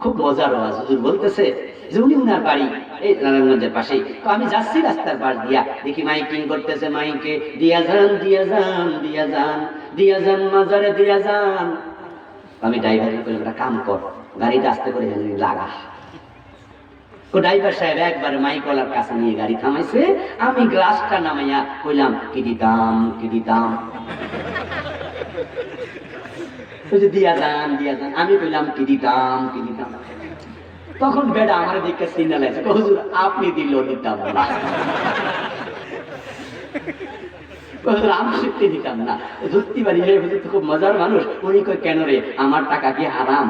খুব মজার ওয়াজ। হুজুর বলতেছে যে উনি উনার বাড়ি এই নারায়ণগঞ্জের পাশেই, তো আমি যাচ্ছি রাস্তার পাশ দিয়া, দেখি মাইকিং করতেছে, মাইকে দিয়া যান দিয়া যান দিয়া যান দিয়া যান মাজারে দিয়া যান। আমি ড্রাইভারকে বললাম, একটা কাম কর, গাড়িটা আস্তে করে লাগা। ড্রাইভার সাহেব একবারে মাইকলার কাছে নিয়ে গাড়ি থামাইছে। আমি গ্লাসটা নামাইয়া কইলাম কি দিতাম কি দিতাম, দিয়া যান দিয়া যান। আমি কইলাম কি দিতাম কি দিতাম। তখন বেটা আমার দিকে সিগন্যাল আছে, হুজুর আপনি দিলেও দিতাম না, আমি সত্যি দিতাম না। ধরতে পারি হুজুর তো খুব মজার মানুষ। উনি কই কেন রে, আমার টাকা কি হারাম?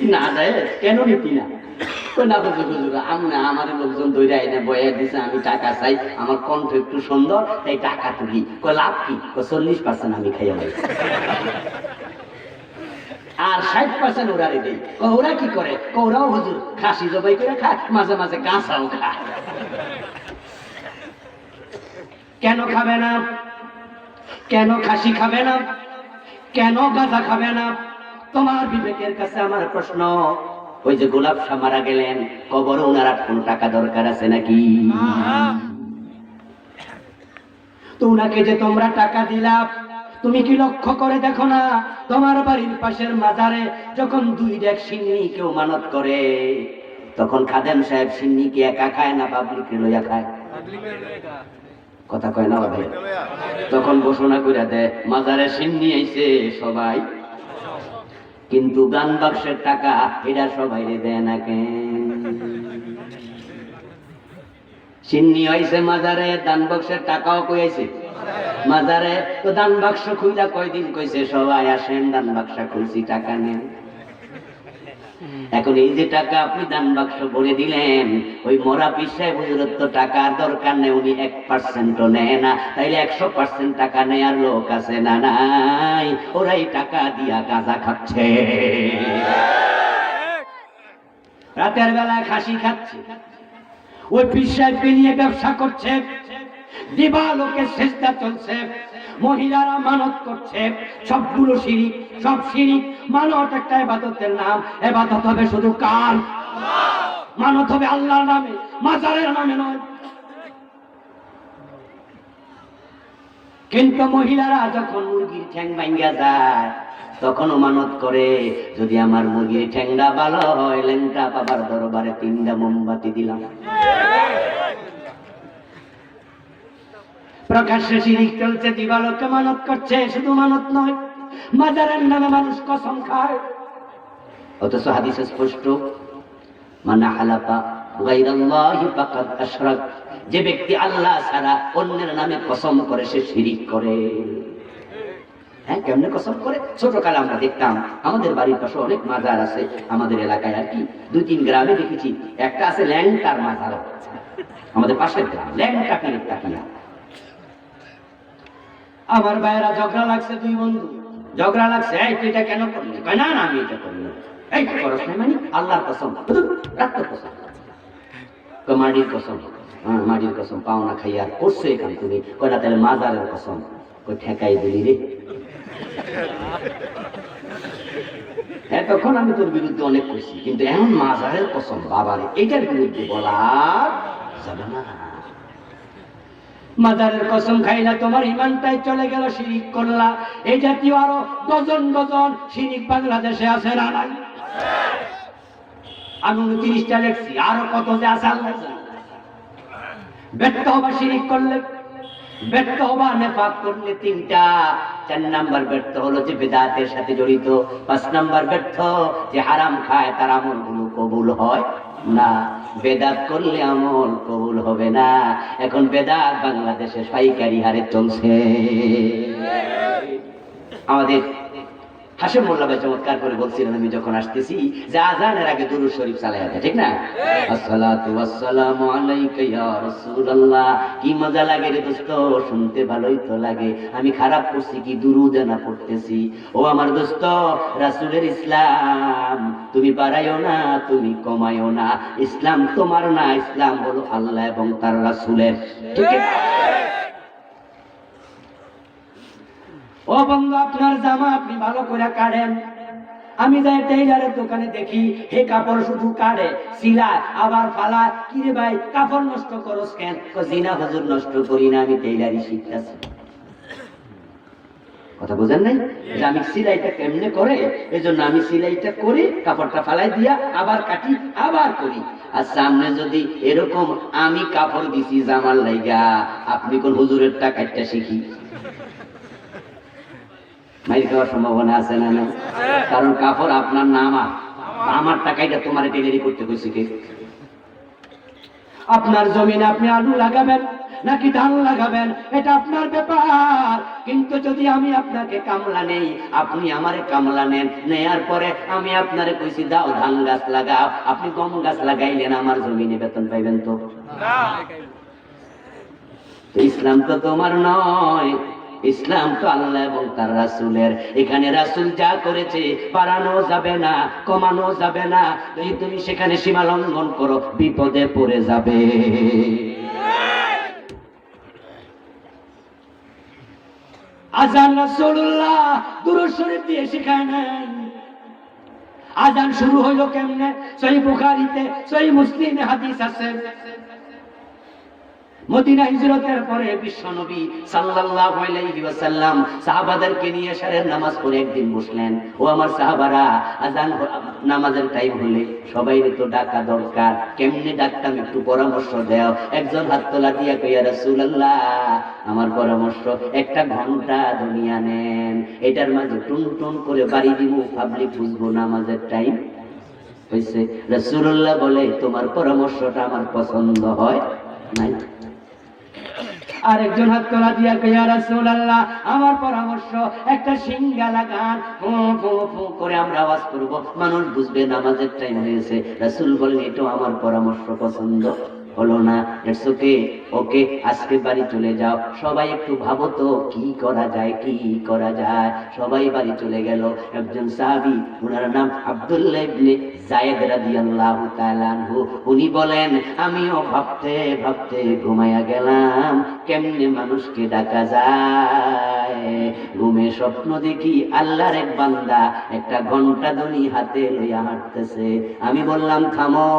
কি না যায় কেন নিতি না? না হুজুর হুজুর আমরা আমার লোকজন দৈরা এনে বয়ে দিছে, আমি টাকা চাই, আমার কণ্ঠ একটু সুন্দর তাই টাকা তুলি। কই লাভ কি? 40% আমি খাইয়া যাই, আর 60% ওরারে দেই। ওরা কি করে? ওরাও হুজুর খাসি জবাই করে খায়, মাঝে মাঝে গাছাও খায়। কেন খাবে না? কেন খাসি খাবে না? কেন গাঁজা খাবে না? তোমার বিবেকের কাছে আমার প্রশ্ন। ওই যে গোলাপ শাহ মারা গেলেন, কবরে ওনার 8 কোটি টাকা দরকার আছে নাকি? তো উনাকে যে তোমরা টাকা দিলা, তুমি কি লক্ষ্য করে দেখো না তোমার বাড়ির পাশের মাজারে যখন 2 ডেক সিন্নি কেউ মানত করে, তখন খাদেম সাহেব সিন্নি কি একা খায় না পাবলিক লইয়া খায়? কথা কয় না ভাই? তখন ঘোষণা করে দেয় মাজারে সিন্নি আইছে সবাই, কিন্তু গান বাক্সের টাকা এটা সবাই দেয় না কেন? সিন্নি হইছে মাজারে, দান বাক্সের টাকাও কই আইছে মাজারে। তো দান বাক্স খুইলা কয়দিন কইছে সবাই আসেন দান বাক্স খুলছি টাকা নেন। এখন এই যে টাকা আপনি দান বাক্স ভরে দিলেন, ওই মরা পীর সাহেব হুজুরের তো টাকার দরকার নেই, উনি 1% নেয় না, তাইলে 100% টাকা নেয়ার লোক আছে না নাই? ওরাই টাকা দিয়া গাঁজা খাচ্ছে, রাতের বেলায় খাসি খাচ্ছে, ওই পীর সাহেবকে নিয়ে ব্যবসা করছে, দিবালোকে চেষ্টা চলছে, মহিলারা মানত করছে, সবগুলো শিরিক, সব শিরিক। মানত একটা ইবাদতের নাম, ইবাদত হবে শুধু কার? মানত হবে আল্লাহর নামে, মাজারের নামে নয়। কিন্তু মহিলারা যখন মুরগির ঠ্যাং ভাঙ্গা যায় তখনও মানত করে, যদি আমার মুরগির ঠ্যাংটা ভালো হয়, ল্যাংটা বাবার দরবারে 3টা মোমবাতি দিলাম। প্রকাশ্যে শিরিক চলছে, দিবালোকে মানত করছে, শুধু মানত নয়, মাজারের নামে মানুষ কসম খায়। অথচ হাদিসে স্পষ্ট, মান হালাফা গায়রাল্লাহি ফাকাদ আশরাক, যে ব্যক্তি আল্লাহ ছাড়া অন্যের নামে কসম করে সে শিরিক করে। হ্যাঁ, কেমনে কসম করে? ছোটকালে আমরা দেখতাম, আমাদের বাড়ির পাশে অনেক মাজার আছে, আমাদের এলাকায় আর কি 2-3 গ্রামে দেখেছি। একটা আছে ল্যাংটার মাজার, আমাদের পাশের গ্রাম, ল্যাংটা পীরের তাকিয়া। আমার ভাইয়েরা ঝগড়া লাগছে, 2 বন্ধু ঝগড়া লাগছে, এই তুই এটা কেন করলি? কয় না না আমি এটা করি না। এই করস না মানে? আল্লাহর কসম, রাখতে কসম, মাটির কসম। হ্যাঁ, মাটির কসম পাওনা খাইয়া করছো এখান তুমি। কয় না তাহলে মাজারের কসম। কই ঠেকাই দিলি রে। তখন আমি তোর বিরুদ্ধে অনেক করছি, কিন্তু এখন মাজারের কসম বাবারে, এটার বিরুদ্ধে বলা যাবে না। মাজারের কসম খাইলা তোমার ইমানটাই চলে গেল, শিরিক করলা। এই জাতীয় আরো ডজন ডজন শিরিক বাংলাদেশে আছে না নাই? আমি 29টা লেখছি, আরো কত যে আছে আল্লাহ জানে। ব্যর্থ হবা শিরিক করলে, ব্যর্থ হবা নেফাক করলে 3টা। 4 নাম্বার ব্যর্থ হলো যে বিদআতের সাথে জড়িত। 5 নাম্বার ব্যর্থ যে হারাম খায়, তার আমলগুলো কবুল হয় না। বেদাত করলে আমল কবুল হবে না। এখন বেদাত বাংলাদেশে পাইকারি হারে চলছে। আমাদের হাশেম মোল্লা ভাই চমৎকার করে বলছিলেন, আমি যখন আসতেছি, যে আজানের আগে দুরূদ শরীফ চালায়া দেয়, ঠিক না? আসসালাতু ওয়াসসালামু আলাইকা ইয়া রাসূলুল্লাহ। কি মজা লাগে রে দোস্ত, শুনতে ভালোই তো লাগে। আমি খারাপ করছি কি দুরূদ না পড়তেছি? ও আমার দোস্ত, রাসূলের ইসলাম তুমি বাড়াইও না, তুমি কমাইও না। ইসলাম তোমার না, ইসলাম হলো আল্লাহ এবং তার রাসূলের, ঠিক আছে? ও বন্ধু, আপনার জামা আপনি ভালো করে কাটেন। আমি যাই টেইলারের দোকানে দেখি, হে কাপড় শুধু কাটে, সিলায়, আবার ফালায়। কি রে ভাই, কাপড় নষ্ট করস কেন? জিনা হুজুর নষ্ট করি না, আমি টেইলারি শিখতেছি। কথা বোঝেন নাই? যে আমি সিলাইটা কেমনে করে, এজন্য আমি সিলাইটা করে কাপড়টা ফালাই দিয়া আবার কাটি আবার করি। আর সামনে যদি এরকম আমি কাপড় দিছি জামার লাইগা, আপনি কোন হুজুরের টাকাটা শিখি, মাইর খাওয়ার সম্ভাবনা আছে না? না, কারণ কাপড় আপনার না আমার টাকাইটা তোমার টেলারি করতে কইছি কে? আপনার জমিনে আপনি আলু লাগাবেন নাকি ধান লাগাবেন এটা আপনার ব্যাপার, কিন্তু যদি আমি আপনাকে কামলা নেই, আপনি আমারে কামলা নেন, নেয়ার পরে আমি আপনারে কইছি দাও ধান গাছ লাগাও, আপনি গম গাছ লাগাইলেন, আমার জমিনে বেতন পাইবেন তো? ইসলাম তো তোমার নয়, ইসলাম তো আল্লাহ এবং তার রাসূলের। এখানে রাসূল যা করেছে বাড়ানো যাবে না, কমানো যাবে না। যদি তুমি সেখানে সীমা লঙ্ঘন করো বিপদে পড়ে যাবে। আযান রাসূলুল্লাহ দুরূদ শরীফ দিয়ে শিখায় নাই। আযান শুরু হইল কেমনে? সহিহ বুখারীতে সহিহ মুসলিমে হাদিস আছে। মদিনা হিজরতের পরে বিশ্বনবী সাল্লাল্লাহু আলাইহি ওয়াসাল্লাম সাহাবাদেরকে নিয়ে এশারের নামাজ পড়ে একদিন বসলেন। ও আমার সাহাবারা, আযান নামাজের টাইম হলে সবাইরে তো ডাকা দরকার, কেমনে ডাকতাম একটু পরামর্শ দাও। একজন হাত তোলা দিয়া কই, ইয়া রাসূলুল্লাহ, আমার পরামর্শ একটা ঘন্টা দুনিয়া নেন, এটার মাঝে টুন টুন করে বাড়ি দিব, পাবলিক বুঝবো নামাজের টাইম হইছে। রাসূলুল্লাহ বলে, তোমার পরামর্শটা আমার পছন্দ হয় নাই। আরেকজন হাত তোলা দিয়া কই, ইয়া রাসূলুল্লাহ, আমার পরামর্শ একটা সিঙ্গা লাগান, ফু ফু ফু করে আমরা আওয়াজ করব, মানুষ বুঝবে নামাজের টাইম হয়েছে। রাসূল বলেন, এটাও আমার পরামর্শ পছন্দ হলো না। ইটস ওকে, ওকে, আজকে বাড়ি চলে যাও, সবাই একটু ভাবো তো কি করা যায়, কি করা যায়। সবাই বাড়ি চলে গেল। একজন সাহাবী, ওনার নাম আব্দুল্লাহ ইবনে যায়েদ রাদিয়াল্লাহু তাআলা আনহু, উনি বলেন, আমিও ভাবতে ভাবতে ঘুমায়া গেলাম, কেমনে মানুষকে ডাকা যায়। ঘুমে স্বপ্ন দেখি আল্লাহর এক বান্দা একটা ঘন্টা দড়ি হাতে লইয়া হাঁটতেছে। আমি বললাম, থামো,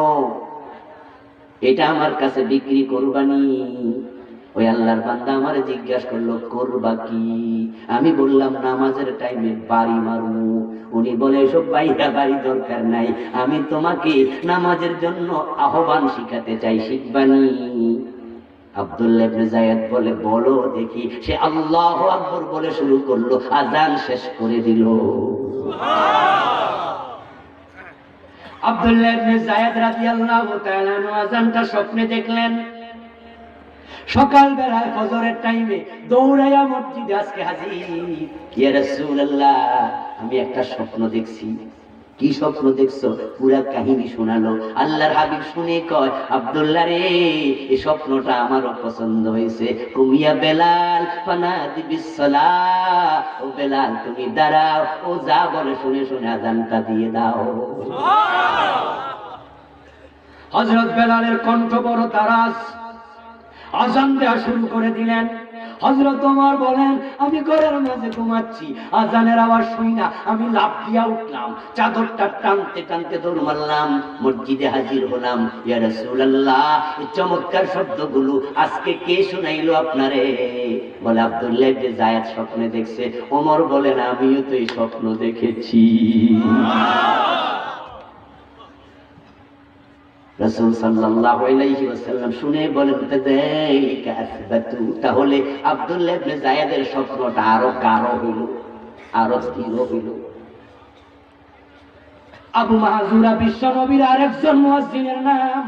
এটা আমার কাছে বিক্রি করবানি? ওই আল্লাহর বান্দা আমারে জিজ্ঞাসা করলো, করবা কি? আমি বললাম, নামাজের টাইমে বাড়ি মারবো। উনি বলে, এসব বাইরা বাড়ি দরকার নাই, আমি তোমাকে নামাজের জন্য আহ্বান শিখাতে চাই, শিখবানি? আব্দুল্লাহ ইবনে যায়েদ বলে, বলো দেখি। সে আল্লাহু আকবার বলে শুরু করলো, আযান শেষ করে দিল। আব্দুল্লাহ ইবনে যায়েদ রাদিয়াল্লাহু তাআলা আযানটা স্বপ্নে দেখলেন। সকাল বেলায় ফজরের টাইমে দৌড়াইয়া মসজিদে আজকে হাজির। ইয়া রাসূলুল্লাহ, আমি একটা স্বপ্ন দেখছি। কি স্বপ্ন দেখছো? পুরা কাহিনী শোনালো। আল্লাহর হাবিব শুনে কয়, আব্দুল্লাহ রে, এই স্বপ্নটা আমারও পছন্দ হয়েছে। কুমিয়া বেলাল ফানাদি বিসসালাহ, ও বেলাল তুমি দাঁড়াও, ও যা বলে শুনে শুনে আযানটা দিয়ে দাও। হযরত বেলালের কণ্ঠ বড় তারাজ, আযান দেওয়া শুরু করে দিলেন। হযরত ওমর বলেন, আমি ঘরের মাঝে ঘুমাচ্ছি, আযানের আওয়াজ শুনি না, আমি লাফ দিয়া উঠলাম, চাদরটা টানতে টানতে দৌড় মারলাম, মসজিদে হাজির হলাম। ইয়া রাসূলুল্লাহ, এই চমৎকার শব্দগুলো আজকে কে শুনাইলো আপনারে? বলে, আব্দুল্লাহ ইবনে যায়েদ স্বপ্নে দেখছে। ওমর বলেন, আমিও তো এই স্বপ্ন দেখেছি। রাসূল সাল্লাল্লাহু আলাইহি ওয়াসাল্লাম শুনে বলেন, তাযালিকা আসবাতু, তাহলে আব্দুল্লাহ ইবনে যায়েদের স্বপ্নটা আরো গাঢ় হইল, আরো স্থির হইল। আবু মাহজুরা বিশ্বনবীর আরেকজন মুয়াজ্জিনের নাম।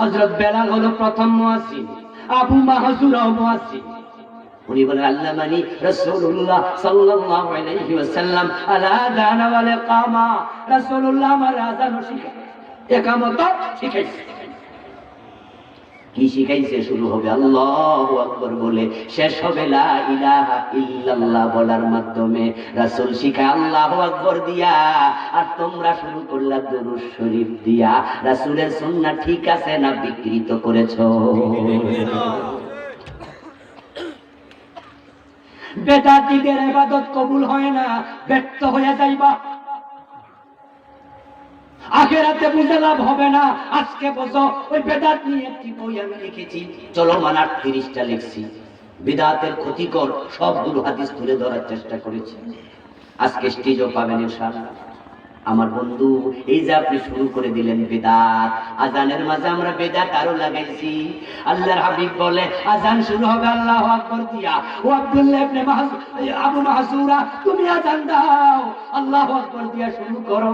হযরত বেলাল হলো প্রথম মুয়াজ্জিন, আবু মাহজুরা মুয়াজ্জিন। উনি বলেন, আল্লামানি রাসূলুল্লাহ সাল্লাল্লাহু আলাইহি ওয়াসাল্লাম আলা আযান ওয়াল ইকামা, রাসূলুল্লাহ আমার আযান শিখায়, একামত শিখাইছে। কি শিখাইছে? শুরু হবে আল্লাহু আকবার বলে, শেষ হবে লা ইলাহা ইল্লাল্লাহ বলার মাধ্যমে। রাসূল শিখায় আল্লাহু আকবার দিয়া, আর তোমরা শুরু করলা দুরূদ শরীফ দিয়া। রাসূলের সুন্নাহ ঠিক আছে না বিকৃত করেছো? বেদাতীদের ইবাদত কবুল হয় না, ব্যর্থ হয়ে যাইবা। আখিরাতে বুঝে লাভ হবে না। আজকে বোঝো, ওই বেদাত নিয়ে একটি বই আমি লিখেছি, চলমান 38টা লিখছি। বিদআতের ক্ষতিকর সবগুলো হাদিস তুলে ধরার চেষ্টা করেছি। আজকে স্টেজও পাবেন ইনশাআল্লাহ। আমার বন্ধু, এই যে আপনি শুরু করে দিলেন বিদআত, আজানের মাঝে আমরা বিদআত আরো লাগাইছি। আল্লাহর হাবিব বলে আজান শুরু হবে আল্লাহু আকবার দিয়া, ও আব্দুল্লাহ ইবনে আবু মাহজুরা তুমি আজান দাও, আল্লাহু আকবার দিয়া শুরু করো।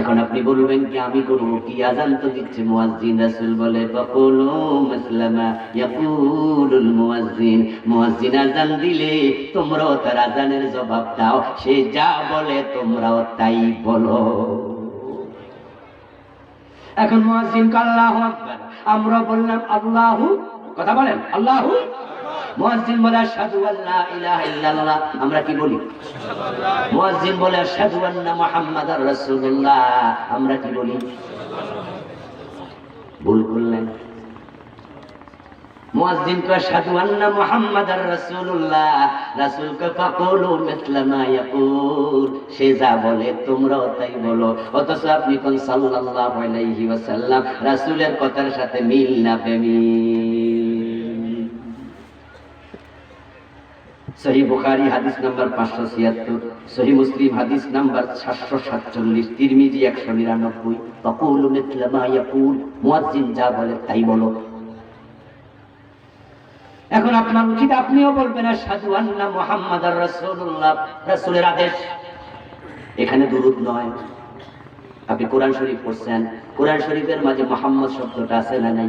এখন আপনি বলবেন কি আমি করব কি? আজান তো দিচ্ছে মুয়াজ্জিন, রাসূল বলে ফাকুলু মাসলামা ইয়াকুলুল মুয়াজ্জিন, মুয়াজ্জিন আজান দিলে তোমরাও তার আজানের জবাব দাও, সে যা বলে তোমরাও তাই বলো। এখন মুয়াজ্জিন আল্লাহু আকবার, আমরা বললাম আল্লাহু, কথা বলেন আল্লাহু, মুয়াজ্জিন বলে আশহাদু আল্লা ইলাহা ইল্লাল্লাহ, আমরা কি বলি? মুয়াজ্জিন বলে আশহাদু আন্না মুহাম্মাদার রাসূলুল্লাহ, আমরা কি বলি? ভুল করলেন। মুয়াজ্জিন কে আশহাদু আন্না মুহাম্মাদার রাসূলুল্লাহ, রাসূল কে ফাকুলু মিসলা মা ইয়াকুল, সে যা বলে তোমরাও তাই বলো। অথচ আপনি কোন সাল্লাল্লাহু আলাইহি ওয়াসাল্লাম, রাসূলের কথার সাথে মিল না বেমিল। সহিহ বুখারী হাদিস নাম্বার 576, সহিহ মুসলিম হাদিস নাম্বার 747, তিরমিজি 199। ফাকুলু মিসলা মা ইয়াকুল, মুয়াজ্জিন যা বলে তাই বলো। এখন আপনার উচিত আপনিও বলবেন আশহাদু আন্না মুহাম্মাদার রাসূলুল্লাহ, রাসূলের আদেশ। এখানে দুরূদ নয়। আপনি কোরআন শরীফ পড়ছেন, কোরআন শরীফের মাঝে মুহাম্মদ শব্দটা আছে না নাই?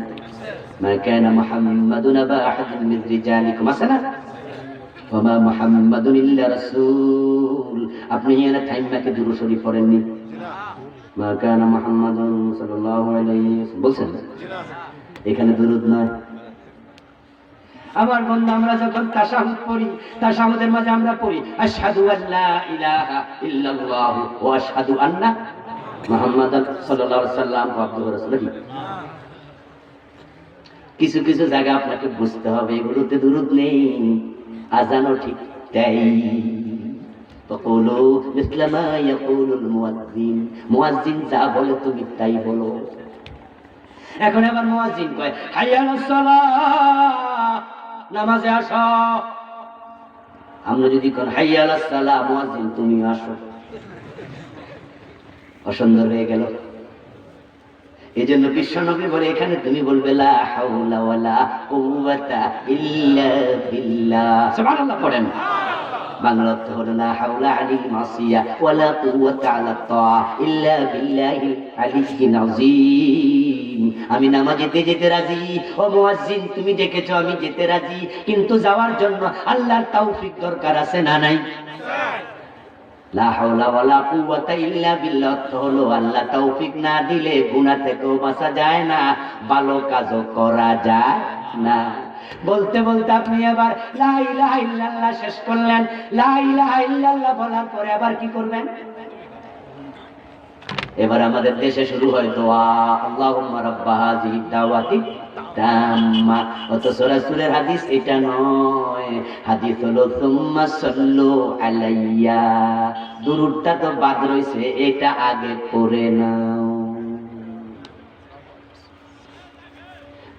মা কানা মুহাম্মাদুন আবা আহাদিন মিন রিজালিকুম, আছে না? ওয়া মা মুহাম্মাদুন ইল্লা রাসূল। আপনি এখানে থাইমাকে দুরূদ শরীফ পড়েননি? মা কানা মুহাম্মাদুন সাল্লাল্লাহু আলাইহি ওয়াসাল্লাম বলছেন, এখানে দুরূদ নয়। আমার বন্ধু, আমরা যখন তাশাহুদ পড়ি, তাশাহুদের মাঝে আমরা পড়ি আশহাদু আল্লা ইলাহা ইল্লাল্লাহ ওয়া আশহাদু আন্না মুহাম্মাদান সাল্লাল্লাহু আলাইহি ওয়াসাল্লাম আবদুহু ওয়া রাসূলুহু। কিছু কিছু জায়গা আপনাকে বুঝতে হবে, এগুলোতে দুরূদ নেই, আজানও ঠিক তাই। ফাকুলু মিসলা মা ইয়াকুলুল মুয়াজ্জিন, মুয়াজ্জিন যা বলে তুমি তাই বলো। এখন আবার মুয়াজ্জিন কয় হাইয়া আলাস সালাহ, নামাজে আসো। আমরা যদি কোন হাইয়া আলাস সালাহ, মুয়াজ্জিন তুমি আসো, অসুন্দর হয়ে গেল। এই জন্য বিশ্বনবী বলে এখানে তুমি বলবে লা হাওলা ওয়ালা কুওয়াতা ইল্লা বিল্লাহ, সুবহানাল্লাহ পড়েন। বাংলা অর্থ হলো লা হাওলা আলিল মাসিয়া ওয়ালা কুওয়াতা আলা তাআ ইল্লা বিল্লাহিল আলিয়্যিল আযীম। আমি নামাজেতে যেতে রাজি, ও মুয়াজ্জিন তুমি ডেকেছো আমি যেতে রাজি, কিন্তু যাওয়ার জন্য আল্লাহর তৌফিক দরকার আছে না নাই? লা হাওলা ওয়ালা কুওয়াতা ইল্লা বিল্লাহ অর্থ হলো আল্লাহ তৌফিক না দিলে গুনাহ থেকেও বাঁচা যায় না, ভালো কাজও করা যায় না। বলতে বলতে আপনি এবার লা ইলাহা ইল্লাল্লাহ শেষ করলেন। লা ইলাহা ইল্লাল্লাহ বলার পরে আবার কি করবেন? এবার আমাদের দেশে শুরু হয় দোয়া, আল্লাহুম্মা রাব্বা হাযিহি দাওয়াতি তাম্মা। অথচ রাসূলের হাদিস এটা নয়, হাদিস হলো সুম্মা সাল্লু আলাইয়া। দুরূদটা তো বাদ রইছে, এটা আগে পড়ে নাও।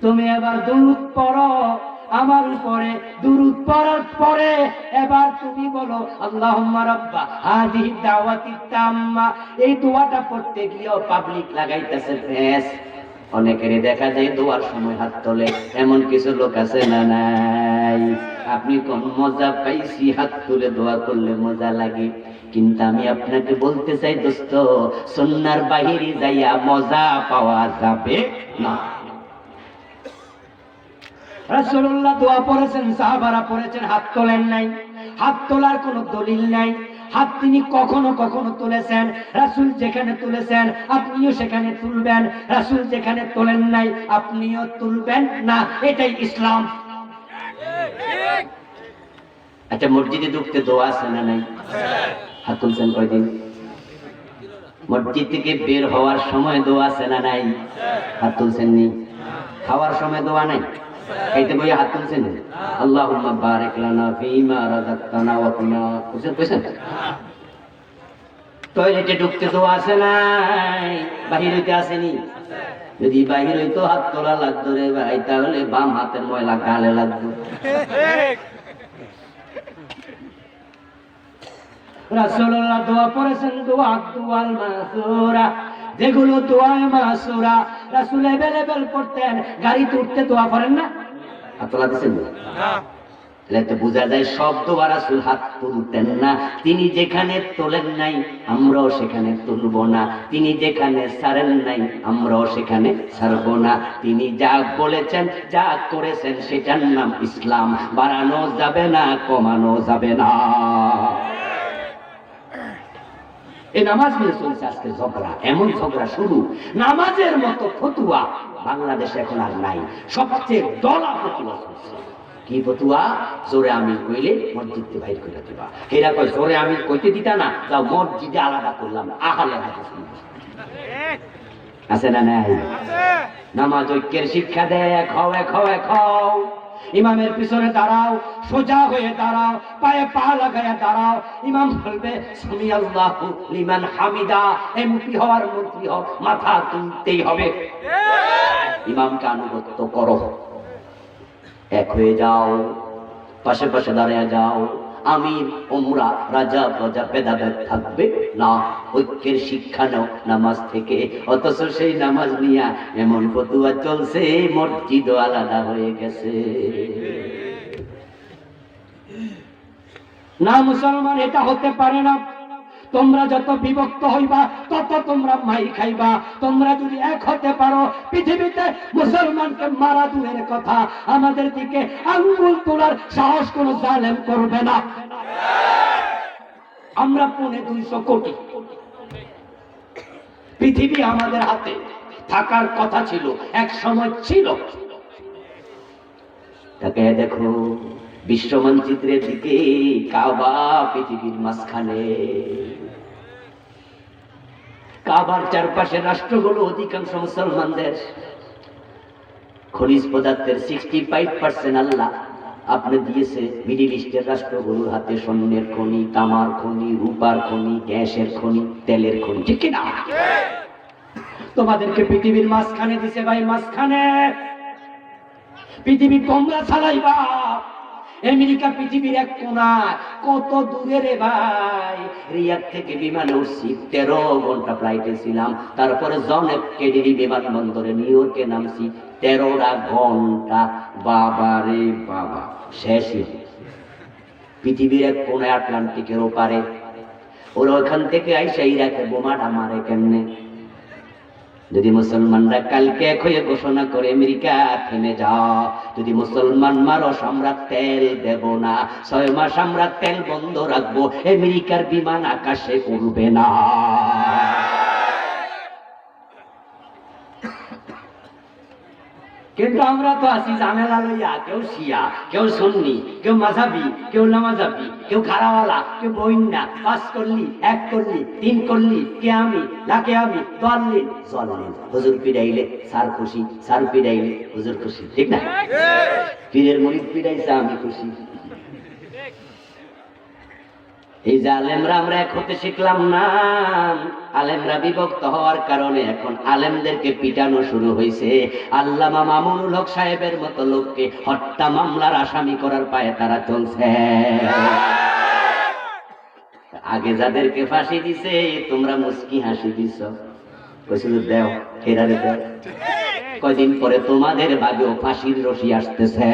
তুমি এবার দুরূদ পড়ো আমার উপরে, দুরূদ পড়ার পরে এবার তুমি বলো আল্লাহুম্মা রাব্বা হাযিহি দাওয়াতি তাম্মা। এই দোয়াটা পড়তে গিয়েও পাবলিক লাগাইতেছে ফেস। অনেকেরই দেখা যায় দোয়ার সময় হাত তোলে, এমন কিছু লোক আছে না নাই? আপনি কোন মজা পাইছি, হাত তুলে দোয়া করলে মজা লাগে। কিন্তু আমি আপনাকে বলতে চাই দোস্ত, সুন্নাহর বাহিরে যাইয়া মজা পাওয়া যাবে না। রাসূলুল্লাহ দোয়া পড়েছেন, সাহাবারা পড়েছেন, হাত তোলেন নাই। হাত তোলার কোনো দলিল নাই। হাত তিনি কখনো কখনো তুলেছেন, রাসূল যেখানে তুলেছেন আপনিও সেখানে তুলবেন, রাসূল যেখানে তোলেন নাই আপনিও তুলবেন না। এটাই ইসলাম। আচ্ছা, মসজিদে ঢুকতে দোয়া আছে না নাই? হাত তুলছেন কয়দিন? মসজিদ থেকে বের হওয়ার সময় দোয়া আছে না নাই? হাত তুলছেন নি? খাওয়ার সময় দোয়া নাই? খাইতে বই হাত তুলছেন? আল্লাহুম্মা বারিক লানা ফীমা রাযাকতানা ওয়া কিনা, বুঝছেন? টয়লেটে ঢুকতে তো আসে নাই, বাহির হইতে আসেনি? যদি বাহির হইতো হাত তোলা লাগতো রে ভাই, তাহলে বাম হাতের ময়লা গালে লাগতো। রাসূলুল্লাহ দোয়া করেছেন, দোয়া দুয়াল মাসুরা, যেগুলো দোয়ায় মাসুরা রাসূল अवेलेबल করতেন। গাড়িতে উঠতে দোয়া করেন না? হাত তোলা দিছেন না? তাহলে বোঝা যায় সব দোয়া রাসূল হাত তুলতেন না। তিনি যেখানে তোলেন নাই আমরাও সেখানে তুলব না, তিনি যেখানে ছাড়েন নাই আমরাও সেখানে ছাড়ব না। তিনি যা বলেছেন, যা করেছেন সেটার নাম ইসলাম। বাড়ানো যাবে না, কমানো যাবে না। এই নামাজ নিয়ে চলছে আজকে ঝগড়া, এমন ঝগড়া শুরু। নামাজের মতো ফতুয়া বাংলাদেশে এখন আর নাই। সবচেয়ে ডলা ফতুয়া চলছে। কি ফতুয়া? জোরে আমিন কইলে মসজিদে বাইর করে দিবা। এরা কয় জোরে আমিন কইতে দিতা না, যাও মসজিদে আলাদা করলাম। আহলে হাদিস আছে না নাই? নামাজ ঐক্যের শিক্ষা দেয়। এক হও, এক হও, এক হও। ইমামের পিছনে দাঁড়াও, সোজা হয়ে দাঁড়াও, পায়ে পা লাগায়া দাঁড়াও। ইমাম বলবে সামি আল্লাহু লিমান হামিদা। এমপি হওয়ার মন্ত্রী হও, মাথা তুলতেই হবে। ইমামকে আনুগত্য করো, এক হয়ে যাও, পাশে পাশে দাঁড়িয়ে যাও। আমির, ওমরা, রাজা, প্রজা ভেদাভেদ থাকবে না। ঐক্যের শিক্ষা নাও নামাজ থেকে। অথচ সেই নামাজ নিয়া এমন ফতুয়া চলছে, মসজিদও আলাদা হয়ে গেছে। না মুসলমান, এটা হতে পারে না। তোমরা যত বিভক্ত হইবা তত তোমরা মাই খাইবা। তোমরা যদি এক হতে পারো, পৃথিবীতে মুসলমানকে মারা দূরের কথা, আমাদের দিকে আঙ্গুল তোলার সাহস কোন জালেম করবে না। আমরা 250 কোটি, পৃথিবী আমাদের হাতে থাকার কথা ছিল, এক সময় ছিল। তাকে দেখো বিশ্ব মানচিত্রের দিকে, কাবা পৃথিবীর মাঝখানে। কাবার চারপাশে রাষ্ট্রগুলো অধিকাংশ মুসলমান দেশ। খনিজ পদার্থের 65% আল্লাহ আপনি দিয়েছে মিডিল ইস্টের রাষ্ট্রগুলোর হাতে। স্বর্ণের খনি, তামার খনি, রূপার খনি, গ্যাসের খনি, তেলের খনি, ঠিক কিনা? তোমাদেরকে পৃথিবীর মাঝখানে দিছে ভাই, মাঝখানে। পৃথিবী তোমরা চালাইবা। আমেরিকা পৃথিবীর এক কোণায়, কত দূরে রে ভাই। রিয়াদ থেকে বিমানে উঠছি, 13 ঘন্টা ফ্লাইটে ছিলাম। তারপরে জন এফ কেনেডি বিমানবন্দরে নিউ ইয়র্কে নামছি, 13টা ঘন্টা। বাবা রে বাবা, শেষই। পৃথিবীর এক কোণায় আটলান্টিকের ওপারে। ওরা ওখান থেকে আইসা ইরাকে বোমাটা মারে কেমনে? যদি মুসলমানরা কালকে এক হয়ে ঘোষণা করে আমেরিকা থেমে যাও, যদি মুসলমান মারো সম্রাট তেল দেব না, 6 মাস আমরা তেল বন্ধ রাখবো, আমেরিকার বিমান আকাশে উড়বে না। কিন্তু আমরা তো আছি ঝামেলা লইয়া, কেউ শিয়া, কেউ সুন্নি, কেউ মাঝাবি, কেউ নামাজাবি, কেউ খারাওয়ালা, কেউ বইন্না। 5 করলি, 1 করলি, 3 করলি, কে আমি, লাকে আমি, দলিল জলিল। হুজুর পিড়াইলে স্যার খুশি, স্যার পিড়াইলে হুজুর খুশি, ঠিক না? পীরের মুরিদ পিড়াইছে, আমি খুশি। এই যে আলেমরা আমরা এক হতে শিখলাম না, আলেমরা বিভক্ত হওয়ার কারণে এখন আলেমদেরকে পিটানো শুরু হয়েছে। আল্লামা মামুনুল হক সাহেবের মতো লোককে হত্যা মামলার আসামি করার পায়ে তারা চলছে। আগে যাদেরকে ফাঁসি দিছে তোমরা মুস্কি হাসি দিছ, কইছিল দেও ফেরারে দেও। কয়দিন পরে তোমাদের ভাগেও ফাঁসির রশি আসতেছে।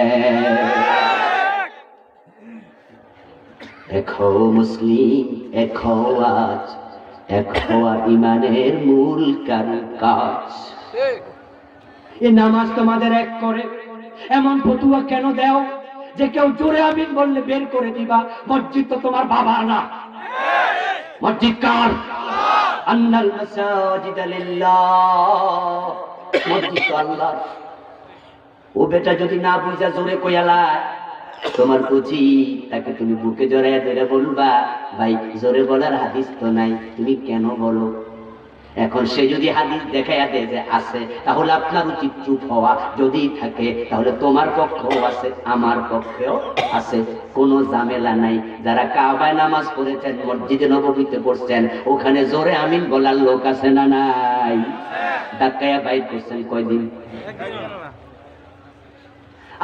এক হও মুসলিম, এক হও আজ, এক হওয়া ইমানের মূল কাজ। এ নামাজ তোমাদের এক করে। এমন ফতুয়া কেন দেও যে কেউ জোরে আমিন বললে বের করে দিবা? মসজিদ তো তোমার বাবা না, মসজিদ কার? আন্নাল মাসাজিদা লিল্লাহ, মসজিদ তো আল্লাহর। ও বেটা যদি না বুঝা জোরে কইয়ালা, তোমার কুচি তাকে তুমি বুকে জড়াইয়া ধরে বলবা, ভাই জোরে বলার হাদিস তো নাই, তুমি কেন বলো? এখন সে যদি হাদিস দেখাইয়া দেয় যে আছে, তাহলে আপনার উচিত চুপ হওয়া। যদি থাকে তাহলে তোমার পক্ষেও আছে, আমার পক্ষেও আছে, কোনো ঝামেলা নাই। যারা কাবায় নামাজ পড়েছেন, মসজিদে নববীতে পড়ছেন, ওখানে জোরে আমিন বলার লোক আছে না নাই? ধাক্কায়া বাইর করছেন কয়দিন?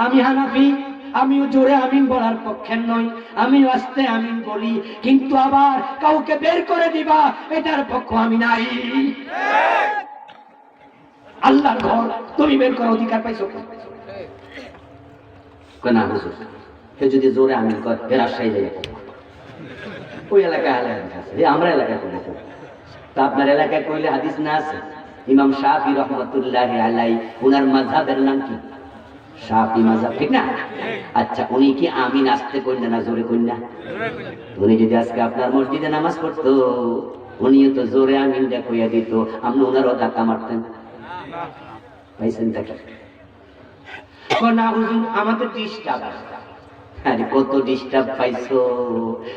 আমি হানাফি, আমিও জোরে আমিন বলার পক্ষে নই, আমিও আস্তে আমিন বলি, কিন্তু আবার কাউকে বের করে দিবা এটার পক্ষ আমি নাই। আল্লাহর ঘর তুমি বের করার অধিকার পাইছো না? হুজুর সে যদি জোরে আমিন করে এর আশ্বাই যাই, ওই এলাকায় হাদিস আছে, আমরা এলাকায় করবো। তা আপনার এলাকায় কইলে হাদিস না আছে? ইমাম শাফি রহমতুল্লাহ আলাই, উনার মাযহাবের নাম কি? শাফি মাযহাব, ঠিক না? আচ্ছা, উনি কি আমিন আসতে কইনা না জোরে কইনা? উনি যদি আজকে আপনার মসজিদে নামাজ পড়তো, উনিও তো জোরে আমিন কইয়া দিত, আপনি ওনারও ধাক্কা মারতেন। পাইছেন তাকে? না হুজুর আমাদের ডিস্টার্ব। আরে কত ডিস্টার্ব পাইছো?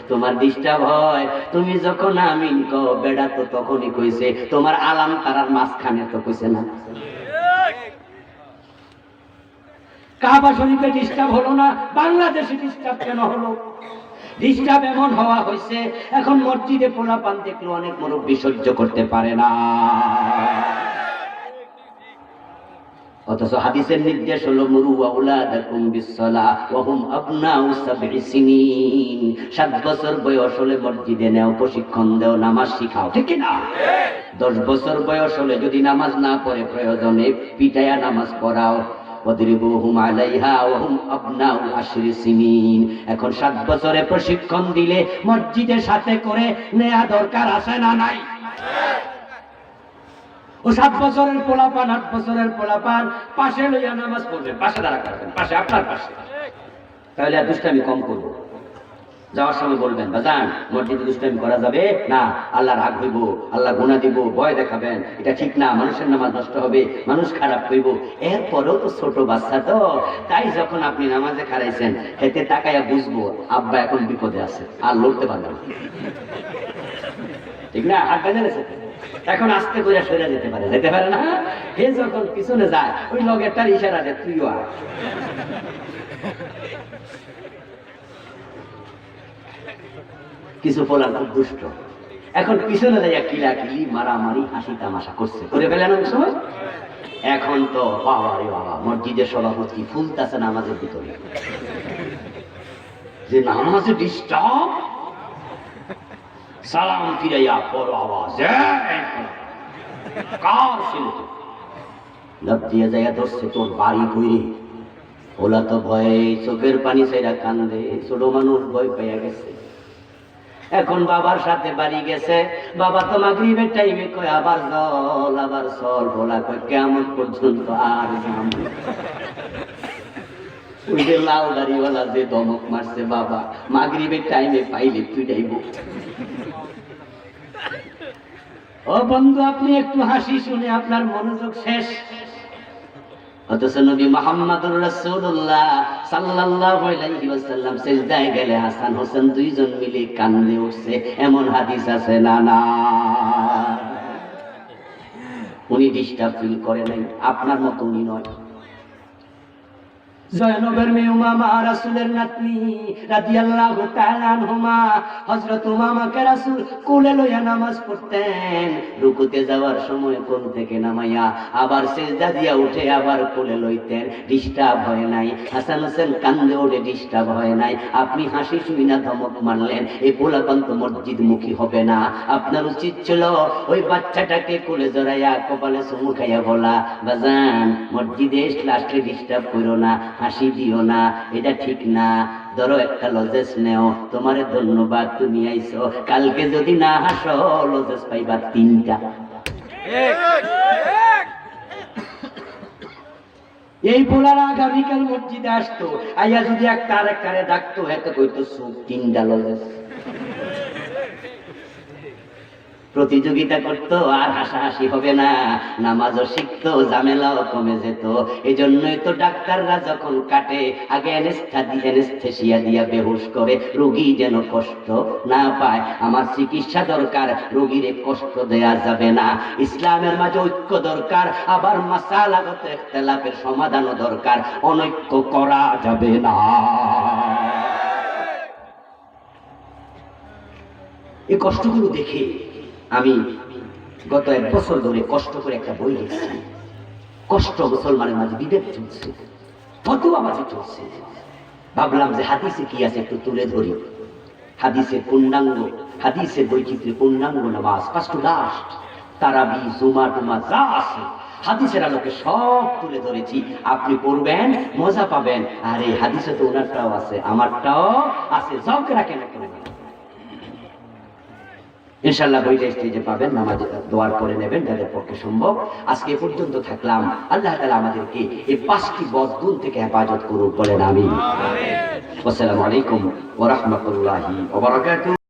তোমার ডিস্টার্ব হয় তুমি যখন আমিন কও, বেড়া তো তখনই কইছে, তোমার আলাম তারার মাঝখানে তো কইছে না? কাবা শরীফে ডিস্টার্ব হলো না, বাংলাদেশে ডিস্টার্ব কেন হলো? ডিস্টার্ব এমন হওয়া হয়েছে, এখন মসজিদে পোলাপান দেখলে অনেক মুরব্বি সহ্য করতে পারে না। অথচ হাদিসের নির্দেশ হলো মুরু আওলাদাকুম বিসসালাহ ওয়া হুম আবনাউ সাবঈ সিনিন। 7 বছর বয়স হলে মসজিদে নেও, প্রশিক্ষণ দাও, নামাজ শিখাও, ঠিক কি না? 10 বছর বয়স হলে যদি নামাজ না পড়ে প্রয়োজনে পিটায়া নামাজ পড়াও। ওয়াদরিবুহুম আলাইহা ওয়া হুম আবনাউ 10 সিনিন। এখন 7 বছরে প্রশিক্ষণ দিলে মসজিদের সাথে করে নেয়া দরকার আছে না নাই? ও 7 বছরের পোলাপান 8 বছরের পোলাপান পাশে লইয়া নামাজ পড়বে, পাশে দাঁড়া করবেন, পাশে আপনার পাশে, তাহলে আর দুষ্টামি কম করবো। যাওয়ার সময় বলবেন বাজান মসজিদে দুষ্টামি করা যাবে না, আল্লাহ রাগ হইব, আল্লাহ গুনাহ দিব, ভয় দেখাবেন, এটা ঠিক না, মানুষের নামাজ নষ্ট হবে, মানুষ খারাপ হইব। এরপরেও তো ছোট বাচ্চা তো, তাই যখন আপনি নামাজে খারাইছেন হেতে তাকাইয়া বুঝবো আব্বা এখন বিপদে আছে, আর লড়তে পারবে না, ঠিক না? আর বাজার আছে এখন আস্তে করে সরে যেতে পারে, যেতে পারে না? হে যখন পিছনে যায় ওই লগেরটার ইশারা দে তুইও আয়। কিছু পোলার খুব দুষ্ট, এখন পিছনে যাইয়া কিলাকিলি মারামারি হাসি তামাশা করছে, করে ফেলেন অনেক সময়। এখন তো বাবা রে বাবা, মসজিদের সভাপতি ফুলতাছে নামাজের ভিতরে, যে নামাজে ডিস্টার্ব, সালাম ফিরাইয়া পড়ো আওয়াজ, কার ছিল লাভ দিয়ে যাইয়া ধরছে তোর বাড়ি কইরে। ওলা তো ভয়ে চোখের পানি ছাইরা কান্দে, ছোট মানুষ ভয় পাইয়া গেছে। এখন বাবার সাথে বাড়ি গেছে, বাবা তো মাগরিবের টাইমে কয় আবার চল, আবার চল। বলা কয় কিয়ামত পর্যন্ত আর যাম। ওই যে লাল দাড়িওয়ালা যে ধমক মারছে, বাবা মাগরিবের টাইমে পাইলে পিটাইব। ও বন্ধু, আপনি একটু হাসি শুনে আপনার মনোযোগ শেষ। অথচ নবী মুহাম্মদুর রাসূলুল্লাহ সাল্লাল্লাহু আলাইহি ওয়াসাল্লাম সিজদায় গেলে হাসান হোসেন দুইজন মিলে কান্দে উঠছে, এমন হাদিস আছে না? না, উনি ডিস্টার্ব ফিল করে নাই, আপনার মতো উনি নয়। জয়নবের মেয়ে উমামা রাসূলের নাতনি রাদিয়াল্লাহু তাআলা আনহুমা, হযরত উমামাকে রাসূল কোলে লইয়া নামাজ পড়তেন। রুকুতে যাওয়ার সময় কোল থেকে নামাইয়া আবার সিজদা দিয়া উঠে আবার কোলে লইতেন, ডিস্টার্ব হয় নাই। হাসান হোসেন কান্দে ওঠে, ডিস্টার্ব হয় নাই। আপনি হাসি শুইনা ধমক মারলেন, এই পোলাপান তো মসজিদ মুখী হবে না। আপনার উচিত ছিল ওই বাচ্চাটাকে কোলে জড়াইয়া কপালে চুমু খাইয়া বলা, বাজান মসজিদে লাস্টে ডিস্টার্ব করো না, হাসি দিও না, এটা ঠিক না। ধরো একটা লজেস নেও, তোমারে ধন্যবাদ তুমি আইছো, কালকে যদি না হাসো লজেস পাইবা 3টা। এই পোলারা আগামীকাল মসজিদে আসতো, আইয়া যদি একটা আরেকটারে ডাকতো, এত কইতো 3টা লজেস। প্রতিযোগিতা করতো আর হাসাহাসি হবে না, নামাজও শিখতো, ঝামেলাও কমে যেত। এই জন্যই তো ডাক্তাররা যখন কাটে আগে এনেস্থেসিয়া দিয়া বেহুশ করে, রোগী যেন কষ্ট না পায়। আমার চিকিৎসা দরকার, রোগীরে কষ্ট দেয়া যাবে না। ইসলামের মাঝে ঐক্য দরকার, আবার মাসালাগত ইখতিলাফের সমাধানও দরকার, অনৈক্য করা যাবে না। এই কষ্টগুলো দেখে আমি গত 1 বছর ধরে কষ্ট করে একটা বই লিখছি। কষ্ট মুসলমানের মাঝে বিভেদ চলছে, ফতোয়াবাজি চলছে। ভাবলাম যে হাদিসে কি আছে একটু তুলে ধরি। হাদিসের পূর্ণাঙ্গ, হাদিসের বৈচিত্র্যে পূর্ণাঙ্গ নামাজ, ফার্স্ট টু লাস্ট, তারাবি, জুমা টুমা যা আছে হাদিসের আলোকে সব তুলে ধরেছি। আপনি পড়বেন, মজা পাবেন। আর এই হাদিসে তো ওনারটাও আছে, আমারটাও আছে, ঝগড়া কেন করবেন? ইনশাআল্লাহ বইটা স্টেজে পাবেন, নামাজ দোয়ার পরে নেবেন যাদের পক্ষে সম্ভব। আজকে এ পর্যন্ত থাকলাম। আল্লাহ তাআলা আমাদেরকে এই 5টি বদগুণ থেকে হেফাজত করুন, বলেন আমিন। আসসালামু আলাইকুম ওয়া রাহমাতুল্লাহি ওয়া বারাকাতুহু।